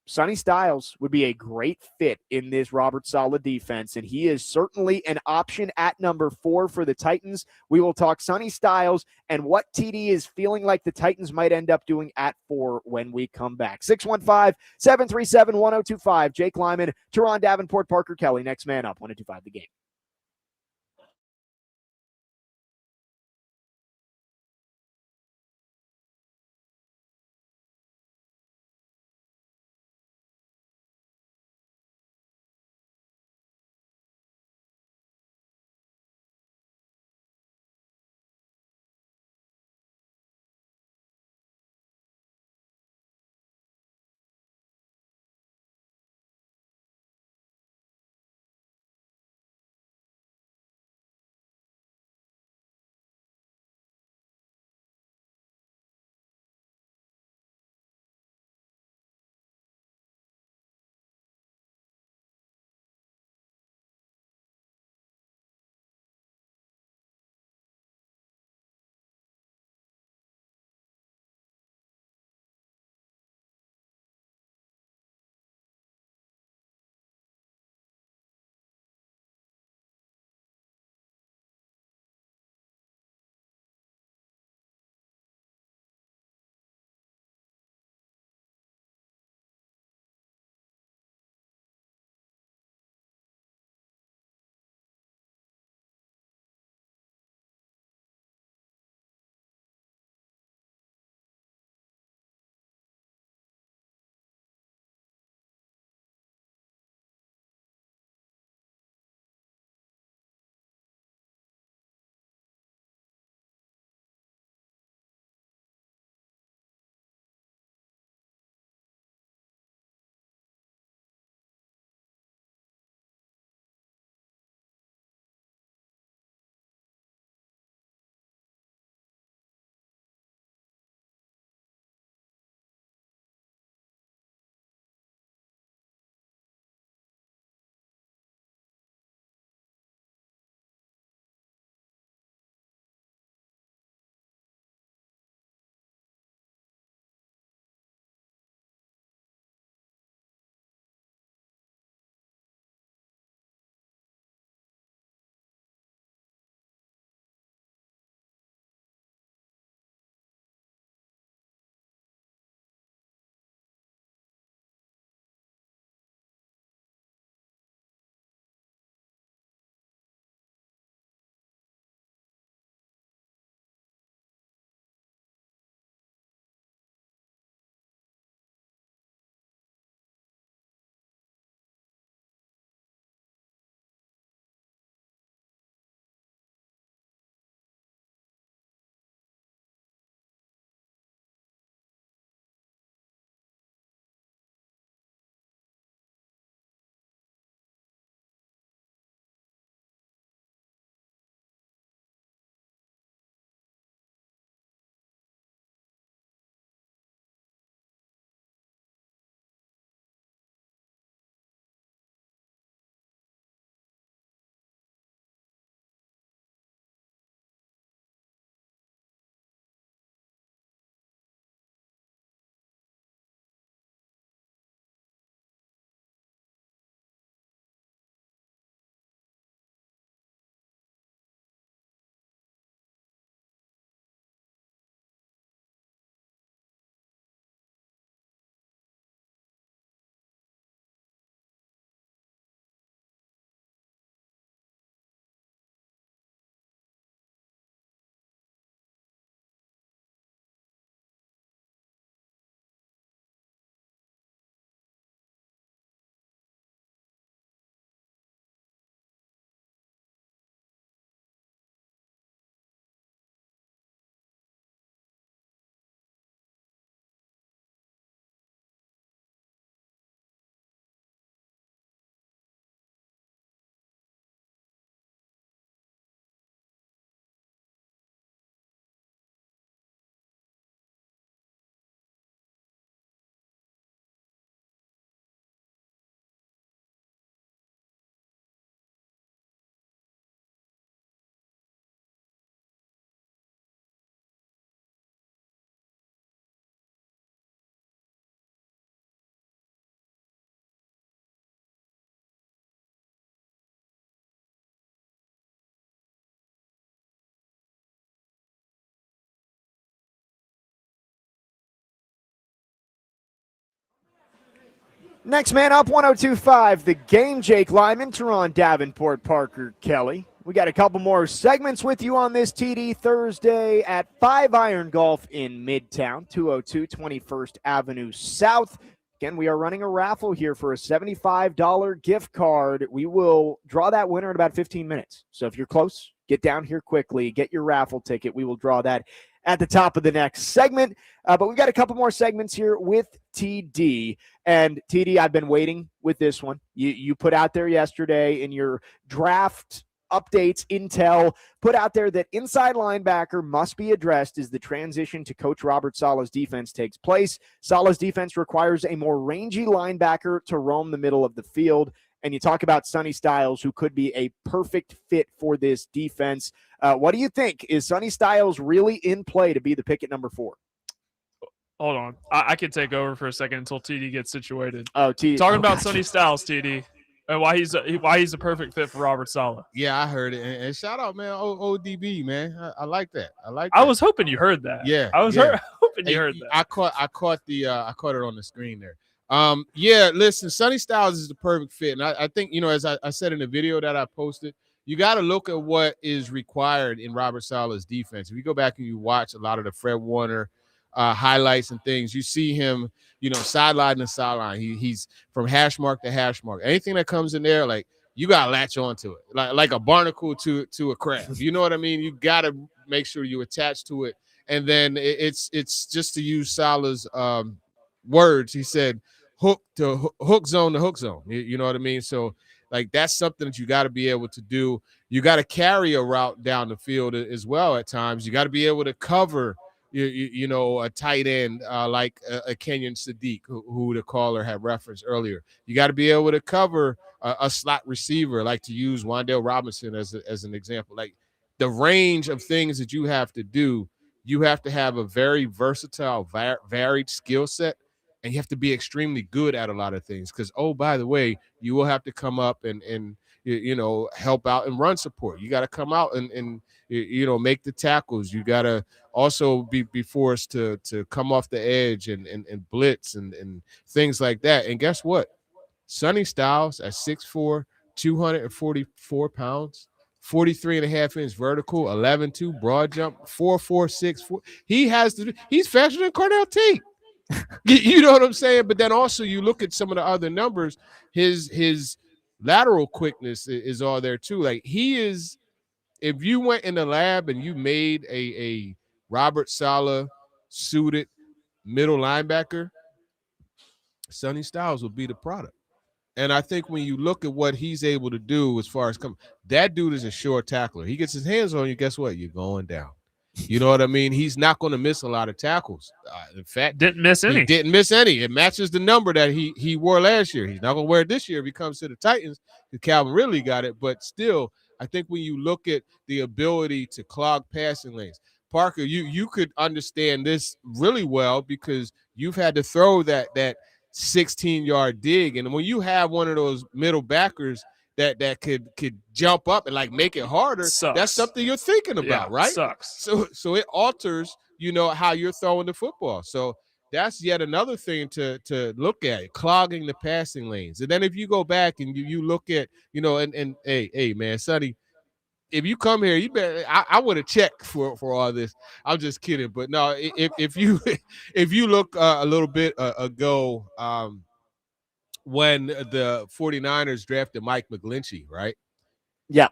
Sonny Styles would be a great fit in this Robert Saleh defense, and he is certainly an option at number 4 for the Titans. We will talk Sonny Styles and what TD is feeling like the Titans might end up doing at 4 when we come back. 615-737-1025. Jake Lyman, Teron Davenport, Parker Kelly. Next man up, 1025 The Game. Next man up, 102.5, The Game, Jake Lyman, Teron Davenport, Parker Kelly. We got a couple more segments with you on this TD Thursday at 5 Iron Golf in Midtown, 202 21st Avenue South. Again, we are running a raffle here for a $75 gift card. We will draw that winner in about 15 minutes. So if you're close, get down here quickly, get your raffle ticket. We will draw that at the top of the next segment. But we've got a couple more segments here with TD. And TD, I've been waiting with this one. You put out there yesterday in your draft updates, intel, put out there that inside linebacker must be addressed as the transition to Coach Robert Saleh's defense takes place. Saleh's defense requires a more rangy linebacker to roam the middle of the field. And you talk about Sonny Styles, who could be a perfect fit for this defense. What do you think? Is Sonny Styles really in play to be the pick at number 4? Hold on. I can take over for a second until TD gets situated. Oh, TD. Talking about Sonny Styles, TD, and why he's a perfect fit for Robert Saleh. Yeah, I heard it. And shout out, man, ODB, man. I like that. I was hoping you heard that. Yeah, I was yeah. hoping you heard that. I caught it on the screen there. Yeah, listen, Sonny Styles is the perfect fit. And I think, as I said in the video that I posted, you got to look at what is required in Robert Saleh's defense. If you go back and you watch a lot of the Fred Warner highlights and things, you see him, sideline to sideline. He's from hash mark to hash mark. Anything that comes in there, like, you got to latch onto it, like a barnacle to a crab. You know what I mean? You got to make sure you attach to it. And then it's just to use Saleh's words. He said, hook zone to hook zone. You know what I mean? So, like, that's something that you got to be able to do. You got to carry a route down the field as well at times. You got to be able to cover, a tight end like a Kenyon Sadiq, who the caller had referenced earlier. You got to be able to cover a slot receiver, like, to use Wan'Dale Robinson as an example. Like, the range of things that you have to do, you have to have a very versatile, varied skill set. And you have to be extremely good at a lot of things because, oh, by the way, you will have to come up and help out and run support. You got to come out and make the tackles. You got to also be forced to come off the edge and blitz and things like that. And guess what? Sonny Styles at 6'4", 244 pounds, 43.5-inch vertical, 11.2 broad jump, 4.4, 6'4". He's faster than Cornell Tate. You know what I'm saying? But then also you look at some of the other numbers, his lateral quickness is all there too. Like, he is, if you went in the lab and you made a Robert Saleh suited middle linebacker, Sonny Styles would be the product. And I think when you look at what he's able to do as far as that dude is a sure tackler. He gets his hands on you, guess what? You're going down. You know what I mean? He's not going to miss a lot of tackles. In fact, didn't miss any. He didn't miss any. It matches the number that he wore last year. He's not going to wear it this year if he comes to the Titans because Calvin Ridley got it. But still, I think when you look at the ability to clog passing lanes, Parker, you could understand this really well because you've had to throw that 16-yard dig. And when you have one of those middle backers that could jump up and, like, make it harder, that's something you're thinking about, right? Sucks. So it alters, how you're throwing the football. So that's yet another thing to look at, clogging the passing lanes. And then if you go back and you look at, and hey, man, Sonny, if you come here, you better. I would have checked for all this. I'm just kidding, but no. If you look a little bit ago, when the 49ers drafted Mike McGlinchey, right? Yeah.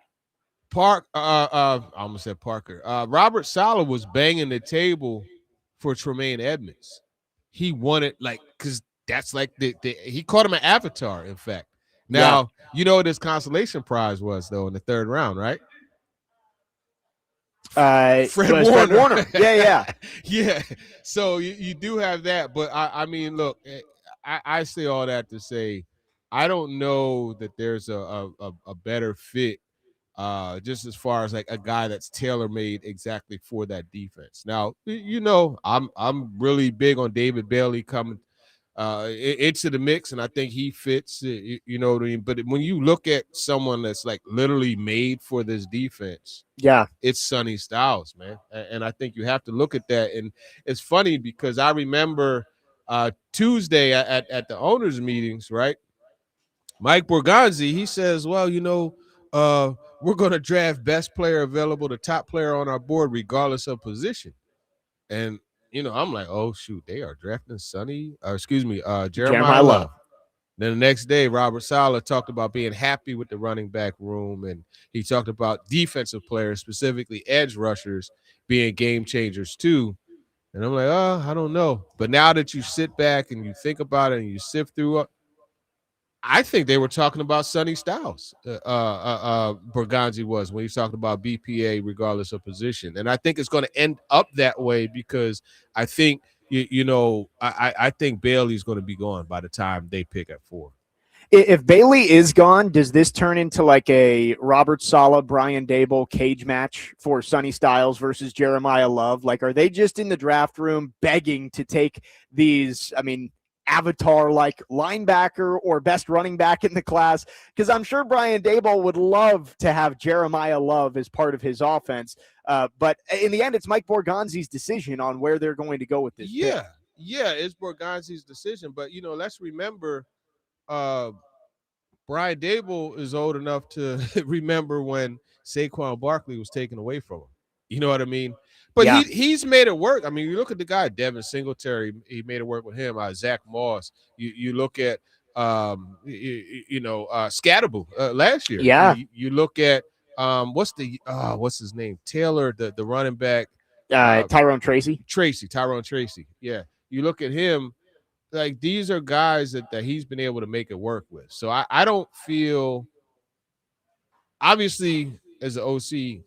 I almost said Parker. Robert Saleh was banging the table for Tremaine Edmonds. He wanted, because that's like he called him an avatar, in fact. Now, you know what his consolation prize was, though, in the 3rd round, right? Fred Warner. Yeah. Yeah. So you do have that, but I mean, look, I say all that to say, I don't know that there's a better fit, just as far as, like, a guy that's tailor-made exactly for that defense. Now, I'm really big on David Bailey coming into the mix, and I think he fits. You know what I mean? But when you look at someone that's, like, literally made for this defense, it's Sonny Styles, man. And I think you have to look at that. And it's funny because I remember Tuesday at the owners' meetings, right? Mike Borgonzi, he says, well, we're going to draft best player available, the top player on our board, regardless of position. And, I'm like, oh, shoot, they are drafting Jeremiah Love. Then the next day, Robert Saleh talked about being happy with the running back room, and he talked about defensive players, specifically edge rushers, being game changers too. And I'm like, oh, I don't know. But now that you sit back and you think about it and you sift through it, I think they were talking about Sonny Styles. Borgonzi was when he talked about BPA regardless of position. And I think it's going to end up that way because I think, I think Bailey's going to be gone by the time they pick at 4. If Bailey is gone, does this turn into like a Robert Saleh, Brian Dable cage match for Sonny Styles versus Jeremiah Love? Like, are they just in the draft room begging to take these, avatar-like linebacker or best running back in the class? Because I'm sure Brian Dable would love to have Jeremiah Love as part of his offense. But in the end, it's Mike Borgonzi's decision on where they're going to go with this. Yeah, it's Borgonzi's decision. But, let's remember Brian Dable is old enough to remember when Saquon Barkley was taken away from him. You know what I mean? But yeah. he's made it work. I mean, you look at the guy, Devin Singletary, he made it work with him. Zach Moss. You look at, Scatterboo last year. Yeah. You look at, what's his name? Taylor, the running back. Tyrone Tracy. Tyrone Tracy. Yeah. You look at him, like these are guys that he's been able to make it work with. So I don't feel, obviously, as an OC,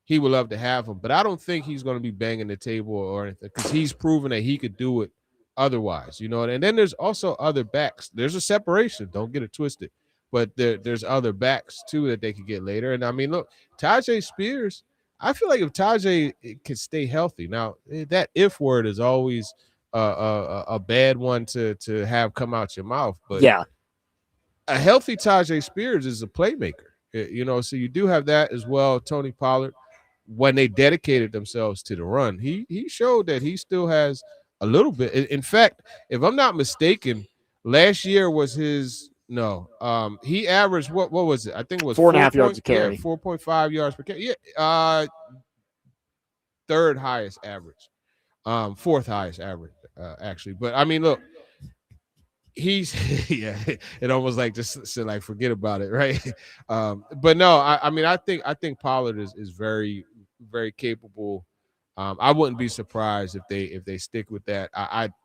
he would love to have him, but I don't think he's going to be banging the table or anything because he's proven that he could do it otherwise, And then there's also other backs. There's a separation. Don't get it twisted. But there's other backs, too, that they could get later. And, look, Tyjae Spears, I feel like if Tyjae can stay healthy. Now, that if word is always a bad one to have come out your mouth. But yeah, a healthy Tyjae Spears is a playmaker, so you do have that as well. Tony Pollard, when they dedicated themselves to the run, he showed that he still has a little bit. In fact, if I'm not mistaken, last year was his he averaged what was it? I think it was 4.5 yards a carry. 4.5 yards per carry. Yeah, third highest average. Fourth highest average, actually. But look, he's it almost like just like forget about it, right? But no, I think Pollard is very, very capable. I wouldn't be surprised if they stick with that.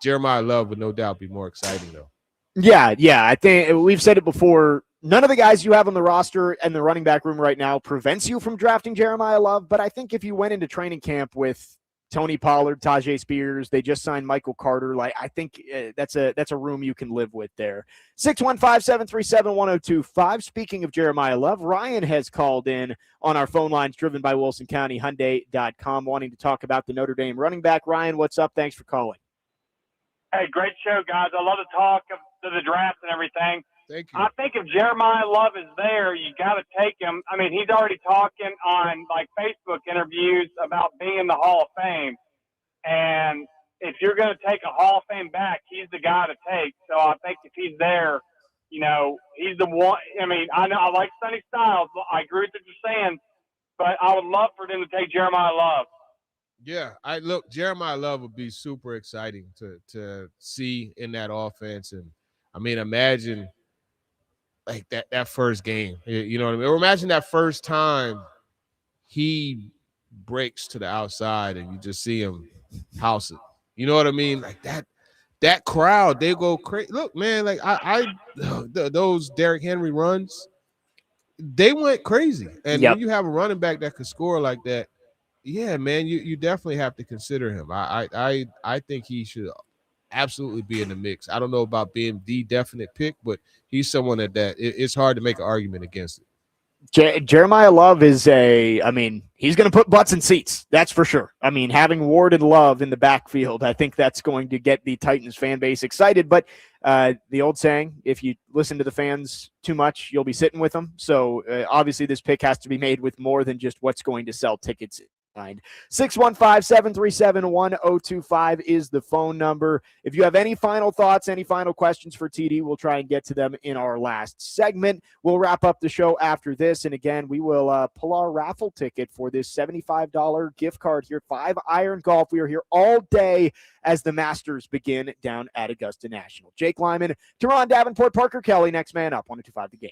Jeremiah Love would no doubt be more exciting though. Yeah. I think we've said it before. None of the guys you have on the roster and the running back room right now prevents you from drafting Jeremiah Love. But I think if you went into training camp with Tony Pollard, Tyjae Spears, they just signed Michael Carter. Like, I think that's a room you can live with there. 615-737-1025. Speaking of Jeremiah Love, Ryan has called in on our phone lines driven by WilsonCountyHyundai.com wanting to talk about the Notre Dame running back. Ryan, what's up? Thanks for calling. Hey, great show, guys. I love to talk of the draft and everything. Thank you. I think if Jeremiah Love is there, you got to take him. He's already talking on Facebook interviews about being in the Hall of Fame. And if you're going to take a Hall of Fame back, he's the guy to take. So I think if he's there, he's the one. I know I like Sonny Styles. I agree with what you're saying, but I would love for them to take Jeremiah Love. Yeah, Jeremiah Love would be super exciting to see in that offense. And imagine like that first game, you know what I mean? Or imagine that first time he breaks to the outside and you just see him house it. You know what I mean? Like that crowd, they go crazy. Look, man, like those Derrick Henry runs, they went crazy. And when you have a running back that could score like that, yeah, man, you definitely have to consider him. I think he should absolutely be in the mix. I don't know about being the definite pick, but he's someone that it's hard to make an argument against it. Jeremiah Love is he's going to put butts in seats. That's for sure. Having Ward and Love in the backfield, I think that's going to get the Titans fan base excited. But the old saying, if you listen to the fans too much, you'll be sitting with them. So obviously this pick has to be made with more than just what's going to sell tickets 615-737-1025 is the phone number. If you have any final thoughts, any final questions for TD, we'll try and get to them in our last segment. We'll wrap up the show after this. And again, we will pull our raffle ticket for this $75 gift card here, 5 Iron Golf. We are here all day as the Masters begin down at Augusta National. Jake Lyman, Teron Davenport, Parker Kelly, next man up, 102.5 The Game.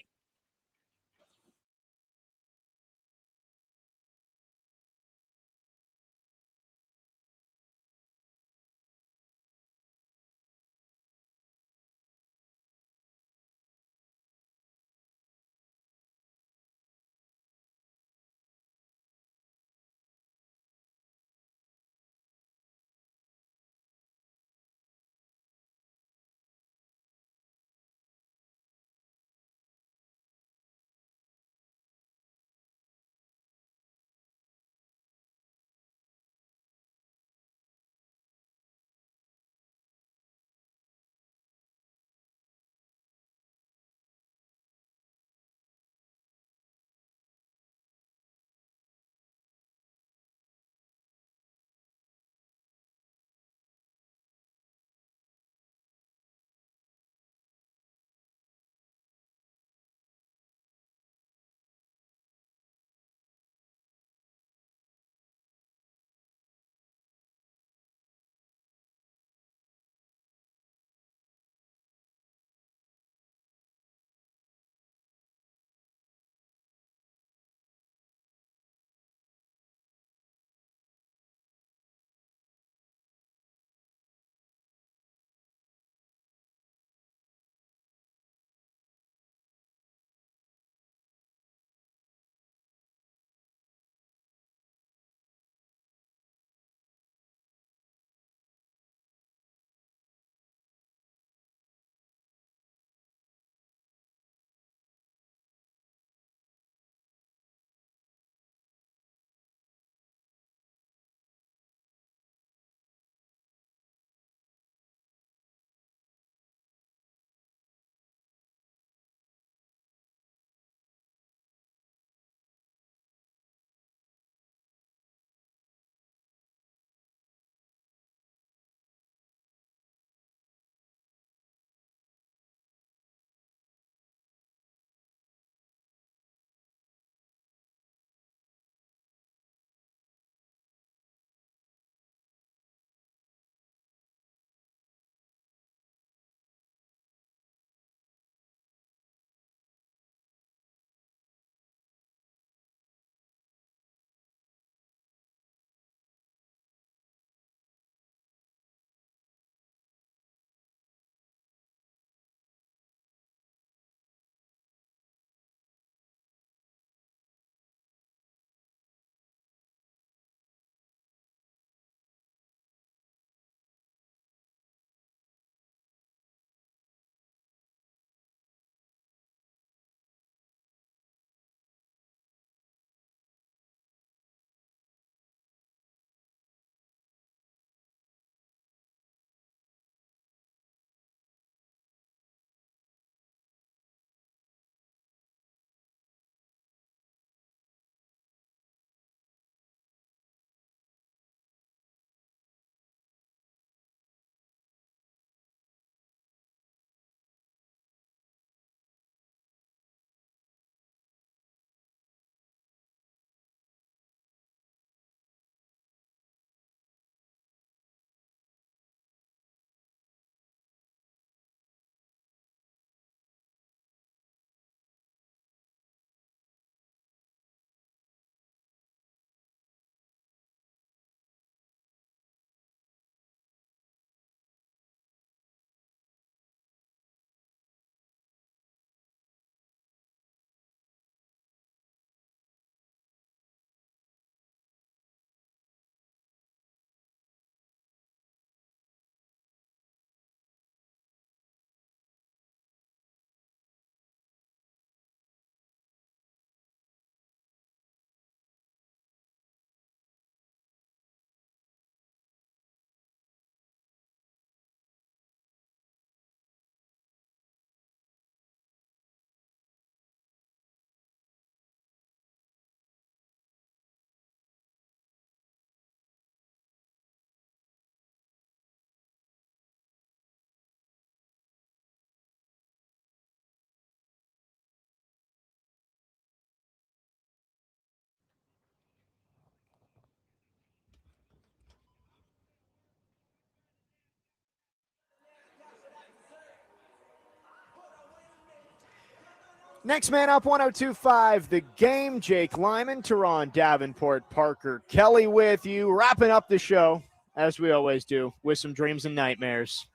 Next man up, 102.5 The Game. Jake Lyman, Teron Davenport, Parker Kelly with you, wrapping up the show as we always do with some dreams and nightmares.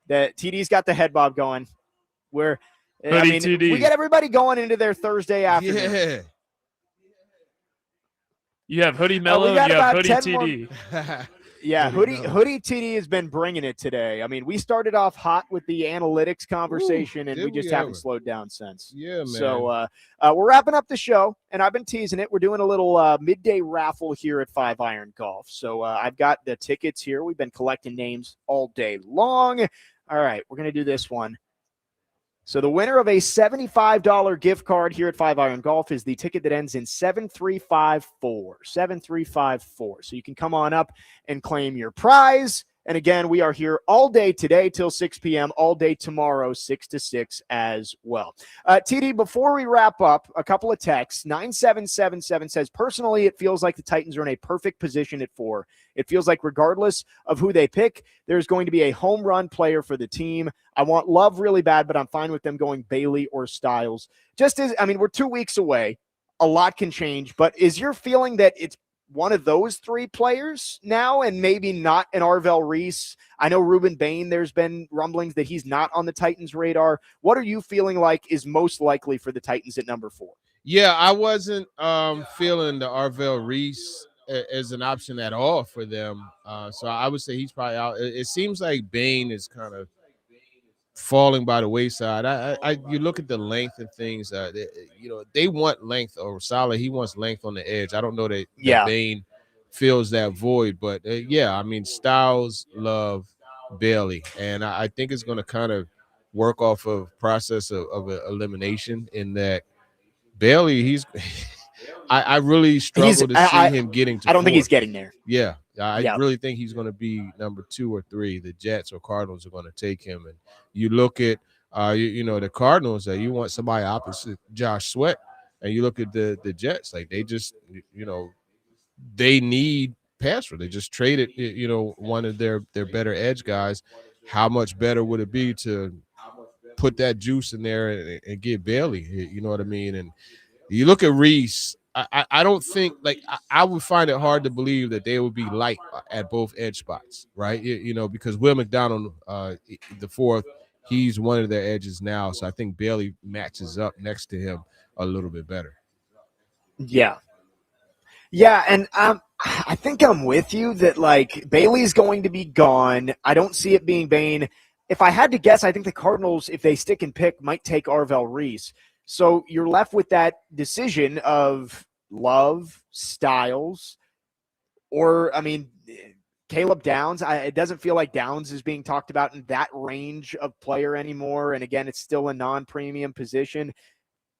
The TD's got the head bob going. We get everybody going into their Thursday afternoon. Yeah. You have Hoodie Mellow, we got you have about Hoodie 10 TD. Yeah, Hoodie TD has been bringing it today. I mean, we started off hot with the analytics conversation, and we just haven't slowed down since. Yeah, man. So we're wrapping up the show, and I've been teasing it. We're doing a little midday raffle here at 5 Iron Golf. So I've got the tickets here. We've been collecting names all day long. All right, we're going to do this one. So the winner of a $75 gift card here at 5 Iron Golf is the ticket that ends in 7354. 7354. So you can come on up and claim your prize. And again, we are here all day today till 6 p.m., all day tomorrow, 6 to 6 as well. TD, before we wrap up, a couple of texts. 9777 says, personally, it feels like the Titans are in a perfect position at 4. It feels like regardless of who they pick, there's going to be a home run player for the team. I want Love really bad, but I'm fine with them going Bailey or Styles. We're 2 weeks away. A lot can change, but is your feeling that it's one of those 3 players now and maybe not an Arvell Reese? I know Ruben Bain, there's been rumblings that he's not on the Titans' radar. What are you feeling like is most likely for the Titans at number 4? Yeah, I wasn't feeling the Arvell Reese as an option at all for them. So I would say he's probably out. It seems like Bain is kind of falling by the wayside. You look at the length and things. They want length. Or Saleh, he wants length on the edge. I don't know that Bain fills that void, but Styles, Love, Bailey, and I think it's going to kind of work off of process of elimination. In that Bailey, I really struggle to see him getting to. I don't think he's getting there. Yeah. I really think he's going to be number 2 or 3. The Jets or Cardinals are going to take him. And you look at, the Cardinals, you want somebody opposite Josh Sweat. And you look at the Jets, like they just, they need pass rush. They just traded, one of their better edge guys. How much better would it be to put that juice in there and get Bailey? You know what I mean? And you look at Reese. I don't think I would find it hard to believe that they would be light at both edge spots, right? Because Will McDonald, the 4th, he's one of their edges now. So I think Bailey matches up next to him a little bit better. Yeah. Yeah, and I think I'm with you that Bailey's going to be gone. I don't see it being Bain. If I had to guess, I think the Cardinals, if they stick and pick, might take Arvell Reese. So you're left with that decision of Love, Styles, or, Caleb Downs. It doesn't feel like Downs is being talked about in that range of player anymore. And again, it's still a non-premium position.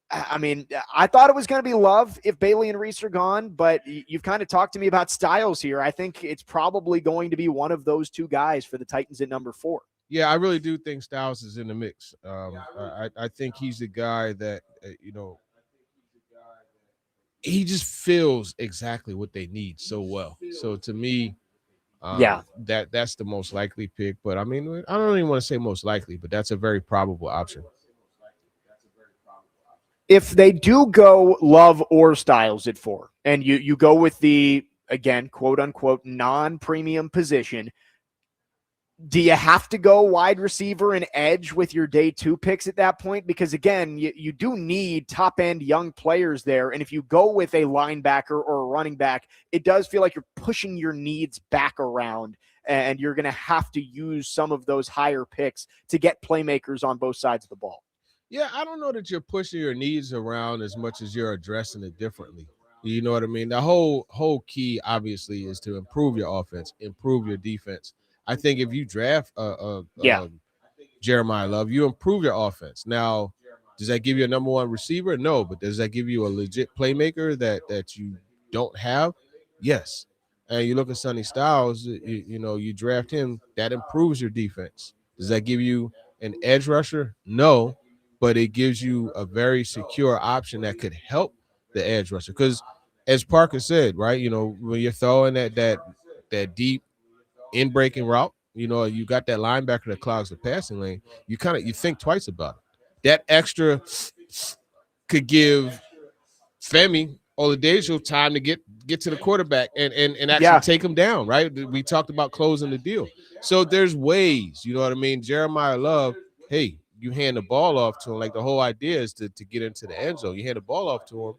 I thought it was going to be Love if Bailey and Reese are gone, but you've kind of talked to me about Styles here. I think it's probably going to be one of those 2 guys for the Titans at number 4. Yeah, I really do think Styles is in the mix. I think he's the guy that, he just feels exactly what they need so well. So to me, that's the most likely pick. But I don't even want to say most likely, but that's a very probable option. If they do go Love or Styles at 4, and you go with the, again, quote unquote, non-premium position, do you have to go wide receiver and edge with your day 2 picks at that point? Because again, you do need top end young players there. And if you go with a linebacker or a running back, it does feel like you're pushing your needs back around, and you're going to have to use some of those higher picks to get playmakers on both sides of the ball. Yeah, I don't know that you're pushing your needs around as much as you're addressing it differently. You know what I mean? The whole key, obviously, is to improve your offense, improve your defense. I think if you draft Jeremiah Love, you improve your offense. Now, does that give you a number 1 receiver? No, but does that give you a legit playmaker that you don't have? Yes. And you look at Sonny Styles, you draft him, that improves your defense. Does that give you an edge rusher? No, but it gives you a very secure option that could help the edge rusher. Because as Parker said, right, when you're throwing that deep in-breaking route, you got that linebacker that clogs the passing lane, you think twice about it. that extra could give Femi Oladejo time to get to the quarterback and actually take him down, right? We talked about closing the deal. So there's ways, you know what I mean? Jeremiah Love, hey, you hand the ball off to him. Like, the whole idea is to get into the end zone. You hand the ball off to him,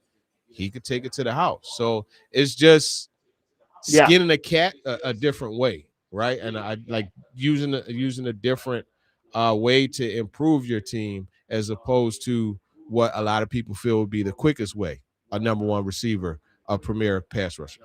he could take it to the house. So it's just skinning a cat a different way, right? And I like using a different way to improve your team as opposed to what a lot of people feel would be the quickest way, a number one receiver, a premier pass rusher.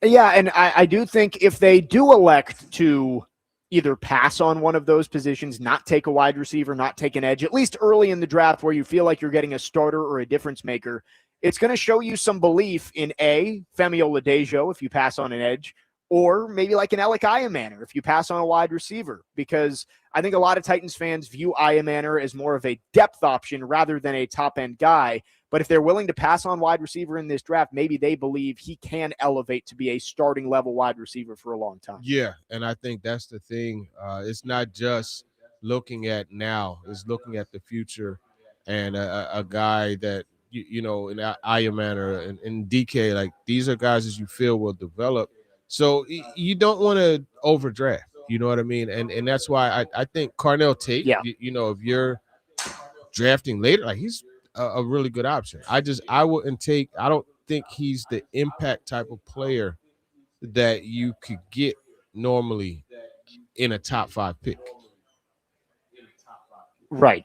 Yeah, and I do think if they do elect to either pass on one of those positions, not take a wide receiver, not take an edge, at least early in the draft where you feel like you're getting a starter or a difference maker, it's going to show you some belief in Femi Oladejo if you pass on an edge, or maybe like an Alec Iamaner if you pass on a wide receiver, because I think a lot of Titans fans view Iamaner as more of a depth option rather than a top-end guy. But if they're willing to pass on wide receiver in this draft, maybe they believe he can elevate to be a starting level wide receiver for a long time. Yeah, and I think that's the thing. It's not just looking at now; it's looking at the future, and a guy that you know, in Iamaner and DK, like, these are guys that you feel will develop. So you don't want to overdraft. You know what I mean? And that's why I think Carnell Tate. Yeah. You know, if you're drafting later, like, he's a really good option. I don't think he's the impact type of player that you could get normally in a top 5 pick. Right.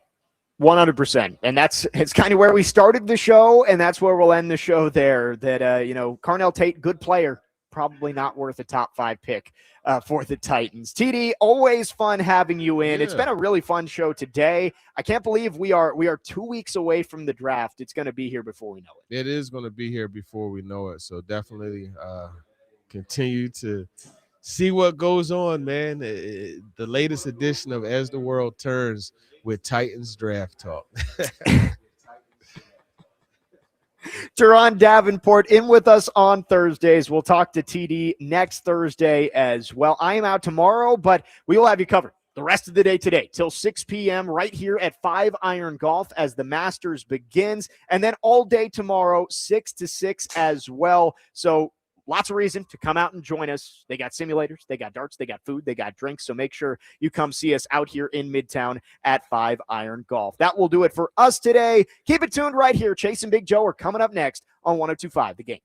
100%. And it's kind of where we started the show, and that's where we'll end the show there. That, Carnell Tate, good player, probably not worth a top 5 pick for the Titans. TD, always fun having you in. Yeah. It's been a really fun show today. I can't believe we are 2 weeks away from the draft. It's going to be here before we know it. It is going to be here before we know it. So definitely continue to see what goes on, man. The latest edition of As the World Turns with Titans Draft Talk. Teron Davenport in with us on Thursdays. We'll talk to TD next Thursday as well. I am out tomorrow, but we will have you covered the rest of the day today till 6 p.m. right here at 5 Iron Golf as the Masters begins, and then all day tomorrow, 6 to 6 as well. So lots of reason to come out and join us. They got simulators, they got darts, they got food, they got drinks. So make sure you come see us out here in Midtown at 5 Iron Golf. That will do it for us today. Keep it tuned right here. Chase and Big Joe are coming up next on 102.5 The Game.